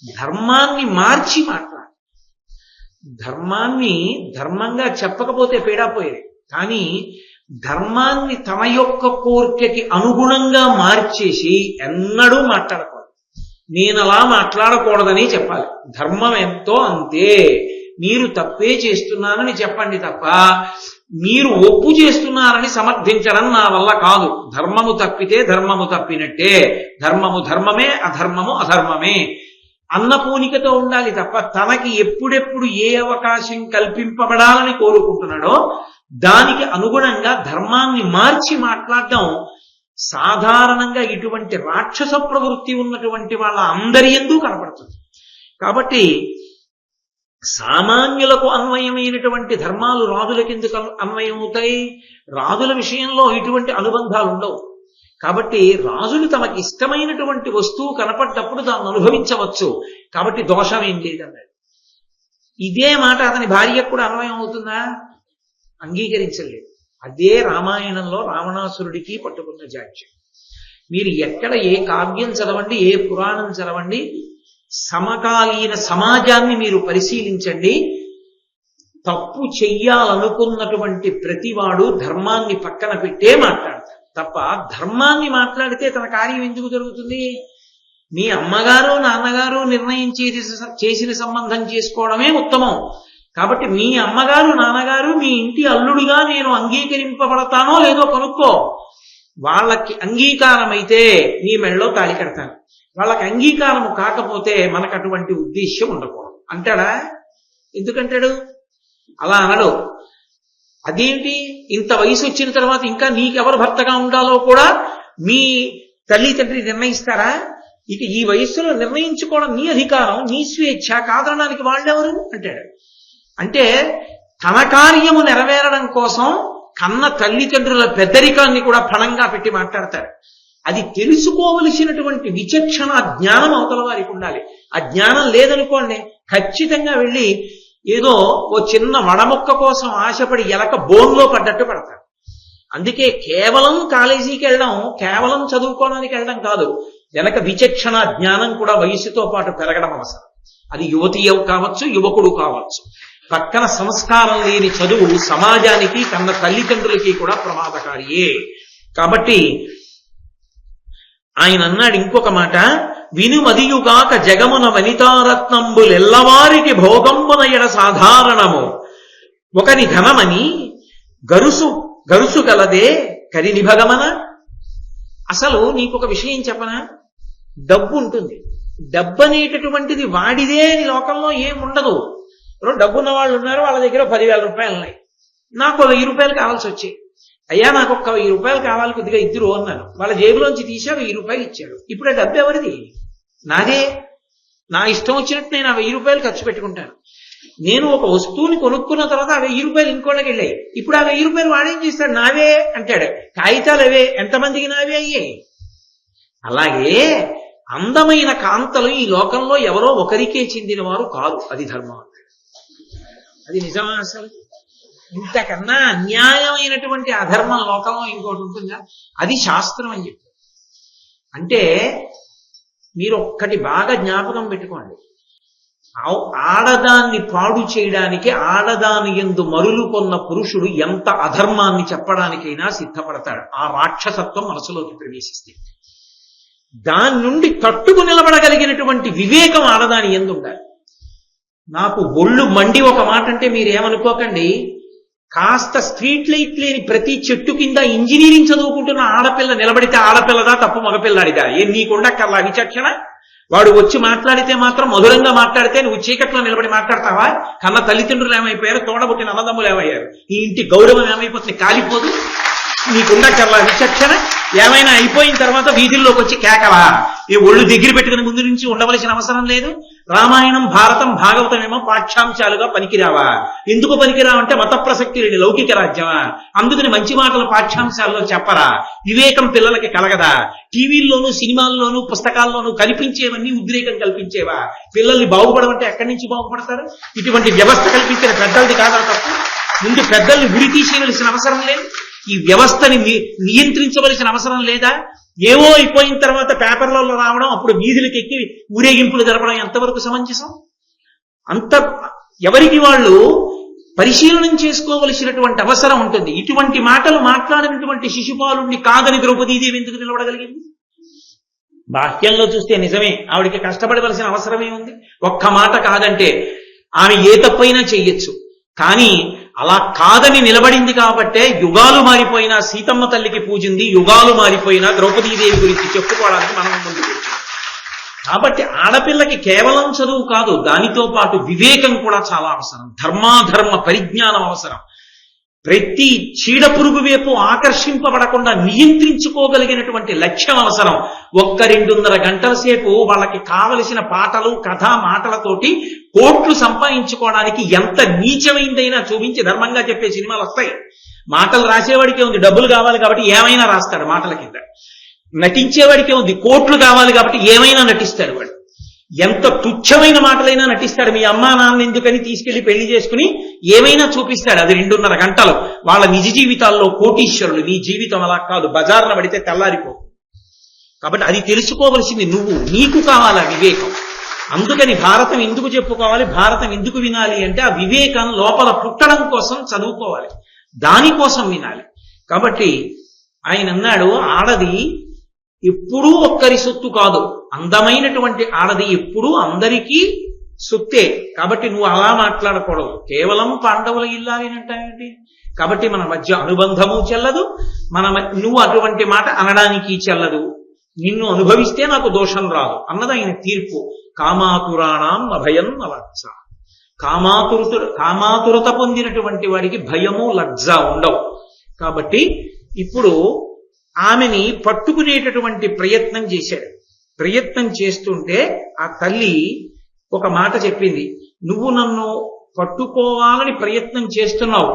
ధర్మాన్ని మార్చి మాట్లాడు. ధర్మాన్ని ధర్మంగా చెప్పకపోతే పీడాపోయేది, కానీ ధర్మాన్ని తన యొక్క కోరికకి అనుగుణంగా మార్చేసి ఎన్నడూ మాట్లాడకూడదు. నేను అలా మాట్లాడకూడదని చెప్పాలి. ధర్మం ఎంతో అంతే, మీరు తప్పే చేస్తున్నారని చెప్పండి తప్ప మీరు ఒప్పు చేస్తున్నారని సమర్థించడం నా వల్ల కాదు. ధర్మము తప్పితే ధర్మము తప్పినట్టే, ధర్మము ధర్మమే, అధర్మము అధర్మమే అన్న పూనికతో ఉండాలి తప్ప తనకి ఎప్పుడెప్పుడు ఏ అవకాశం కల్పింపబడాలని కోరుకుంటున్నాడో దానికి అనుగుణంగా ధర్మాన్ని మార్చి మాట్లాడడం సాధారణంగా ఇటువంటి రాక్షస ప్రవృత్తి ఉన్నటువంటి వాళ్ళ అందరి యందు కనపడుతుంది. కాబట్టి సామాన్యులకు అన్వయమైనటువంటి ధర్మాలు రాజులకు ఎందుకు అన్వయం అవుతాయి? రాజుల విషయంలో ఇటువంటి అనుబంధాలు ఉండవు. కాబట్టి రాజులు తమకి ఇష్టమైనటువంటి వస్తువు కనపడ్డప్పుడు దాన్ని అనుభవించవచ్చు. కాబట్టి దోషం ఏం లేదన్నాడు. ఇదే మాట అతని భార్యకు కూడా అన్వయం అవుతుందా? అంగీకరించలేదు. అదే రామాయణంలో రావణాసురుడికి పట్టుకున్న జాడ్యం. మీరు ఎక్కడ ఏ కావ్యం చదవండి, ఏ పురాణం చదవండి, సమకాలీన సమాజాన్ని మీరు పరిశీలించండి. తప్పు చెయ్యాలనుకున్నటువంటి ప్రతివాడు ధర్మాన్ని పక్కన పెట్టే మాట్లాడతాడు తప్ప ధర్మాన్ని మాట్లాడితే తన కార్యం ఎందుకు జరుగుతుంది? మీ అమ్మగారు నాన్నగారు నిర్ణయం చేసిన సంబంధం చేసుకోవడమే ఉత్తమం. కాబట్టి మీ అమ్మగారు నాన్నగారు మీ ఇంటి అల్లుడిగా నేను అంగీకరింపబడతానో లేదో కనుక్కో. వాళ్ళకి అంగీకారం అయితే నీ మెళ్ళలో తాళి కడతాను, వాళ్ళకి అంగీకారం కాకపోతే మనకు అటువంటి ఉద్దేశ్యం ఉండకూడదు అంటాడా? ఎందుకంటాడు? అలా అనడు. అదేంటి, ఇంత వయసు వచ్చిన తర్వాత ఇంకా నీకెవరు భర్తగా ఉండాలో కూడా మీ తల్లి తండ్రి నిర్ణయిస్తారా? ఇక ఈ వయస్సులో నిర్ణయించుకోవడం నీ అధికారం, నీ స్వేచ్ఛ, కాదనడానికి వాళ్ళెవరు అంటాడు. అంటే తన కార్యము నెరవేరడం కోసం కన్న తల్లిదండ్రుల పెద్దరికాన్ని కూడా ఫలంగా పెట్టి మాట్లాడతాడు. అది తెలుసుకోవలసినటువంటి విచక్షణ జ్ఞానం అవతల వారికి ఉండాలి. ఆ జ్ఞానం లేదనుకోండి ఖచ్చితంగా వెళ్ళి ఏదో ఓ చిన్న వడమొక్క కోసం ఆశపడి ఎలక బోన్లో పడ్డట్టు పడతాడు. అందుకే కేవలం కాలేజీకి వెళ్ళడం, కేవలం చదువుకోవడానికి వెళ్ళడం కాదు, వెనక విచక్షణ జ్ఞానం కూడా వయసుతో పాటు పెరగడం అవసరం. అది యువతి కావచ్చు, యువకుడు కావచ్చు. పక్కన సంస్కారం లేని చదువు సమాజానికి, కన్న తల్లిదండ్రులకి కూడా ప్రమాదకారియే. కాబట్టి ఆయన అన్నాడు ఇంకొక మాట, వినుమదియుగాక జగమున వనితారత్నంబులెల్లవారికి భోగంబున ఎడ సాధారణము, ఒకని ధనమని గరుసు గలదే కరిని భగమన. అసలు నీకొక విషయం చెప్పనా? డబ్బు ఉంటుంది, డబ్బు అనేటటువంటిది వాడిదే అని లోకంలో ఏముండదు. డబ్బున్న వాళ్ళు ఉన్నారు, వాళ్ళ దగ్గర 10,000 రూపాయలు ఉన్నాయి, నాకు 1,000 రూపాయలు కావాల్సి వచ్చాయి. అయ్యా నాకు 1,000 రూపాయలు కావాలి, కొద్దిగా ఇద్దరు అన్నాను. వాళ్ళ జేబులోంచి తీసా 1,000 రూపాయలు ఇచ్చాడు. ఇప్పుడు ఆ డబ్బు ఎవరిది? నాదే. నా ఇష్టం వచ్చినట్టు నేను ఆ 1,000 రూపాయలు ఖర్చు పెట్టుకుంటాను. నేను ఒక వస్తువుని కొనుక్కున్న తర్వాత ఆ 1,000 రూపాయలు ఇంకోళ్ళకి వెళ్ళాయి. ఇప్పుడు ఆ 1,000 రూపాయలు వాడేం చేస్తాడు? నావే అంటాడు. కాగితాలు అవే, ఎంతమందికి నావే అయ్యాయి. అలాగే అందమైన కాంతలు ఈ లోకంలో ఎవరో ఒకరికే చెందిన వారు కాదు. అది ధర్మం. అది నిజమా? అసలు ఇంతకన్నా అన్యాయమైనటువంటి అధర్మం లోకంలో ఇంకోటి ఉంటుందా? అది శాస్త్రం అని చెప్పి. అంటే మీరు ఒక్కటి బాగా జ్ఞాపకం పెట్టుకోండి, ఆడదాన్ని పాడు చేయడానికి ఆడదాని యందు మరులు కొన్న పురుషుడు ఎంత అధర్మాన్ని చెప్పడానికైనా సిద్ధపడతాడు. ఆ రాక్షసత్వం మనసులోకి ప్రవేశిస్తే దాని నుండి తట్టుకు నిలబడగలిగినటువంటి వివేకం ఆడదాని యందు ఉండాలి. నాకు ఒళ్ళు మండి ఒక మాట అంటే మీరేమనుకోకండి, కాస్త స్ట్రీట్ లైట్ లేని ప్రతి చెట్టు కింద ఇంజనీరింగ్ చదువుకుంటున్న ఆడపిల్ల నిలబడితే ఆడపిల్లదా తప్పు మగపిల్లాడిదా? నీకుండక్కర్లా విచక్షణ? వాడు వచ్చి మాట్లాడితే మాత్రం మధురంగా మాట్లాడితే నువ్వు చీకట్లో నిలబడి మాట్లాడతావా? కన్న తల్లిదండ్రులు ఏమైపోయారు, తోడబుట్టిన అన్నదమ్ములు ఏమయ్యారు, ఈ ఇంటి గౌరవం ఏమైపోతుంది? కాలిపోదు. నీకుండక్కర్లా విచక్షణ? ఏమైనా అయిపోయిన తర్వాత వీధుల్లోకి వచ్చి కేకలా? ఈ ఒళ్ళు దగ్గర పెట్టుకుని ముందు నుంచి ఉండవలసిన అవసరం లేదు. రామాయణం భారతం భాగవతం ఏమో పాఠ్యాంశాలుగా పనికిరావా? ఎందుకు పనికిరావంటే మత ప్రసక్తి లేని లౌకిక రాజ్యమా? అందుకని మంచి మాటలు పాఠ్యాంశాల్లో చెప్పరా? వివేకం పిల్లలకి కలగదా? టీవీల్లోనూ సినిమాల్లోనూ పుస్తకాల్లోనూ కనిపించేవన్నీ ఉద్రేకం కల్పించేవా? పిల్లల్ని బాగుపడమంటే ఎక్కడి నుంచి బాగుపడతారు? ఇటువంటి వ్యవస్థ కల్పించిన పెద్దలది కాదా తప్పు? ముందు పెద్దల్ని ఉరి తీసేయవలసిన అవసరం లేదు? ఈ వ్యవస్థని నియంత్రించవలసిన అవసరం లేదా? ఏవో అయిపోయిన తర్వాత పేపర్లలో రావడం, అప్పుడు వీధులకు ఎక్కి ఊరేగింపులు జరపడం ఎంతవరకు సమంజసం? అంత ఎవరికి వాళ్ళు పరిశీలనం చేసుకోవలసినటువంటి అవసరం ఉంటుంది. ఇటువంటి మాటలు మాట్లాడినటువంటి శిశుపాలుణ్ణి కాదని ద్రౌపదీదేవి ఎందుకు నిలబడగలిగింది? బాహ్యంలో చూస్తే నిజమే, ఆవిడికి కష్టపడవలసిన అవసరమే ఉంది. ఒక్క మాట కాదంటే ఆమె ఏ తప్పైనా చెయ్యొచ్చు. కానీ అలా కాదని నిలబడింది కాబట్టే యుగాలు మారిపోయినా సీతమ్మ తల్లికి పూజింది, యుగాలు మారిపోయినా ద్రౌపదీదేవి గురించి చెప్పుకోవడానికి మనం ముందుకు వచ్చాం. కాబట్టి ఆడపిల్లకి కేవలం చదువు కాదు, దానితో పాటు వివేకం కూడా చాలా అవసరం. ధర్మాధర్మ పరిజ్ఞానం అవసరం. ప్రతి చీడ పురుగు వైపు ఆకర్షింపబడకుండా నియంత్రించుకోగలిగినటువంటి లక్ష్యం అవసరం. 1-2.5 గంటల సేపు వాళ్ళకి కావలసిన పాటలు కథా మాటలతోటి కోట్లు సంపాదించుకోవడానికి ఎంత నీచమైందైనా చూపించి ధర్మంగా చెప్పే సినిమాలు వస్తాయి. మాటలు రాసేవాడికే ఉంది, డబ్బులు కావాలి కాబట్టి ఏమైనా రాస్తాడు మాటల కింద. నటించేవాడికే ఉంది, కోట్లు కావాలి కాబట్టి ఏమైనా నటిస్తాడు వాడు. ఎంత తుచ్చమైన మాటలైనా నటిస్తాడు. మీ అమ్మా నాన్న ఎందుకని తీసుకెళ్లి పెళ్లి చేసుకుని ఏమైనా చూపిస్తాడు. అది 2.5 గంటలు. వాళ్ళ నిజ జీవితాల్లో కోటీశ్వరులు. నీ జీవితం అలా కాదు, బజార్న పడితే తెల్లారిపో. కాబట్టి అది తెలుసుకోవలసింది నువ్వు. నీకు కావాలా వివేకం? అందుకని భారతం ఎందుకు చెప్పుకోవాలి, భారతం ఎందుకు వినాలి అంటే ఆ వివేకం లోపల పుట్టడం కోసం చదువుకోవాలి, దానికోసం వినాలి. కాబట్టి ఆయన అన్నాడు, ఆడది ఎప్పుడూ ఒక్కరి సొత్తు కాదు, అందమైనటువంటి ఆడది ఎప్పుడూ అందరికీ సొత్తే. కాబట్టి నువ్వు అలా మాట్లాడకూడదు. కేవలం పాండవుల ఇల్లాలి అంటావేంటి? కాబట్టి మన మధ్య అనుబంధము చెల్లదు, నువ్వు అటువంటి మాట అనడానికి చెల్లదు. నిన్ను అనుభవిస్తే నాకు దోషం రాదు అన్నది ఆయన తీర్పు. కామాతురాణం అభయం లజ్జ. కామాతురత పొందినటువంటి వాడికి భయము లజ్జ ఉండవు. కాబట్టి ఇప్పుడు ఆమెని పట్టుకునేటటువంటి ప్రయత్నం చేశాడు. ప్రయత్నం చేస్తుంటే ఆ తల్లి ఒక మాట చెప్పింది, నువ్వు నన్ను పట్టుకోవాలని ప్రయత్నం చేస్తున్నావు,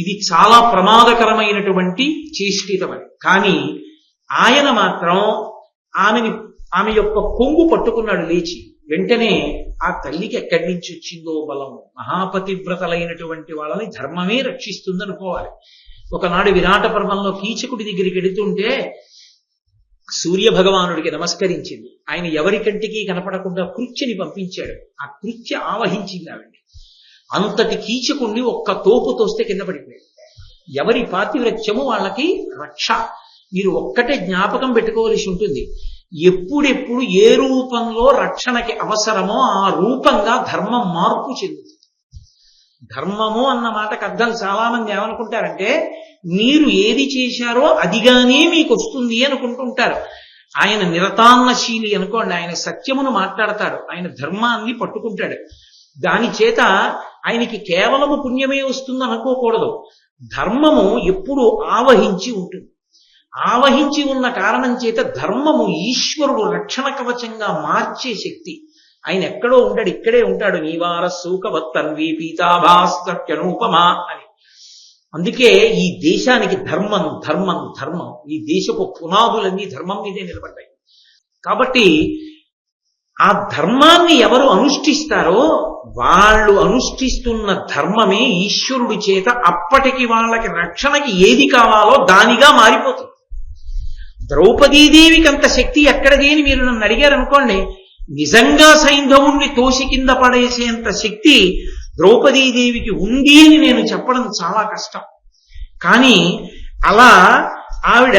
ఇది చాలా ప్రమాదకరమైనటువంటి చేష్టితమని. కానీ ఆయన మాత్రం ఆమె యొక్క కొంగు పట్టుకున్నాడు లేచి. వెంటనే ఆ తల్లికి ఎక్కడి నుంచి వచ్చిందో బలం. మహాపతివ్రతలైనటువంటి వాళ్ళని ధర్మమే రక్షిస్తుంది అనుకోవాలి. ఒకనాడు విరాట పర్వంలో కీచకుడి దగ్గరికి వెడుతుంటే సూర్య భగవానుడికి నమస్కరించింది. ఆయన ఎవరి కంటికి కనపడకుండా కృత్యని పంపించాడు. ఆ కృత్య ఆవహించింది ఆవిడ. అంతటి కీచకుడిని ఒక్క తోపు తోస్తే కింద పడిపోయాడు. ఎవరి పాతివ్రత్యము వాళ్ళకి రక్ష. మీరు ఒక్కటే జ్ఞాపకం పెట్టుకోవలసి ఉంటుంది, ఎప్పుడెప్పుడు ఏ రూపంలో రక్షణకి అవసరమో ఆ రూపంగా ధర్మం మార్పు చెందుతుంది. ధర్మము అన్న మాటకు అర్థం చాలా మంది ఏమనుకుంటారంటే మీరు ఏది చేశారో అదిగానే మీకు వస్తుంది అనుకుంటుంటారు. ఆయన నిరతాన్నశీలి అనుకోండి, ఆయన సత్యమును మాట్లాడతాడు, ఆయన ధర్మాన్ని పట్టుకుంటాడు. దాని చేత ఆయనకి కేవలము పుణ్యమే వస్తుంది అనుకోకూడదు. ధర్మము ఎప్పుడు ఆవహించి ఉంటుంది. ఆవహించి ఉన్న కారణం చేత ధర్మము ఈశ్వరుడు రక్షణ కవచంగా మార్చే శక్తి. ఆయన ఎక్కడో ఉంటాడు, ఇక్కడే ఉంటాడు. నీవార సూకవత్తన్వి పీతాభాస్కర్యనూపమా అని. అందుకే ఈ దేశానికి ధర్మం ధర్మం ధర్మం. ఈ దేశపు పునాదులన్నీ ధర్మం మీదే నిలబడ్డాయి. కాబట్టి ఆ ధర్మాన్ని ఎవరు అనుష్ఠిస్తారో వాళ్ళు అనుష్ఠిస్తున్న ధర్మమే ఈశ్వరుడి చేత అప్పటికి వాళ్ళకి రక్షణకి ఏది కావాలో దానిగా మారిపోతుంది. ద్రౌపదీదేవికి అంత శక్తి ఎక్కడది అని మీరు నన్ను అడిగారనుకోండి, నిజంగా సైంధవుణ్ణి తోసి కింద పడేసేంత శక్తి ద్రౌపదీదేవికి ఉంది అని నేను చెప్పడం చాలా కష్టం. కానీ అలా ఆవిడ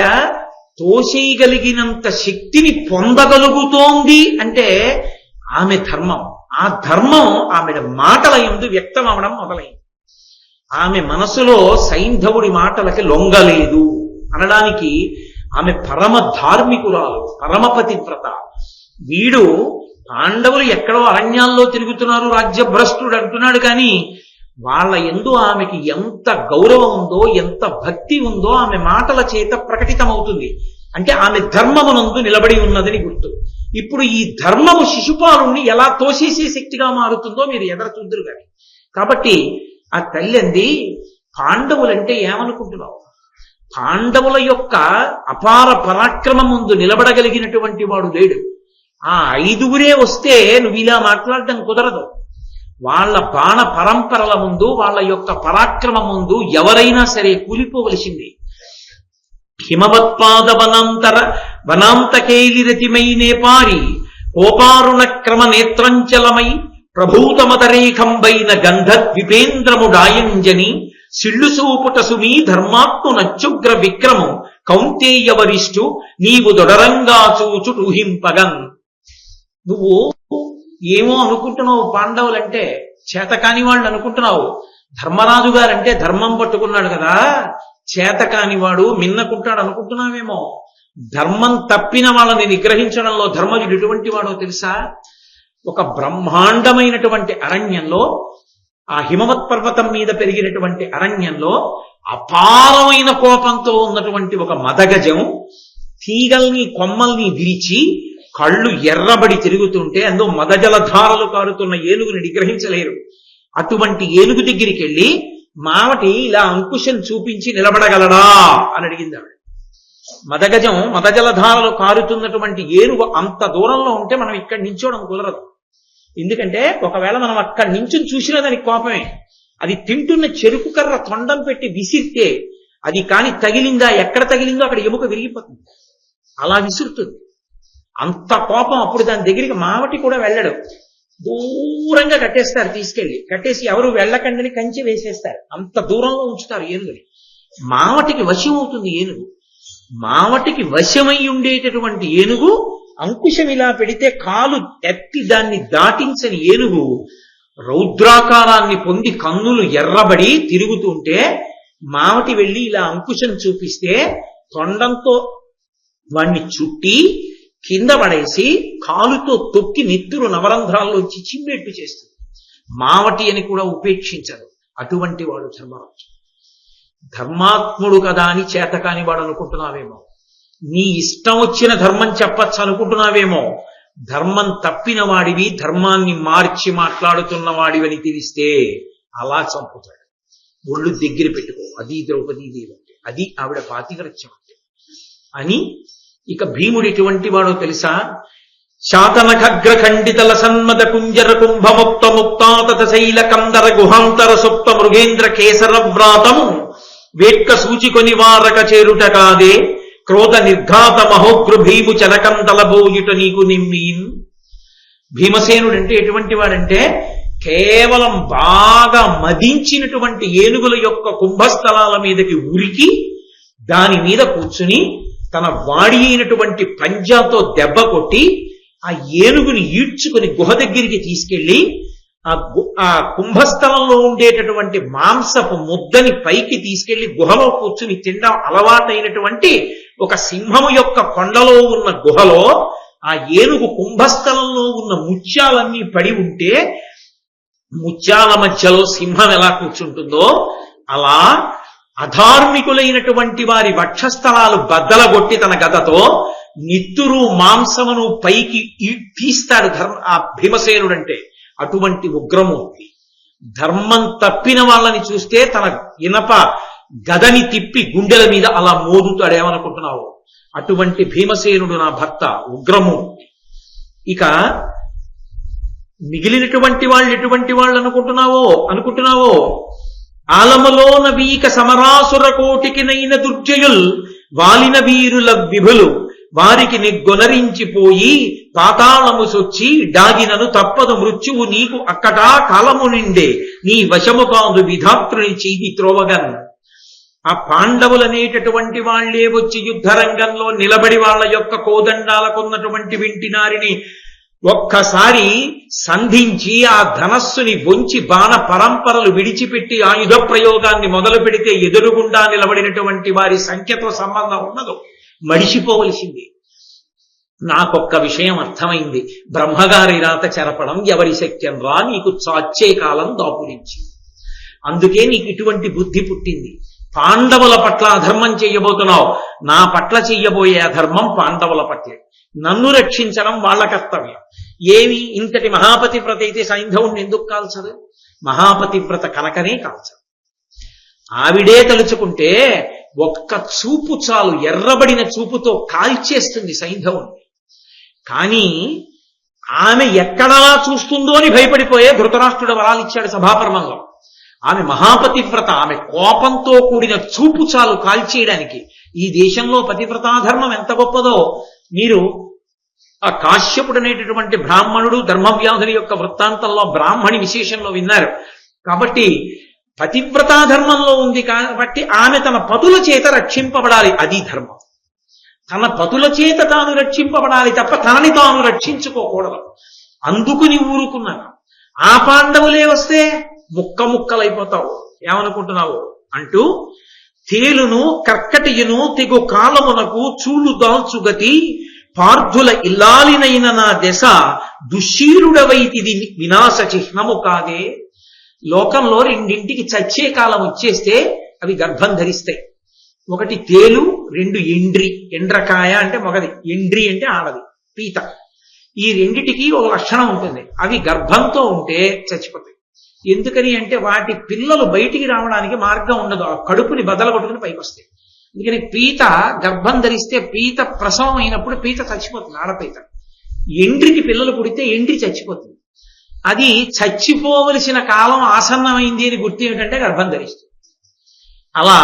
తోసేయగలిగినంత శక్తిని పొందగలుగుతోంది అంటే ఆమె ధర్మం. ఆ ధర్మం ఆమె మాటల యందు వ్యక్తం అవడం మొదలైంది. ఆమె మనసులో సైంధవుడి మాటలకి లొంగలేదు అనడానికి ఆమె పరమ ధార్మికురాలు, పరమపతివ్రత. వీడు పాండవులు ఎక్కడో అరణ్యాల్లో తిరుగుతున్నారు, రాజ్యభ్రష్టుడు అంటున్నాడు. కానీ వాళ్ళ యందు ఆమెకి ఎంత గౌరవం ఉందో, ఎంత భక్తి ఉందో ఆమె మాటల చేత ప్రకటితమవుతుంది. అంటే ఆమె ధర్మమునందు నిలబడి ఉన్నదని గుర్తు. ఇప్పుడు ఈ ధర్మము శిశుపాలుణ్ణి ఎలా తోసేసే శక్తిగా మారుతుందో మీరు ఎదర చూద్దరు కానీ. కాబట్టి ఆ తల్లి అంది, పాండవులంటే ఏమనుకుంటున్నావు? పాండవుల యొక్క అపార పరాక్రమం ముందు నిలబడగలిగినటువంటి వాడు లేడు. ఆ 5గురే వస్తే నువ్వు ఇలా మాట్లాడడం కుదరదు. వాళ్ళ బాణ పరంపరల ముందు, వాళ్ళ యొక్క పరాక్రమం ముందు ఎవరైనా సరే కూలిపోవలసింది. హిమవత్పాద వనాంతకేలిరతిమై నేపారి కోపారుణ క్రమ నేత్రంచలమై ప్రభూతమతరేఖంబైన గంధద్విపేంద్రముడాయంజని సిళ్ళు సూపుట సుమీ ధర్మాత్ము నచ్చుగ్ర విక్రము కౌంతేయవరిష్టు నీవు దొడరంగా చూచుటూహింపగన్. నువ్వు ఏమో అనుకుంటున్నావు, పాండవులంటే చేతకాని వాళ్ళు అనుకుంటున్నావు. ధర్మరాజు గారంటే ధర్మం పట్టుకున్నాడు కదా, చేతకాని వాడు మిన్నకుంటాడు అనుకుంటున్నావేమో. ధర్మం తప్పిన వాళ్ళని నిగ్రహించడంలో ధర్మజుడు ఎటువంటి వాడో తెలుసా? ఒక బ్రహ్మాండమైనటువంటి అరణ్యంలో, ఆ హిమవత్ పర్వతం మీద పెరిగినటువంటి అరణ్యంలో అపారమైన కోపంతో ఉన్నటువంటి ఒక మదగజం తీగల్ని కొమ్మల్ని విరిచి కళ్ళు ఎర్రబడి తిరుగుతుంటే అందులో మదజలధారలు కారుతున్న ఏనుగుని నిగ్రహించలేరు. అటువంటి ఏనుగు దగ్గరికి వెళ్ళి మావటి ఇలా అంకుశం చూపించి నిలబడగలడా అని అడిగింది ఆవిడ. మదగజం మదజలధారలు కారుతున్నటువంటి ఏనుగు అంత దూరంలో ఉంటే మనం ఇక్కడ నించోవడం కుదరదు. ఎందుకంటే ఒకవేళ మనం అక్కడ నించుని చూసినా దానికి కోపమే. అది తింటున్న చెరుకు కర్ర తొండం పెట్టి విసిరితే అది కాని తగిలిందా, ఎక్కడ తగిలిందో అక్కడ ఎముక విరిగిపోతుంది, అలా విసురుతుంది. అంత కోపం. అప్పుడు దాని దగ్గరికి మావటి కూడా వెళ్ళడు, దూరంగా కట్టేస్తారు, తీసుకెళ్లి కట్టేసి ఎవరు వెళ్ళకండి కంచి వేసేస్తారు. అంత దూరంలో ఉంచుతారు ఏనుగుని. మావటికి వశం అవుతుంది ఏనుగు. మావటికి వశమై ఉండేటటువంటి ఏనుగు అంకుశం ఇలా పెడితే కాలు ఎత్తి దాన్ని దాటించని ఏనుగు రౌద్రాకారాన్ని పొంది కన్నులు ఎర్రబడి తిరుగుతుంటే మావటి వెళ్ళి ఇలా అంకుశం చూపిస్తే తొండంతో వాణ్ణి చుట్టి కింద పడేసి కాలుతో తొక్కి నెత్తురు నవరంధ్రాల్లోంచి చిమ్మెట్టు చేస్తుంది. మావటి అని కూడా ఉపేక్షించరు. అటువంటి వాడు ధర్మరాజు. ధర్మాత్ముడు కదా అని చేతకాని వాడు అనుకుంటున్నావేమో. నీ ఇష్టం వచ్చిన ధర్మం చెప్పచ్చు అనుకుంటున్నావేమో. ధర్మం తప్పిన వాడివి, ధర్మాన్ని మార్చి మాట్లాడుతున్న వాడివని తెలిస్తే అలా చంపుతాడు. ఒళ్ళు దగ్గర పెట్టుకో. అది ద్రౌపదీదేవి అంటే, అది ఆవిడ పాతివ్రత్యం అంటే అని. ఇక భీముడు ఎటువంటి వాడో తెలుసా? శాతనఖగ్ర ఖండితల సన్మద కుంజర కుంభముక్త ముక్తాతత శైల కందర గుహాంతర సుప్త మృగేంద్ర కేసర వ్రాతము వేట్క సూచికొని వారక చేరుట కాదే క్రోధ నిర్ఘాత మహోగ్రు భీము చనకం తలబోయుట నీకు నిమ్మీన్. భీమసేనుడంటే ఎటువంటి వాడంటే కేవలం బాగా మదించినటువంటి ఏనుగుల యొక్క కుంభస్థలాల మీదకి ఉరికి దాని మీద కూర్చుని తన వాడి అయినటువంటి పంజాతో దెబ్బ కొట్టి ఆ ఏనుగుని ఈడ్చుకుని గుహ దగ్గరికి తీసుకెళ్లి ఆ కుంభస్థలంలో ఉండేటటువంటి మాంసపు ముద్దని పైకి తీసుకెళ్లి గుహలో కూర్చుని తినడం అలవాటైనటువంటి ఒక సింహము యొక్క కొండలో ఉన్న గుహలో ఆ ఏనుగు కుంభస్థలంలో ఉన్న ముత్యాలన్నీ పడి ఉంటే ముత్యాల మధ్యలో సింహం ఎలా కూర్చుంటుందో అలా అధార్మికులైనటువంటి వారి వక్షస్థలాలు బద్దలగొట్టి తన గదతో నిత్తురు మాంసమును పైకి తీస్తాడు ఆ భీమసేనుడంటే. అటువంటి ఉగ్రమూర్తి. ధర్మం తప్పిన వాళ్ళని చూస్తే తన ఇనప గదని తిప్పి గుండెల మీద అలా మోదుతాడేమనుకుంటున్నావు. అటువంటి భీమసేనుడు నా భర్త, ఉగ్రమూర్తి. ఇక మిగిలినటువంటి వాళ్ళు ఎటువంటి వాళ్ళు అనుకుంటున్నావో ఆలమలోన వీక సమరాసుర కోటికినైన దుర్జయుల్ వాలిన వీరుల విభులు వారికి నిగ్గొనరించిపోయి పాతాళము సొచ్చి డాగినను తప్పదు మృత్యువు నీకు అక్కటా కాలము నిండే నీ వశము కాదు విధాత్రుని చేయి త్రోవగన్. ఆ పాండవులనేటటువంటి వాళ్లే వచ్చి యుద్ధరంగంలో నిలబడి వాళ్ళ యొక్క కోదండాలకున్నటువంటి వింటినారిని ఒక్కసారి సంధించి ఆ ధనస్సుని వంచి బాణ పరంపరలు విడిచిపెట్టి ఆయుధ ప్రయోగాన్ని మొదలు పెడితే ఎదురుగుండా నిలబడినటువంటి వారి సంఖ్యతో సంబంధం ఉన్నదో మడిసిపోవలసింది. నాకొక్క విషయం అర్థమైంది. బ్రహ్మగారి రాత చెరపడం ఎవరి శక్యం రా, నీకు చాచే కాలం దాపురించి. అందుకే నీకు ఇటువంటి బుద్ధి పుట్టింది. పాండవుల పట్ల అధర్మం చెయ్యబోతున్నావు, నా పట్ల చెయ్యబోయే అధర్మం పాండవుల పట్లే. నన్ను రక్షించడం వాళ్ళ కర్తవ్యం. ఏమి ఇంతటి మహాపతివ్రత అయితే సైంధవుణ్ణి ఎందుకు కాల్చదు? మహాపతివ్రత కనుకనే కాల్చదు. ఆవిడే తలుచుకుంటే ఒక్క చూపు చాలు, ఎర్రబడిన చూపుతో కాల్చేస్తుంది సైంధవుణ్ణి. కానీ ఆమె ఎక్కడలా చూస్తుందో అని భయపడిపోయే ధృతరాష్ట్రుడు వరాలిచ్చాడు సభాపర్వంలో. ఆమె మహాపతివ్రత, ఆమె కోపంతో కూడిన చూపు చాలు కాల్చేయడానికి. ఈ దేశంలో పతివ్రతాధర్మం ఎంత గొప్పదో మీరు ఆ కాశ్యపుడు అనేటటువంటి బ్రాహ్మణుడు ధర్మవ్యాధుని యొక్క వృత్తాంతంలో బ్రాహ్మణి విశేషంలో విన్నారు. కాబట్టి పతివ్రతాధర్మంలో ఉంది కాబట్టి ఆమె తన పతుల చేత రక్షింపబడాలి, అది ధర్మం. తన పతుల చేత తాను రక్షింపబడాలి తప్ప తనని తాను రక్షించుకోకూడదు. అందుకుని ఊరుకున్నాను. ఆ పాండవులే వస్తే ముక్క ముక్కలైపోతావు, ఏమనుకుంటున్నావు అంటూ, తేలును కర్కటియును తెగు కాలమునకు చూలు దాల్చుగతి పార్థుల ఇల్లాలినైన నా దశ దుశ్శీరుడవైతిది వినాశ చిహ్నము కాదే. లోకంలో రెండింటికి చచ్చే కాలం వచ్చేస్తే అవి గర్భం ధరిస్తాయి. ఒకటి తేలు, రెండు ఎండ్రి. ఎండ్రకాయ అంటే మొగది, ఎండ్రి అంటే ఆడది, పీత. ఈ రెండిటికి ఒక లక్షణం ఉంటుంది, అవి గర్భంతో ఉంటే చచ్చిపోతాయి. ఎందుకని అంటే వాటి పిల్లలు బయటికి రావడానికి మార్గం ఉండదు, ఆ కడుపుని బదలగొట్టుకుని పైకి వస్తాయి. అందుకని పీత గర్భం ధరిస్తే పీత ప్రసవం అయినప్పుడు పీత చచ్చిపోతుంది, ఆడపీత. ఎండ్రికి పిల్లలు పుడితే ఎండ్రి చచ్చిపోతుంది. అది చచ్చిపోవలసిన కాలం ఆసన్నమైంది అని గుర్తు ఏమిటంటే గర్భం ధరిస్తుంది. అలా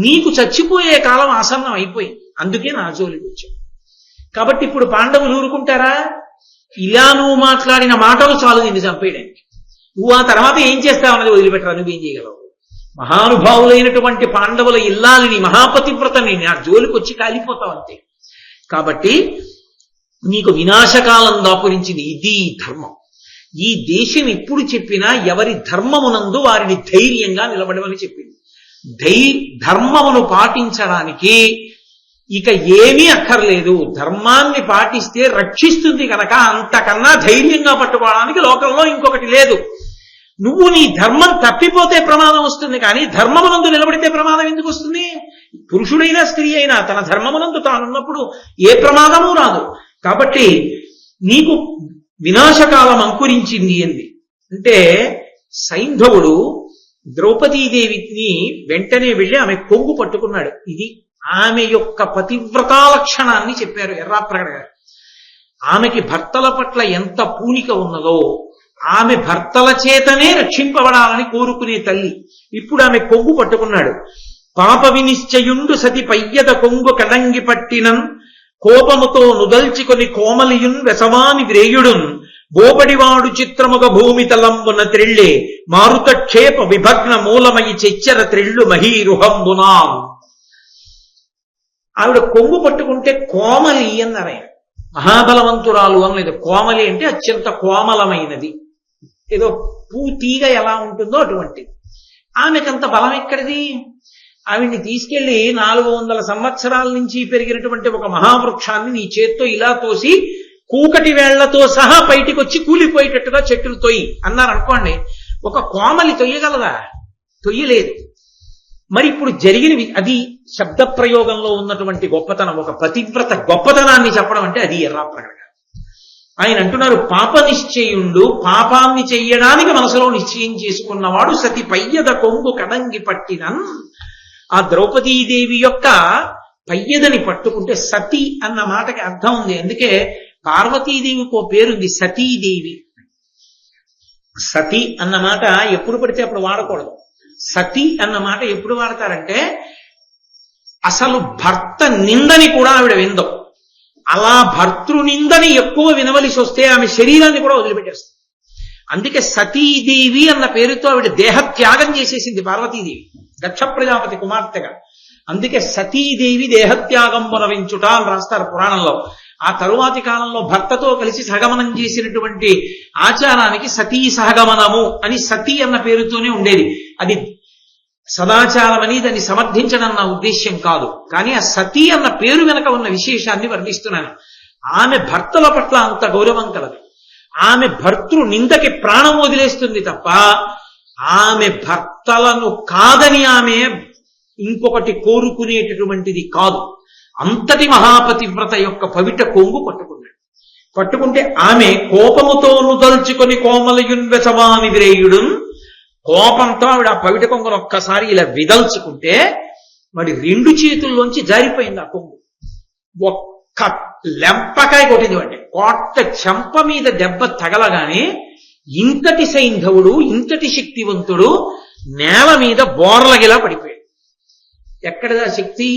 నీకు చచ్చిపోయే కాలం ఆసన్నం అయిపోయింది, అందుకే నా జోలికి వచ్చావు. కాబట్టి ఇప్పుడు పాండవులు ఊరుకుంటారా? ఇలా నువ్వు మాట్లాడిన మాటలు చాలు నిన్ను చంపేయడానికి. నువ్వు ఆ తర్వాత ఏం చేస్తావన్నది వదిలిపెట్టరా, నువ్వేం చేయగలవు? మహానుభావులైనటువంటి పాండవుల ఇల్లాలిని, మహాపతివ్రతని నా జోలికి వచ్చి కాలిపోతావు అంతే. కాబట్టి నీకు వినాశకాలం దాపురించింది, ఇది ధర్మం. ఈ దేశం ఎప్పుడు చెప్పినా ఎవరి ధర్మమునందు వారిని ధైర్యంగా నిలబడమని చెప్పింది. ధర్మమును పాటించడానికి ఇక ఏమీ అక్కర్లేదు. ధర్మాన్ని పాటిస్తే రక్షిస్తుంది కనుక అంతకన్నా ధైర్యంగా పట్టుకోవడానికి లోకంలో ఇంకొకటి లేదు. నువ్వు నీ ధర్మం తప్పిపోతే ప్రమాదం వస్తుంది, కానీ ధర్మమునందు నిలబడితే ప్రమాదం ఎందుకు వస్తుంది? పురుషుడైనా స్త్రీ అయినా తన ధర్మమునందు తానున్నప్పుడు ఏ ప్రమాదము రాదు. కాబట్టి నీకు వినాశకాలం అంకురించింది అంది. అంటే సైంధవుడు ద్రౌపదీదేవిని వెంటనే వెళ్ళి ఆమె కొంగు పట్టుకున్నాడు. ఇది ఆమె యొక్క పతివ్రతా లక్షణాన్ని చెప్పారు ఎర్రాప్రగడ గారు. ఆమెకి భర్తల పట్ల ఎంత పూనిక ఉన్నదో, ఆమె భర్తల చేతనే రక్షింపబడాలని కోరుకునే తల్లి. ఇప్పుడు ఆమె కొంగు పట్టుకున్నాడు. పాప వినిశ్చయుండు సతి పయ్యద కొంగు కడంగి పట్టినం కోపముతో నుదల్చికొని కోమలియున్ వెసవాని వ్రేయుడున్ బోబడివాడు చిత్రముగ భూమి తలంబున త్రిళ్ళే మారుతక్షేప విభగ్న మూలమయి చెచ్చర త్రిళ్ళు మహీరుహంబునా. ఆవిడ కొంగు పట్టుకుంటే కోమలి అన్నారు ఆయన. మహాబలవంతురాలు అనలేదు, కోమలి అంటే అత్యంత కోమలమైనది, ఏదో పూతీగ ఎలా ఉంటుందో అటువంటిది. ఆమెకంత బలం ఎక్కడిది? ఆవిడ్ని తీసుకెళ్లి 400 సంవత్సరాల నుంచి పెరిగినటువంటి ఒక మహావృక్షాన్ని నీ చేత్తో ఇలా తోసి కూకటి వేళ్లతో సహా బయటికి వచ్చి కూలిపోయేటట్టుగా చెట్టులు తొయ్యి అన్నారు అనుకోండి. ఒక కోమలి తొయ్యగలదా? తొయ్యలేదు. మరి ఇప్పుడు జరిగినవి అది శబ్ద ప్రయోగంలో ఉన్నటువంటి గొప్పతనం. ఒక పతివ్రత గొప్పతనాన్ని చెప్పడం అంటే అది ఎర్రాప్రగడ. ఆయన అంటున్నారు, పాప నిశ్చయుండు, పాపాన్ని చెయ్యడానికి మనసులో నిశ్చయం చేసుకున్నవాడు సతి పయ్యద కొంగు కడంగి పట్టినన్. ఆ ద్రౌపదీదేవి యొక్క పయ్యదని పట్టుకుంటే, సతి అన్న మాటకి అర్థం ఉంది. అందుకే పార్వతీదేవికి ఓ పేరుంది, సతీదేవి. సతి అన్న మాట ఎప్పుడు పడితే అప్పుడు వాడకూడదు. సతి అన్న మాట ఎప్పుడు వాడతారంటే అసలు భర్త నిందని కూడా ఆవిడ విందం. అలా భర్తృనిందని ఎక్కువ వినవలసి వస్తే ఆమె శరీరాన్ని కూడా వదిలిపెట్టేస్తుంది. అందుకే సతీదేవి అన్న పేరుతో ఆవిడ దేహత్యాగం చేసేసింది పార్వతీదేవి, దక్ష ప్రజాపతి కుమార్తెగా. అందుకే సతీదేవి దేహత్యాగం పునవించుట అని రాస్తారు పురాణంలో. ఆ తరువాతి కాలంలో భర్తతో కలిసి సహగమనం చేసినటువంటి ఆచారానికి సతీ సహగమనము అని సతీ అన్న పేరుతోనే ఉండేది. అది సదాచారం అని దాన్ని సమర్థించడం నా ఉద్దేశ్యం కాదు, కానీ ఆ సతీ అన్న పేరు వెనక ఉన్న విశేషాన్ని వర్ణిస్తున్నాను. ఆమె భర్తల పట్ల అంత గౌరవం కలదు. ఆమె భర్తృ నిందకి ప్రాణం వదిలేస్తుంది తప్ప ఆమె భర్తలను కాదని ఆమె ఇంకొకటి కోరుకునేటటువంటిది కాదు. అంతటి మహాపతివ్రత యొక్క పవిట కొంగు పట్టుకున్నాడు. పట్టుకుంటే ఆమె కోపముతో నుదల్చుకొని కోమలయున్వెసవాని విరేయుడు, కోపంతో ఆవిడ ఆ పవిట కొంగును ఒక్కసారి ఇలా విదల్చుకుంటే వాడి 2 చేతుల్లోంచి జారిపోయింది ఆ కొంగు. ఒక్క లెంపకాయ కొట్టింది వాడిని. కోట్ట చెంప మీద దెబ్బ తగలగానే ఇంతటి సైంధవుడు, ఇంతటి శక్తివంతుడు నేల మీద బోర్లగిలా పడిపోయాడు. ఎక్కడదా శక్తి?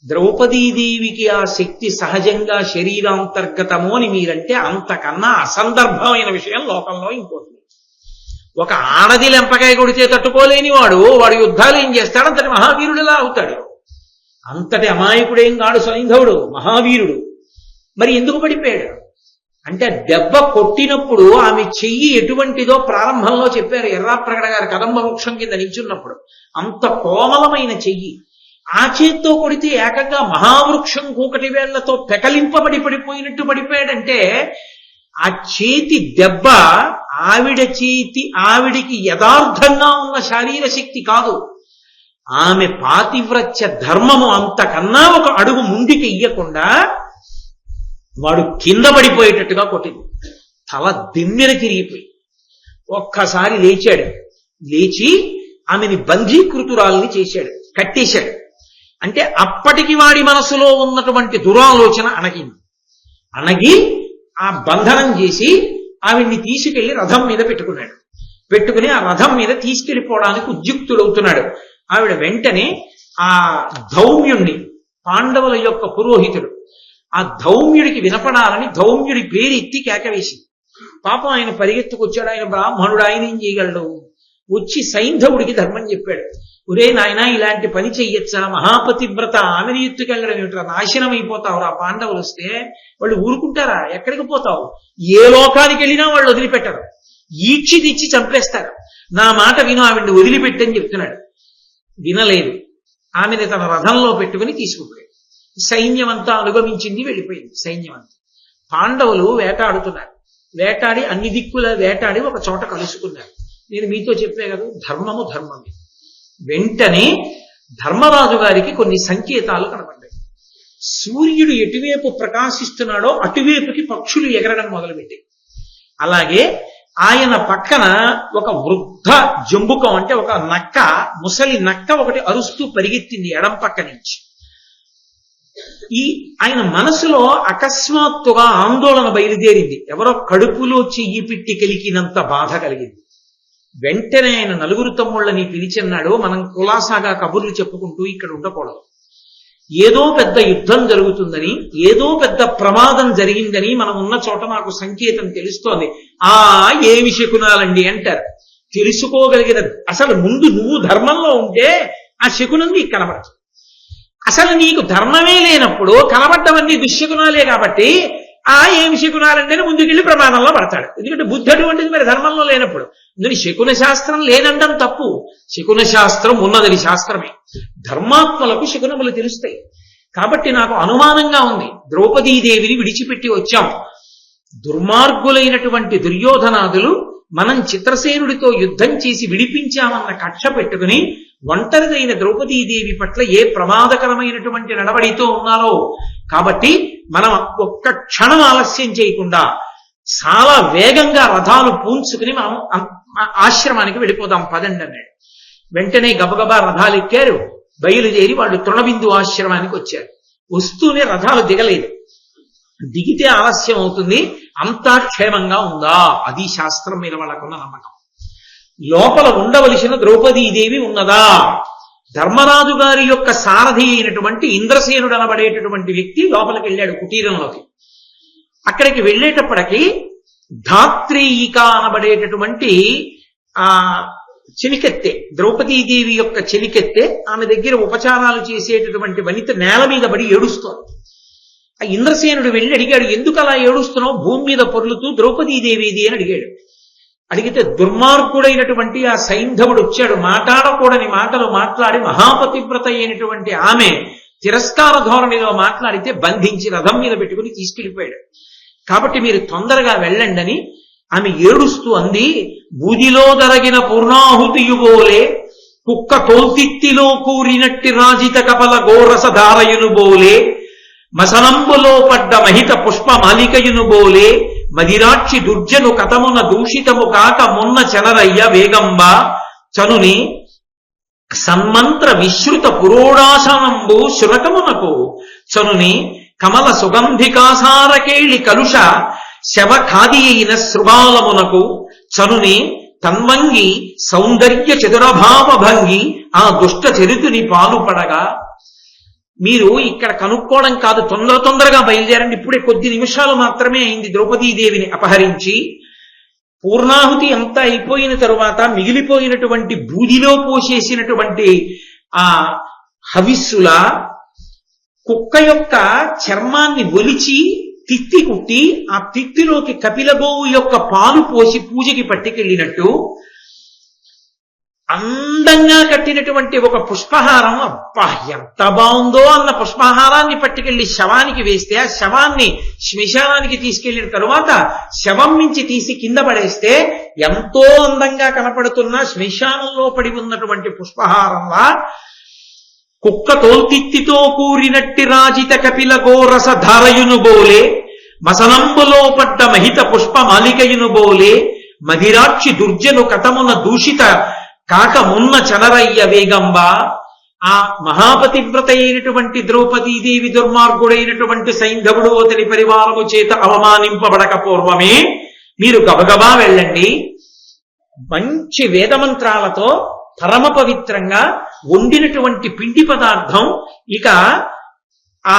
ద్రౌపదీదేవికి ఆ శక్తి సహజంగా శరీరాంతర్గతము అని మీరంటే అంతకన్నా అసందర్భమైన విషయం లోకంలో ఇంకోటి. ఒక ఆడది లెంపకాయ కొడితే తట్టుకోలేని వాడు యుద్ధాలు ఏం చేస్తాడు? అంతటి మహావీరుడిలా అవుతాడు. అంతటి అమాయకుడేం కాడు సైంధవుడు, మహావీరుడు. మరి ఎందుకు పడిపోయాడు అంటే దెబ్బ కొట్టినప్పుడు ఆమె చెయ్యి ఎటువంటిదో ప్రారంభంలో చెప్పారు ఎర్రాప్రగడ గారు కదంబ వృక్షం కింద నిల్చున్నప్పుడు. అంత కోమలమైన చెయ్యి. ఆ చేత్తో కొడితే ఏకంగా మహావృక్షం కూకటి వేళ్లతో పెకలింపబడి పడిపోయినట్టు పడిపోయాడంటే ఆ చేతి దెబ్బ ఆవిడికి యథార్థంగా ఉన్న శారీర శక్తి కాదు, ఆమె పాతివ్రత్య ధర్మము అంతకన్నా ఒక అడుగు ముందుకు ఇయ్యకుండా వాడు కింద పడిపోయేటట్టుగా కొట్టింది. తల దిమ్మెన తిరిగిపోయి ఒక్కసారి లేచాడు. లేచి ఆమెని బంధీకృతురాల్ని చేశాడు, కట్టేశాడు. అంటే అప్పటికి వాడి మనసులో ఉన్నటువంటి దురాలోచన అణగి ఆ బంధనం చేసి ఆవిడ్ని తీసుకెళ్లి రథం మీద పెట్టుకున్నాడు. పెట్టుకుని ఆ రథం మీద తీసుకెళ్లిపోవడానికి ఉద్యుక్తుడవుతున్నాడు. ఆవిడ వెంటనే ఆ ధౌమ్యుణ్ణి, పాండవుల యొక్క పురోహితుడు, ఆ ధౌమ్యుడికి వినపడాలని ధౌమ్యుడి పేరెత్తి కేకవేసింది. పాపం ఆయన పరిగెత్తుకొచ్చాడు. ఆయన బ్రాహ్మణుడు, ఆయన ఏం చేయగలడు? వచ్చి సైంధవుడికి ధర్మం చెప్పాడు. ఒరే నాయన, ఇలాంటి పని చెయ్యొచ్చా? మహాపతివ్రత ఆమెను ఎత్తుకెళ్ళడం ఏమిట్రా? నాశనం అయిపోతావు. ఆ పాండవులు వస్తే వాళ్ళు ఊరుకుంటారా? ఎక్కడికి పోతావు? ఏ లోకానికి వెళ్ళినా వాళ్ళు వదిలిపెట్టరు, ఈడ్చి తెచ్చి చంపేస్తారు. నా మాట విను, ఆవిడ్ని వదిలిపెట్టని చెప్తున్నాడు. వినలేదు. ఆమెను తన రథంలో పెట్టుకుని తీసుకుపోయాడు. సైన్యం అంతా అనుగమించింది, వెళ్ళిపోయింది సైన్యం అంతా. పాండవులు వేటాడుతున్నారు. వేటాడి అన్ని దిక్కుల వేటాడి ఒక చోట కలుసుకున్నారు. నేను మీతో చెప్పే కదా, ధర్మము ధర్మమే. వెంటనే ధర్మరాజు గారికి కొన్ని సంకేతాలు కనపడ్డాయి. సూర్యుడు ఎటువైపు ప్రకాశిస్తున్నాడో అటువైపుకి పక్షులు ఎగరడం మొదలుపెట్టాయి. అలాగే ఆయన పక్కన ఒక వృద్ధ జంబుకం, అంటే ఒక నక్క, ముసలి నక్క ఒకటి అరుస్తూ పరిగెత్తింది ఎడం పక్క నుంచి. ఆయన మనసులో అకస్మాత్తుగా ఆందోళన బయలుదేరింది. ఎవరో కడుపులో చెయ్యి పెట్టి కలిగినంత బాధ కలిగింది. వెంటనే ఆయన నలుగురు తమ్ముళ్ళని పిలిచిన్నాడు. మనం కులాసాగా కబుర్లు చెప్పుకుంటూ ఇక్కడ ఉండకూడదు. ఏదో పెద్ద యుద్ధం జరుగుతుందని, ఏదో పెద్ద ప్రమాదం జరిగిందని మనం ఉన్న చోట నాకు సంకేతం తెలుస్తోంది. ఏమి శకునాలండి అంటారు. తెలుసుకోగలిగిన అసలు ముందు నువ్వు ధర్మంలో ఉంటే ఆ శకునం నీకు కనబడదు. అసలు నీకు ధర్మమే లేనప్పుడు కనబడ్డవన్నీ దుశ్శకునాలే కాబట్టి ఏమి శకునాలంటే ముందుకెళ్ళి ప్రమాదంలో పడతాడు. ఎందుకంటే బుద్ధి అటువంటిది మరి ధర్మంలో లేనప్పుడు. అందుకని శకున శాస్త్రం లేనండం తప్పు. శకున శాస్త్రం ఉన్నది శాస్త్రమే. ధర్మాత్మలకు శకునములు తెలుస్తాయి. కాబట్టి నాకు అనుమానంగా ఉంది. ద్రౌపదీదేవిని విడిచిపెట్టి వచ్చాం. దుర్మార్గులైనటువంటి దుర్యోధనాదులు మనం చిత్రసేనుడితో యుద్ధం చేసి విడిపించామన్న కక్ష పెట్టుకుని ఒంటరిదైన ద్రౌపదీదేవి పట్ల ఏ ప్రమాదకరమైనటువంటి నడవడితో ఉన్నారో. కాబట్టి మనం ఒక్క క్షణం ఆలస్యం చేయకుండా చాలా వేగంగా రథాలు పూంచుకుని మనం ఆశ్రమానికి వెళ్ళిపోదాం పదండి అన్నాడు. వెంటనే గబగబా రథాలు ఎక్కారు. బయలుదేరి వాళ్ళు తృణబిందు ఆశ్రమానికి వచ్చారు. వస్తూనే రథాలు దిగలేదు. దిగితే ఆలస్యం అవుతుంది. అంతా క్షేమంగా ఉందా? అది శాస్త్రం మీద వాళ్ళకున్న నమ్మకం. లోపల ఉండవలసిన ద్రౌపదీదేవి ఉన్నదా? ధర్మరాజు గారి యొక్క సారథి అయినటువంటి ఇంద్రసేనుడు అనబడేటటువంటి వ్యక్తి లోపలికి వెళ్ళాడు కుటీరంలోకి. అక్కడికి వెళ్ళేటప్పటికి ధాత్రేయిక అనబడేటటువంటి చెలికెత్తే, ద్రౌపదీదేవి యొక్క చెలికెత్తే, ఆమె దగ్గర ఉపచారాలు చేసేటటువంటి వనిత నేల మీద పడి ఏడుస్తోంది. ఆ ఇంద్రసేనుడు వెళ్ళి అడిగాడు, ఎందుకు అలా ఏడుస్తున్నావు? భూమి మీద పొర్లుతూ ద్రౌపదీదేవిది అని అడిగాడు. అడిగితే దుర్మార్గుడైనటువంటి ఆ సైంధవుడు వచ్చాడు. మాట్లాడకూడని మాటలు మాట్లాడి మహాపతివ్రత అయినటువంటి ఆమె తిరస్కార ధోరణిలో మాట్లాడితే బంధించి రథం మీద పెట్టుకుని తీసుకెళ్లిపోయాడు. కాబట్టి మీరు తొందరగా వెళ్ళండి అని ఆమె ఏడుస్తూ అంది. బూదిలో దరగిన పూర్ణాహుతియుగోలే కుక్క తోల్తిత్తిలో కూరినట్టి రాజిత కపల గోరస ధారయును బోలే మసనంబులో పడ్డ మహిత పుష్ప మాలికయును బోలే మదిరాక్షి దుర్జను కథమున దూషితము కాక మొన్న చనరయ్య వేగంబా చనుని సన్మంత్ర విశ్రుత పురోడాసనంబు శునకమునకు చనుని కమల సుగంధికాసారకేళి కలుష శవ ఖాది అయిన శృగాలమునకు చనుని తన్వంగి సౌందర్య చతురభావ భంగి ఆ దుష్ట చరితుని పాలుపడగా. మీరు ఇక్కడ కనుక్కోవడం కాదు, తొందరగా బయలుదేరండి. ఇప్పుడే కొద్ది నిమిషాలు మాత్రమే అయింది ద్రౌపదీదేవిని అపహరించి. పూర్ణాహుతి అంతా అయిపోయిన తరువాత మిగిలిపోయినటువంటి బూదిలో పోసేసినటువంటి ఆ హవిస్సుల కుక్క యొక్క చర్మాన్ని ఒలిచి తిత్తి కుట్టి ఆ తిత్తిలోకి కపిలగోవు యొక్క పాలు పోసి పూజకి పట్టుకెళ్ళినట్టు అందంగా కట్టినటువంటి ఒక పుష్పహారం, అబ్బా ఎంత బాగుందో అన్న పుష్పహారాన్ని పట్టుకెళ్లి శవానికి వేస్తే, ఆ శవాన్ని శ్మశానానికి తీసుకెళ్లిన తరువాత శవం నుంచి తీసి కింద పడేస్తే ఎంతో అందంగా కనపడుతున్న శ్మశానంలో పడి ఉన్నటువంటి పుష్పహారంలా కుక్క తోల్తిత్తితో కూరినట్టి రాజిత కపిల గోరస ధారయును బోలే మసనంబులో పడ్డ మహిత పుష్ప మాలికయును బోలే మదిరాక్షి దుర్జను కథమున దూషిత కాక మున్న చనరయ్య వేగంబా. ఆ మహాపతివ్రత అయినటువంటి ద్రౌపదీదేవి దుర్మార్గుడైనటువంటి సైంధవుడు అతని పరివారము చేత అవమానింపబడక పూర్వమే మీరు గబగబా వెళ్ళండి. మంచి వేదమంత్రాలతో పరమ పవిత్రంగా వండినటువంటి పిండి పదార్థం ఇక ఆ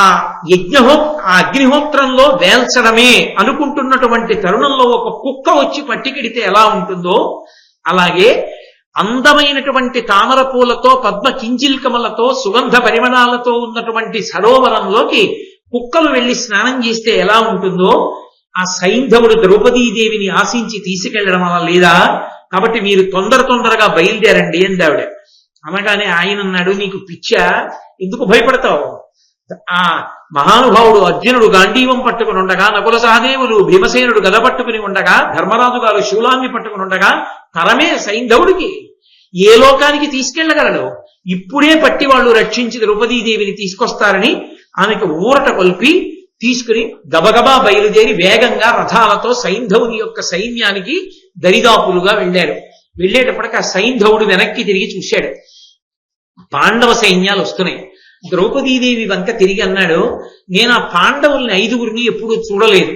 అగ్నిహోత్రంలో వేల్చడమే అనుకుంటున్నటువంటి తరుణంలో ఒక కుక్క వచ్చి పట్టికెడితే ఎలా ఉంటుందో అలాగే అందమైనటువంటి తామర పూలతో పద్మ కింజిల్కమలతో సుగంధ పరిమళాలతో ఉన్నటువంటి సరోవరంలోకి కుక్కలు వెళ్లి స్నానం చేస్తే ఎలా ఉంటుందో ఆ సైంధవుడు ద్రౌపదీదేవిని ఆశించి తీసుకెళ్లడం అలా లేదా. కాబట్టి మీరు తొందరగా బయలుదేరండి అందావిడ. అనగానే ఆయన అన్నాడు, నీకు పిచ్చా, ఎందుకు భయపడతావు? ఆ మహానుభావుడు అర్జునుడు గాంధీవం పట్టుకుని ఉండగా, నకుల సహదేవులు భీమసేనుడు గద పట్టుకుని ఉండగా, ధర్మరాజు గారు శూలాన్ని పట్టుకుని ఉండగా తరమే సైంధవుడికి ఏ లోకానికి తీసుకెళ్లగలడు? ఇప్పుడే పట్టి వాళ్ళు రక్షించి ద్రౌపదీదేవిని తీసుకొస్తారని ఆమెకు ఊరట కొల్పి తీసుకుని గబగబా బయలుదేరి వేగంగా రథాలతో సైంధవుని యొక్క సైన్యానికి దరిదాపులుగా వెళ్ళారు. వెళ్ళేటప్పటికి ఆ సైంధవుడు వెనక్కి తిరిగి చూశాడు. పాండవ సైన్యాలు వస్తున్నాయి. ద్రౌపదీదేవి వంక తిరిగి అన్నాడు, నేను ఆ పాండవుల్ని 5గురిని ఎప్పుడూ చూడలేదు,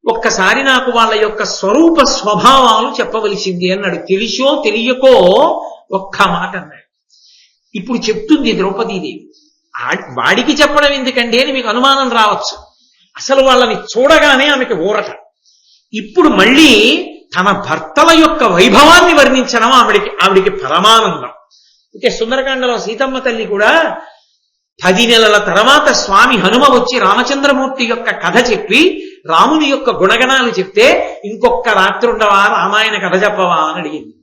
ఒక్కసారి నాకు వాళ్ళ యొక్క స్వరూప స్వభావాలు చెప్పవలసింది అన్నాడు. తెలిసో తెలియకో ఒక్క మాట అన్నాడు. ఇప్పుడు చెప్తుంది ద్రౌపదీదేవి. వాడికి చెప్పడం ఎందుకండి అని మీకు అనుమానం రావచ్చు. అసలు వాళ్ళని చూడగానే ఆమెకి ఊరట. ఇప్పుడు మళ్ళీ తన భర్తల యొక్క వైభవాన్ని వర్ణించడం ఆవిడికి పరమానందం. అయితే సుందరకాండలో సీతమ్మ తల్లి కూడా 10 నెలల తర్వాత స్వామి హనుమ వచ్చి రామచంద్రమూర్తి యొక్క కథ చెప్పి రాముని యొక్క గుణగణాలు చెప్తే ఇంకొక రాత్రి ఉండవా రామాయణ కథ చెప్పవా అని అడిగింది.